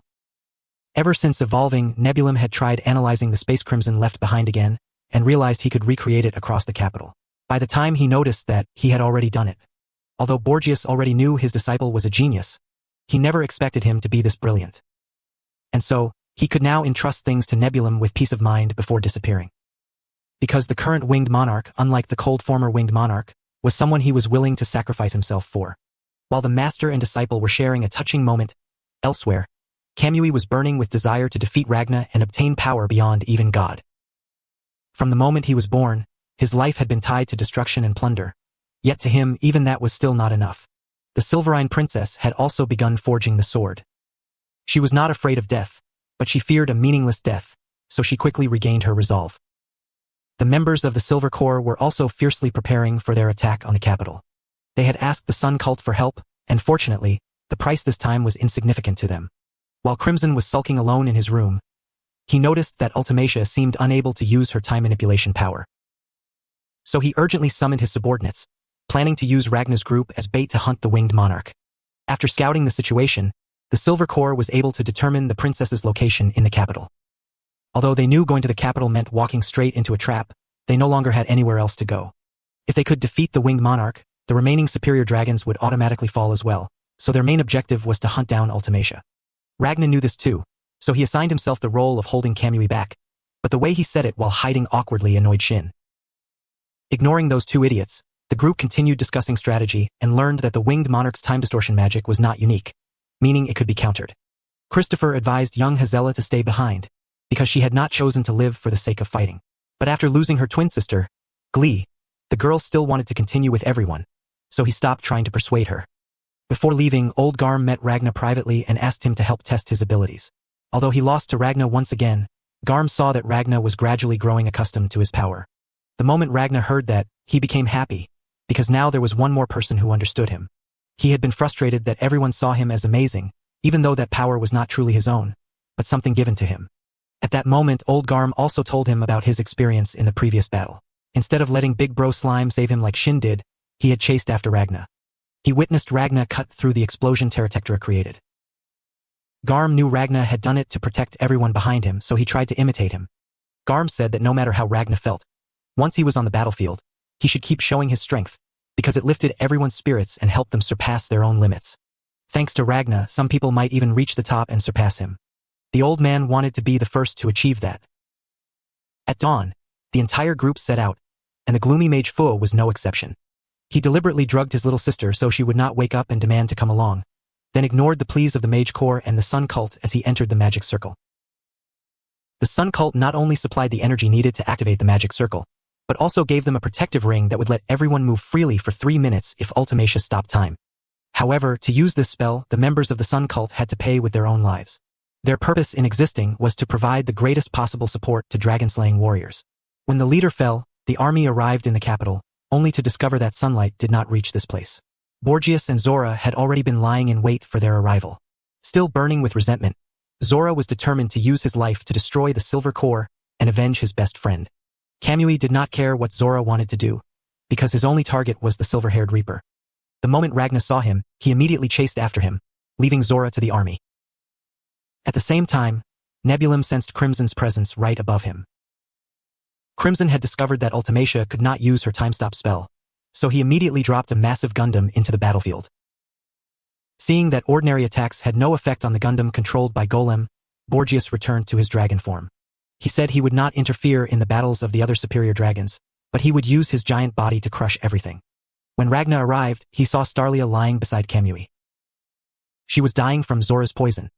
Ever since evolving, Nebulum had tried analyzing the space crimson left behind again, and realized he could recreate it across the capital. By the time he noticed that, he had already done it. Although Borgias already knew his disciple was a genius, he never expected him to be this brilliant. And so, he could now entrust things to Nebulum with peace of mind before disappearing. Because the current winged monarch, unlike the cold former winged monarch, was someone he was willing to sacrifice himself for. While the master and disciple were sharing a touching moment, elsewhere, Kamui was burning with desire to defeat Ragna and obtain power beyond even God. From the moment he was born, his life had been tied to destruction and plunder, yet to him even that was still not enough. The Silverine princess had also begun forging the sword. She was not afraid of death, but she feared a meaningless death, so she quickly regained her resolve. The members of the Silver Corps were also fiercely preparing for their attack on the capital. They had asked the Sun Cult for help, and fortunately, the price this time was insignificant to them. While Crimson was sulking alone in his room, he noticed that Ultimacia seemed unable to use her time manipulation power. So he urgently summoned his subordinates, planning to use Ragna's group as bait to hunt the winged monarch. After scouting the situation, the Silver Corps was able to determine the princess's location in the capital. Although they knew going to the capital meant walking straight into a trap, they no longer had anywhere else to go. If they could defeat the winged monarch, the remaining superior dragons would automatically fall as well, so their main objective was to hunt down Ultimacia. Ragna knew this too, so he assigned himself the role of holding Kamui back, but the way he said it while hiding awkwardly annoyed Shin. Ignoring those two idiots, the group continued discussing strategy and learned that the winged monarch's time distortion magic was not unique, meaning it could be countered. Christopher advised young Hazella to stay behind, because she had not chosen to live for the sake of fighting. But after losing her twin sister, Glee, the girl still wanted to continue with everyone, so he stopped trying to persuade her. Before leaving, Old Garm met Ragna privately and asked him to help test his abilities. Although he lost to Ragna once again, Garm saw that Ragna was gradually growing accustomed to his power. The moment Ragna heard that, he became happy, because now there was one more person who understood him. He had been frustrated that everyone saw him as amazing, even though that power was not truly his own, but something given to him. At that moment, Old Garm also told him about his experience in the previous battle. Instead of letting Big Bro Slime save him like Shin did, he had chased after Ragna. He witnessed Ragna cut through the explosion Terratectra created. Garm knew Ragna had done it to protect everyone behind him, so he tried to imitate him. Garm said that no matter how Ragna felt, once he was on the battlefield, he should keep showing his strength, because it lifted everyone's spirits and helped them surpass their own limits. Thanks to Ragna, some people might even reach the top and surpass him. The old man wanted to be the first to achieve that. At dawn, the entire group set out, and the gloomy mage Fu was no exception. He deliberately drugged his little sister so she would not wake up and demand to come along, then ignored the pleas of the mage corps and the Sun Cult as he entered the magic circle. The Sun Cult not only supplied the energy needed to activate the magic circle, but also gave them a protective ring that would let everyone move freely for 3 minutes if Ultimacia stopped time. However, to use this spell, the members of the Sun Cult had to pay with their own lives. Their purpose in existing was to provide the greatest possible support to dragon-slaying warriors. When the leader fell, the army arrived in the capital, only to discover that sunlight did not reach this place. Borgias and Zora had already been lying in wait for their arrival. Still burning with resentment, Zora was determined to use his life to destroy the Silver Core and avenge his best friend. Kamui did not care what Zora wanted to do, because his only target was the silver-haired Reaper. The moment Ragna saw him, he immediately chased after him, leaving Zora to the army. At the same time, Nebulum sensed Crimson's presence right above him. Crimson had discovered that Ultimacia could not use her time-stop spell, so he immediately dropped a massive Gundam into the battlefield. Seeing that ordinary attacks had no effect on the Gundam controlled by Golem, Borgias returned to his dragon form. He said he would not interfere in the battles of the other superior dragons, but he would use his giant body to crush everything. When Ragna arrived, he saw Starlia lying beside Kamui. She was dying from Zora's poison.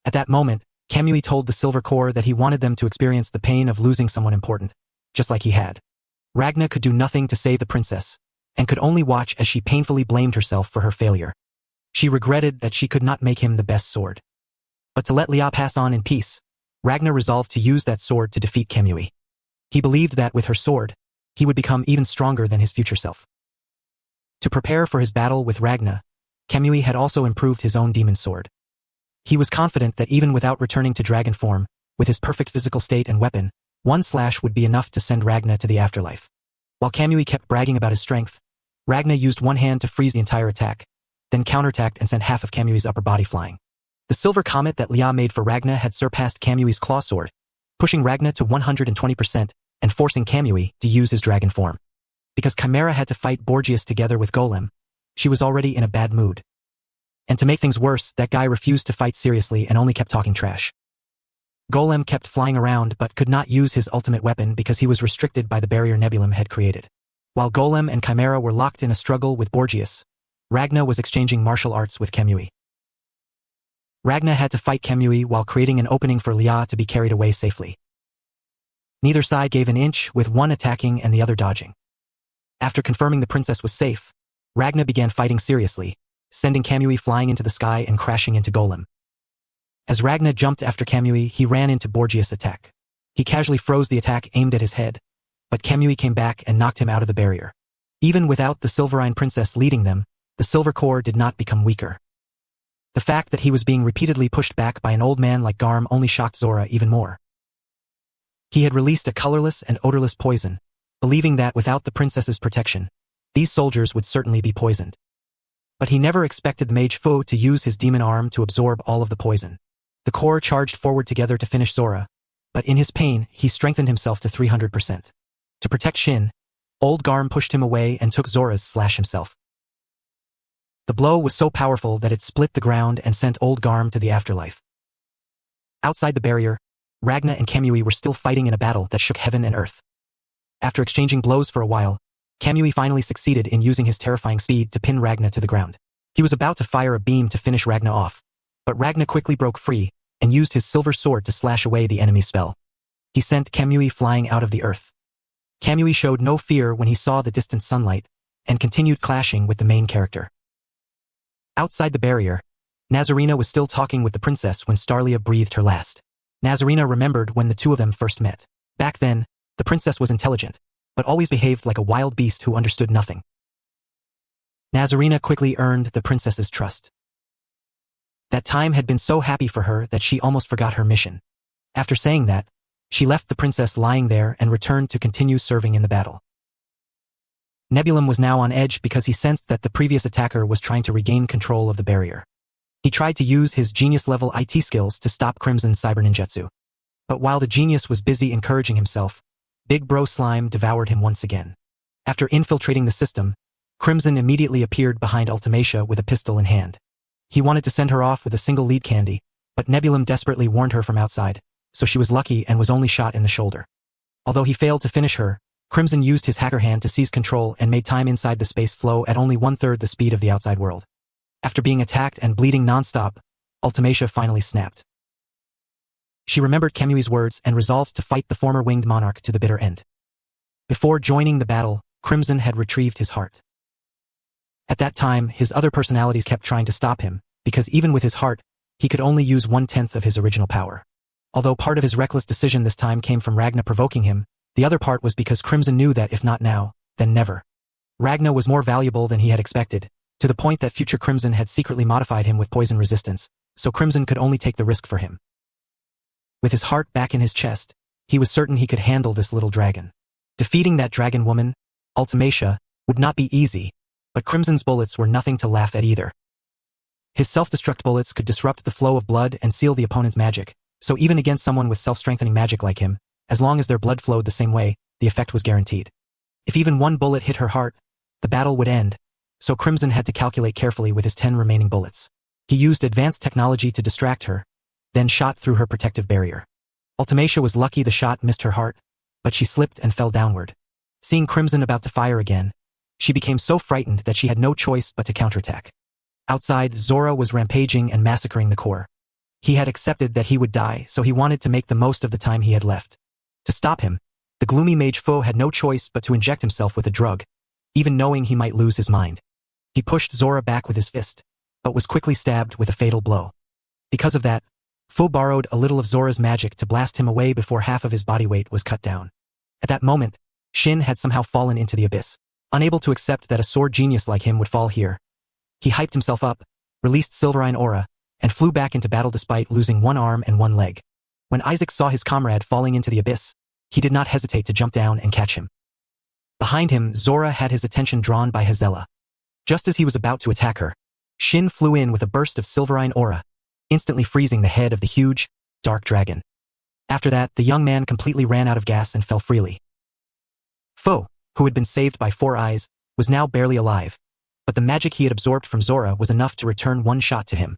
At that moment, Kamui told the Silver Core that he wanted them to experience the pain of losing someone important, just like he had. Ragna could do nothing to save the princess, and could only watch as she painfully blamed herself for her failure. She regretted that she could not make him the best sword. But to let Lia pass on in peace, Ragna resolved to use that sword to defeat Kamui. He believed that with her sword, he would become even stronger than his future self. To prepare for his battle with Ragna, Kamui had also improved his own demon sword. He was confident that even without returning to dragon form, with his perfect physical state and weapon, one slash would be enough to send Ragna to the afterlife. While Kamui kept bragging about his strength, Ragna used one hand to freeze the entire attack, then counterattacked and sent half of Kamui's upper body flying. The silver comet that Lia made for Ragna had surpassed Kamui's claw sword, pushing Ragna to 120% and forcing Kamui to use his dragon form. Because Chimera had to fight Borgias together with Golem, she was already in a bad mood. And to make things worse, that guy refused to fight seriously and only kept talking trash. Golem kept flying around but could not use his ultimate weapon because he was restricted by the barrier Nebulum had created. While Golem and Chimera were locked in a struggle with Borgias, Ragna was exchanging martial arts with Kamui. Ragna had to fight Kamui while creating an opening for Lia to be carried away safely. Neither side gave an inch, with one attacking and the other dodging. After confirming the princess was safe, Ragna began fighting seriously, sending Kamui flying into the sky and crashing into Golem. As Ragna jumped after Kamui, he ran into Borgias' attack. He casually froze the attack aimed at his head, but Kamui came back and knocked him out of the barrier. Even without the Silverine princess leading them, the Silver Core did not become weaker. The fact that he was being repeatedly pushed back by an old man like Garm only shocked Zora even more. He had released a colorless and odorless poison, believing that without the princess's protection, these soldiers would certainly be poisoned. But he never expected the Mage Fu to use his demon arm to absorb all of the poison. The Core charged forward together to finish Zora, but in his pain, he strengthened himself to 300%. To protect Shin, old Garm pushed him away and took Zora's slash himself. The blow was so powerful that it split the ground and sent old Garm to the afterlife. Outside the barrier, Ragna and Kamui were still fighting in a battle that shook heaven and earth. After exchanging blows for a while, Kamui finally succeeded in using his terrifying speed to pin Ragna to the ground. He was about to fire a beam to finish Ragna off, but Ragna quickly broke free and used his silver sword to slash away the enemy's spell. He sent Kamui flying out of the earth. Kamui showed no fear when he saw the distant sunlight and continued clashing with the main character. Outside the barrier, Nazarena was still talking with the princess when Starlia breathed her last. Nazarena remembered when the two of them first met. Back then, the princess was intelligent, but always behaved like a wild beast who understood nothing. Nazarena quickly earned the princess's trust. That time had been so happy for her that she almost forgot her mission. After saying that, she left the princess lying there and returned to continue serving in the battle. Nebulum was now on edge because he sensed that the previous attacker was trying to regain control of the barrier. He tried to use his genius-level IT skills to stop Crimson's cyber ninjutsu. But while the genius was busy encouraging himself, Big Bro Slime devoured him once again. After infiltrating the system, Crimson immediately appeared behind Ultimacia with a pistol in hand. He wanted to send her off with a single lead candy, but Nebulum desperately warned her from outside, so she was lucky and was only shot in the shoulder. Although he failed to finish her, Crimson used his hacker hand to seize control and made time inside the space flow at only 1/3 the speed of the outside world. After being attacked and bleeding non-stop, Ultimacia finally snapped. She remembered Kamui's words and resolved to fight the former winged monarch to the bitter end. Before joining the battle, Crimson had retrieved his heart. At that time, his other personalities kept trying to stop him, because even with his heart, he could only use 1/10 of his original power. Although part of his reckless decision this time came from Ragna provoking him, the other part was because Crimson knew that if not now, then never. Ragna was more valuable than he had expected, to the point that future Crimson had secretly modified him with poison resistance, so Crimson could only take the risk for him. With his heart back in his chest, he was certain he could handle this little dragon. Defeating that dragon woman, Ultimacia, would not be easy, but Crimson's bullets were nothing to laugh at either. His self-destruct bullets could disrupt the flow of blood and seal the opponent's magic, so even against someone with self-strengthening magic like him, as long as their blood flowed the same way, the effect was guaranteed. If even one bullet hit her heart, the battle would end, so Crimson had to calculate carefully with his 10 remaining bullets. He used advanced technology to distract her, then shot through her protective barrier. Ultimacia was lucky the shot missed her heart, but she slipped and fell downward. Seeing Crimson about to fire again, she became so frightened that she had no choice but to counterattack. Outside, Zora was rampaging and massacring the core. He had accepted that he would die, so he wanted to make the most of the time he had left. To stop him, the gloomy mage foe had no choice but to inject himself with a drug, even knowing he might lose his mind. He pushed Zora back with his fist, but was quickly stabbed with a fatal blow. Because of that, Foe borrowed a little of Zora's magic to blast him away before half of his body weight was cut down. At that moment, Shin had somehow fallen into the abyss. Unable to accept that a sword genius like him would fall here, he hyped himself up, released Silverine Aura, and flew back into battle despite losing one arm and one leg. When Isaac saw his comrade falling into the abyss, he did not hesitate to jump down and catch him. Behind him, Zora had his attention drawn by Hazela. Just as he was about to attack her, Shin flew in with a burst of Silverine Aura, instantly freezing the head of the huge, dark dragon. After that, the young man completely ran out of gas and fell freely. Foe, who had been saved by Four Eyes, was now barely alive, but the magic he had absorbed from Zora was enough to return one shot to him.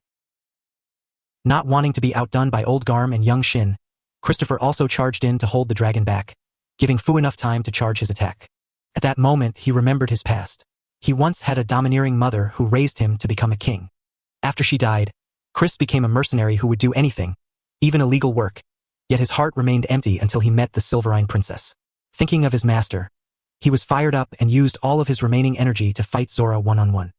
Not wanting to be outdone by Old Garm and young Shin, Christopher also charged in to hold the dragon back, giving Fu enough time to charge his attack. At that moment, he remembered his past. He once had a domineering mother who raised him to become a king. After she died, Chris became a mercenary who would do anything, even illegal work, yet his heart remained empty until he met the Silverine Princess. Thinking of his master, he was fired up and used all of his remaining energy to fight Zora one-on-one.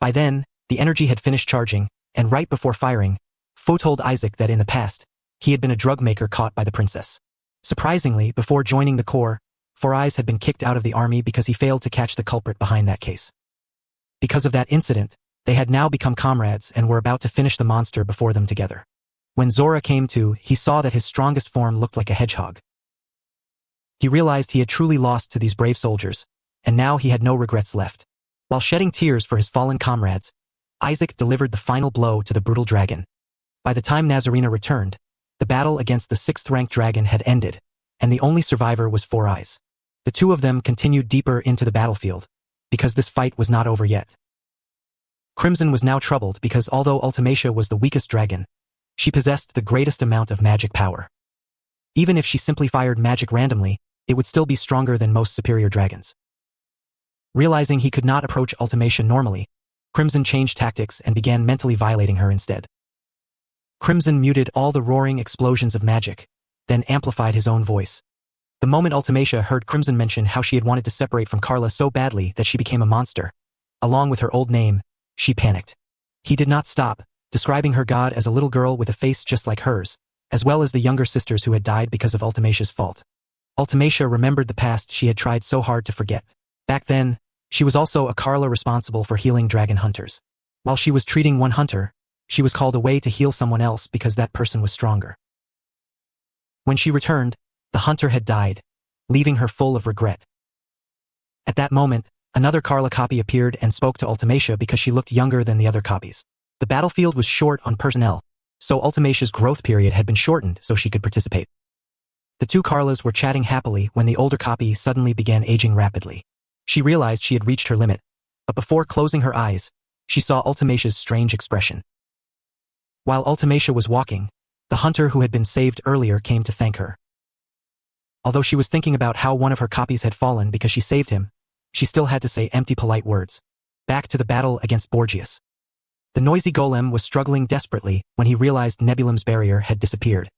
By then, the energy had finished charging, and right before firing, Foe told Isaac that in the past, he had been a drug maker caught by the princess. Surprisingly, before joining the Corps, Four Eyes had been kicked out of the army because he failed to catch the culprit behind that case. Because of that incident, they had now become comrades and were about to finish the monster before them together. When Zora came to, he saw that his strongest form looked like a hedgehog. He realized he had truly lost to these brave soldiers, and now he had no regrets left. While shedding tears for his fallen comrades, Isaac delivered the final blow to the brutal dragon. By the time Nazarena returned, the battle against the 6th-ranked dragon had ended, and the only survivor was Four Eyes. The two of them continued deeper into the battlefield, because this fight was not over yet. Crimson was now troubled because although Ultimacia was the weakest dragon, she possessed the greatest amount of magic power. Even if she simply fired magic randomly, it would still be stronger than most superior dragons. Realizing he could not approach Ultimacia normally, Crimson changed tactics and began mentally violating her instead. Crimson muted all the roaring explosions of magic, then amplified his own voice. The moment Ultimacia heard Crimson mention how she had wanted to separate from Carla so badly that she became a monster, along with her old name, she panicked. He did not stop, describing her god as a little girl with a face just like hers, as well as the younger sisters who had died because of Ultimacia's fault. Ultimacia remembered the past she had tried so hard to forget. Back then, she was also a Carla responsible for healing dragon hunters. While she was treating one hunter, she was called away to heal someone else because that person was stronger. When she returned, the hunter had died, leaving her full of regret. At that moment, another Carla copy appeared and spoke to Ultimacia because she looked younger than the other copies. The battlefield was short on personnel, so Ultimacia's growth period had been shortened so she could participate. The two Carlas were chatting happily when the older copy suddenly began aging rapidly. She realized she had reached her limit, but before closing her eyes, she saw Ultimacia's strange expression. While Ultimacia was walking, the hunter who had been saved earlier came to thank her. Although she was thinking about how one of her copies had fallen because she saved him, she still had to say empty polite words. Back to the battle against Borgias. The noisy golem was struggling desperately when he realized Nebulim's barrier had disappeared.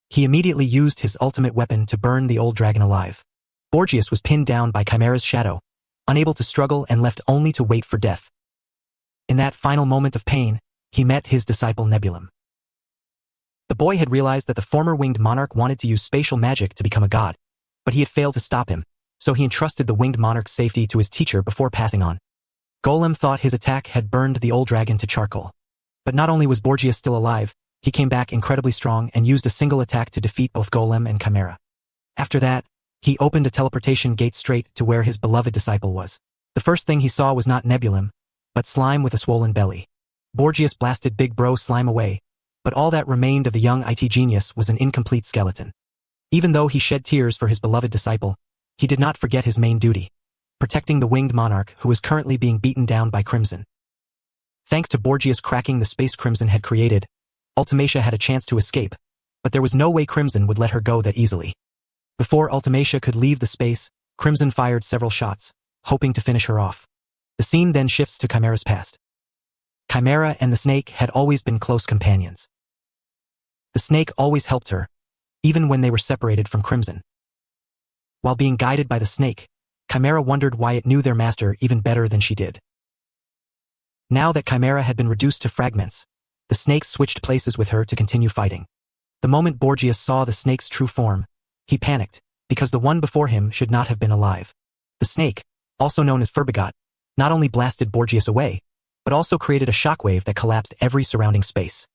He immediately used his ultimate weapon to burn the old dragon alive. Borgias was pinned down by Chimera's shadow, unable to struggle and left only to wait for death. In that final moment of pain, he met his disciple Nebulim. The boy had realized that the former winged monarch wanted to use spatial magic to become a god, but he had failed to stop him, so he entrusted the winged monarch's safety to his teacher before passing on. Golem thought his attack had burned the old dragon to charcoal. But not only was Borgias still alive, he came back incredibly strong and used a single attack to defeat both Golem and Chimera. After that, he opened a teleportation gate straight to where his beloved disciple was. The first thing he saw was not Nebulim, but Slime with a swollen belly. Borgias blasted Big Bro Slime away, but all that remained of the young IT genius was an incomplete skeleton. Even though he shed tears for his beloved disciple, he did not forget his main duty. protecting the winged monarch who was currently being beaten down by Crimson. Thanks to Borgias cracking the space Crimson had created, Ultimacia had a chance to escape, but there was no way Crimson would let her go that easily. Before Ultimacia could leave the space, Crimson fired several shots, hoping to finish her off. The scene then shifts to Chimera's past. Chimera and the snake had always been close companions. The snake always helped her, even when they were separated from Crimson. While being guided by the snake, Chimera wondered why it knew their master even better than she did. Now that Chimera had been reduced to fragments, the snake switched places with her to continue fighting. The moment Borgias saw the snake's true form, he panicked, because the one before him should not have been alive. The snake, also known as Furbigot, not only blasted Borgias away, but also created a shockwave that collapsed every surrounding space.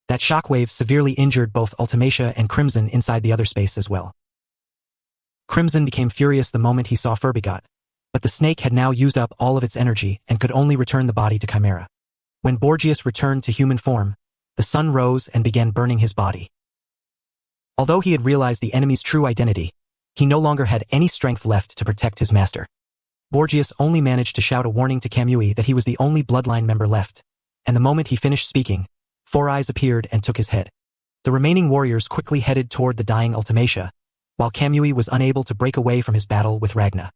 That shockwave severely injured both Ultimacia and Crimson inside the other space as well. Crimson became furious the moment he saw Furbigot, but the snake had now used up all of its energy and could only return the body to Chimera. When Borgias returned to human form, the sun rose and began burning his body. Although he had realized the enemy's true identity, he no longer had any strength left to protect his master. Borgias only managed to shout a warning to Kamui that he was the only bloodline member left, and the moment he finished speaking, Four Eyes appeared and took his head. The remaining warriors quickly headed toward the dying Ultimacia, while Kamui was unable to break away from his battle with Ragna.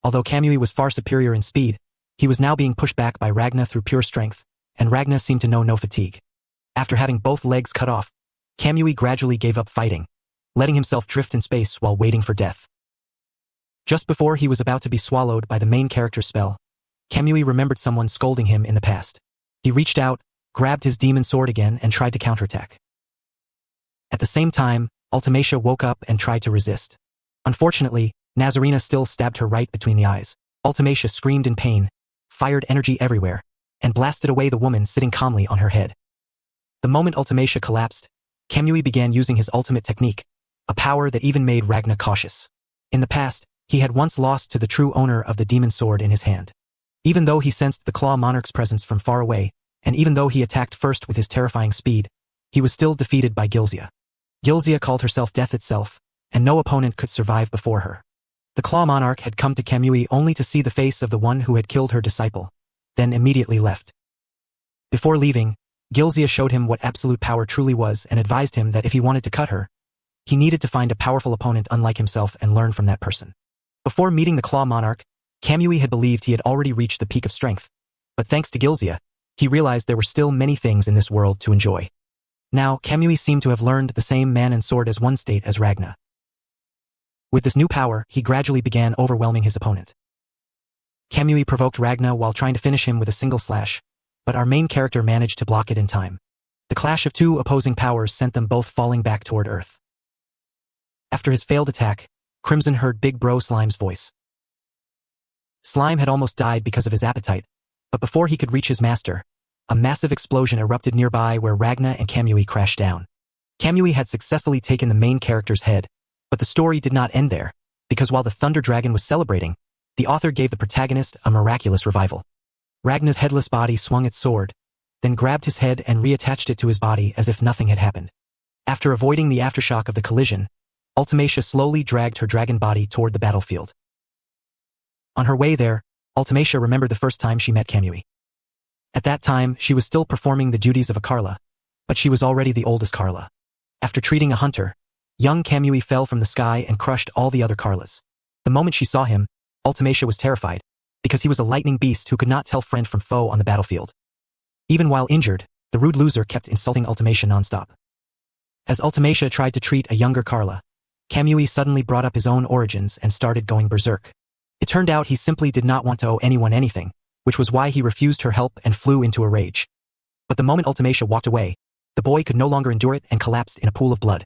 Although Kamui was far superior in speed, he was now being pushed back by Ragna through pure strength, and Ragna seemed to know no fatigue. After having both legs cut off, Kamui gradually gave up fighting, letting himself drift in space while waiting for death. Just before he was about to be swallowed by the main character's spell, Kamui remembered someone scolding him in the past. He reached out, grabbed his demon sword again and tried to counterattack. At the same time, Ultimacia woke up and tried to resist. Unfortunately, Nazarena still stabbed her right between the eyes. Ultimacia screamed in pain, fired energy everywhere, and blasted away the woman sitting calmly on her head. The moment Ultimacia collapsed, Kamui began using his ultimate technique, a power that even made Ragna cautious. In the past, he had once lost to the true owner of the demon sword in his hand. Even though he sensed the Claw Monarch's presence from far away, and even though he attacked first with his terrifying speed, he was still defeated by Gilzia. Gilzia called herself Death itself, and no opponent could survive before her. The Claw Monarch had come to Kamui only to see the face of the one who had killed her disciple, then immediately left. Before leaving, Gilzia showed him what absolute power truly was and advised him that if he wanted to cut her, he needed to find a powerful opponent unlike himself and learn from that person. Before meeting the Claw Monarch, Kamui had believed he had already reached the peak of strength, but thanks to Gilzia, he realized there were still many things in this world to enjoy. Now, Kamui seemed to have learned the same man and sword as one state as Ragna. With this new power, he gradually began overwhelming his opponent. Kamui provoked Ragna while trying to finish him with a single slash, but our main character managed to block it in time. The clash of two opposing powers sent them both falling back toward Earth. After his failed attack, Crimson heard Big Bro Slime's voice. Slime had almost died because of his appetite, but before he could reach his master, a massive explosion erupted nearby where Ragna and Kamui crashed down. Kamui had successfully taken the main character's head, but the story did not end there, because while the Thunder Dragon was celebrating, the author gave the protagonist a miraculous revival. Ragna's headless body swung its sword, then grabbed his head and reattached it to his body as if nothing had happened. After avoiding the aftershock of the collision, Ultimacia slowly dragged her dragon body toward the battlefield. On her way there, Ultimacia remembered the first time she met Kamui. At that time, she was still performing the duties of a Carla, but she was already the oldest Carla. After treating a hunter, young Kamui fell from the sky and crushed all the other Carlas. The moment she saw him, Ultimacia was terrified, because he was a lightning beast who could not tell friend from foe on the battlefield. Even while injured, the rude loser kept insulting Ultimacia nonstop. As Ultimacia tried to treat a younger Carla, Kamui suddenly brought up his own origins and started going berserk. It turned out he simply did not want to owe anyone anything, which was why he refused her help and flew into a rage. But the moment Ultimacia walked away, the boy could no longer endure it and collapsed in a pool of blood.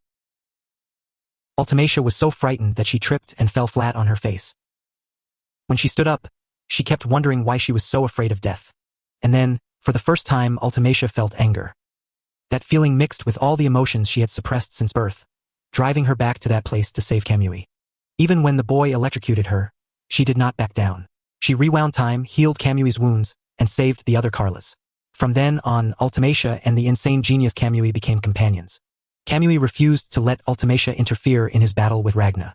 Ultimacia was so frightened that she tripped and fell flat on her face. When she stood up, she kept wondering why she was so afraid of death. And then, for the first time, Ultimacia felt anger. That feeling mixed with all the emotions she had suppressed since birth, driving her back to that place to save Kamui. Even when the boy electrocuted her, she did not back down. She rewound time, healed Kamui's wounds, and saved the other Carlas. From then on, Ultimacia and the insane genius Kamui became companions. Kamui refused to let Ultimacia interfere in his battle with Ragna.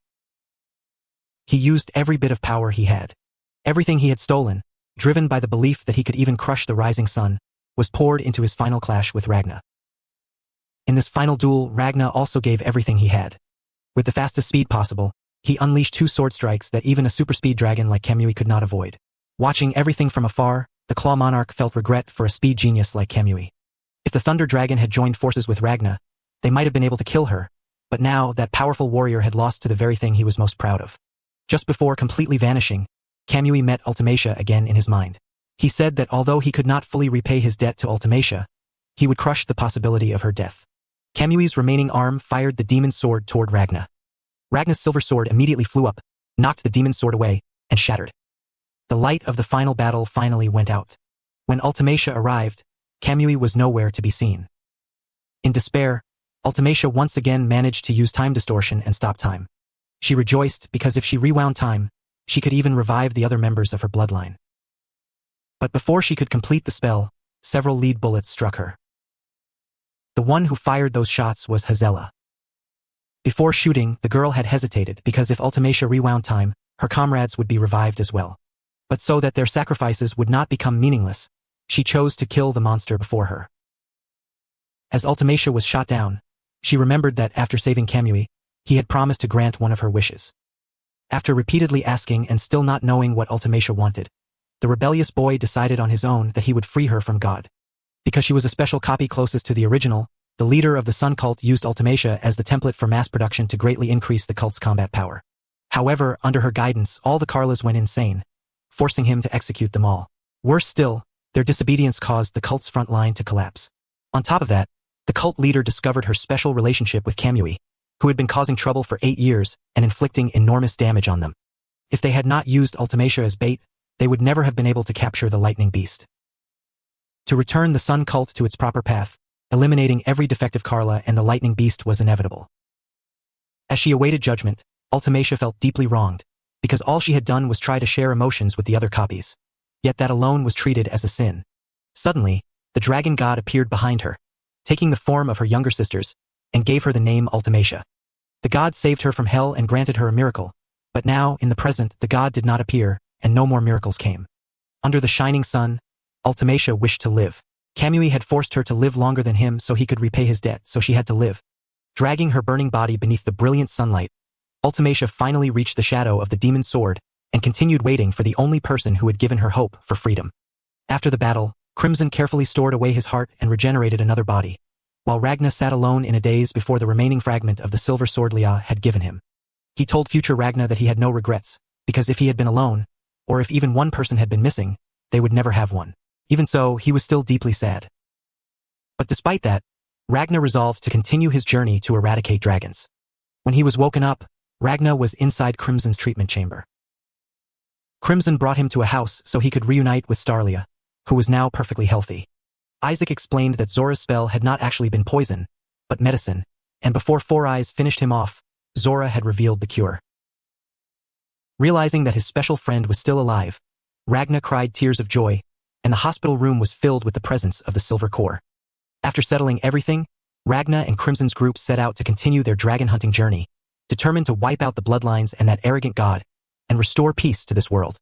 He used every bit of power he had. Everything he had stolen, driven by the belief that he could even crush the rising sun, was poured into his final clash with Ragna. In this final duel, Ragna also gave everything he had. With the fastest speed possible, he unleashed 2 sword strikes that even a super-speed dragon like Kamui could not avoid. Watching everything from afar, the Claw Monarch felt regret for a speed genius like Kamui. If the Thunder Dragon had joined forces with Ragna, they might have been able to kill her, but now that powerful warrior had lost to the very thing he was most proud of. Just before completely vanishing, Kamui met Ultimacia again in his mind. He said that although he could not fully repay his debt to Ultimacia, he would crush the possibility of her death. Kamui's remaining arm fired the demon's sword toward Ragna. Ragna's silver sword immediately flew up, knocked the demon's sword away, and shattered. The light of the final battle finally went out. When Ultimacia arrived, Kamui was nowhere to be seen. In despair, Ultimacia once again managed to use time distortion and stop time. She rejoiced because if she rewound time, she could even revive the other members of her bloodline. But before she could complete the spell, several lead bullets struck her. The one who fired those shots was Hazela. Before shooting, the girl had hesitated because if Ultimacia rewound time, her comrades would be revived as well. But so that their sacrifices would not become meaningless, she chose to kill the monster before her. As Ultimacia was shot down, she remembered that after saving Kamui, he had promised to grant one of her wishes. After repeatedly asking and still not knowing what Ultimacia wanted, the rebellious boy decided on his own that he would free her from God. Because she was a special copy closest to the original, the leader of the Sun cult used Ultimacia as the template for mass production to greatly increase the cult's combat power. However, under her guidance, all the Carlas went insane, forcing him to execute them all. Worse still, their disobedience caused the cult's front line to collapse. On top of that, the cult leader discovered her special relationship with Kamui, who had been causing trouble for 8 years and inflicting enormous damage on them. If they had not used Ultimacia as bait, they would never have been able to capture the lightning beast. To return the Sun cult to its proper path, eliminating every defective Carla and the lightning beast was inevitable. As she awaited judgment, Ultimacia felt deeply wronged, because all she had done was try to share emotions with the other copies. Yet that alone was treated as a sin. Suddenly, the dragon god appeared behind her, taking the form of her younger sisters, and gave her the name Ultimacia. The god saved her from hell and granted her a miracle, but now, in the present, the god did not appear, and no more miracles came. Under the shining sun, Ultimacia wished to live. Kamui had forced her to live longer than him so he could repay his debt, so she had to live. Dragging her burning body beneath the brilliant sunlight, Ultimacia finally reached the shadow of the demon's sword and continued waiting for the only person who had given her hope for freedom. After the battle, Crimson carefully stored away his heart and regenerated another body, while Ragna sat alone in a daze before the remaining fragment of the silver sword Lia had given him. He told future Ragna that he had no regrets, because if he had been alone, or if even one person had been missing, they would never have one. Even so, he was still deeply sad. But despite that, Ragna resolved to continue his journey to eradicate dragons. When he was woken up, Ragna was inside Crimson's treatment chamber. Crimson brought him to a house so he could reunite with Starlia, who was now perfectly healthy. Isaac explained that Zora's spell had not actually been poison, but medicine, and before Four Eyes finished him off, Zora had revealed the cure. Realizing that his special friend was still alive, Ragna cried tears of joy, and the hospital room was filled with the presence of the Silver Core. After settling everything, Ragna and Crimson's group set out to continue their dragon hunting journey, determined to wipe out the bloodlines and that arrogant god, and restore peace to this world.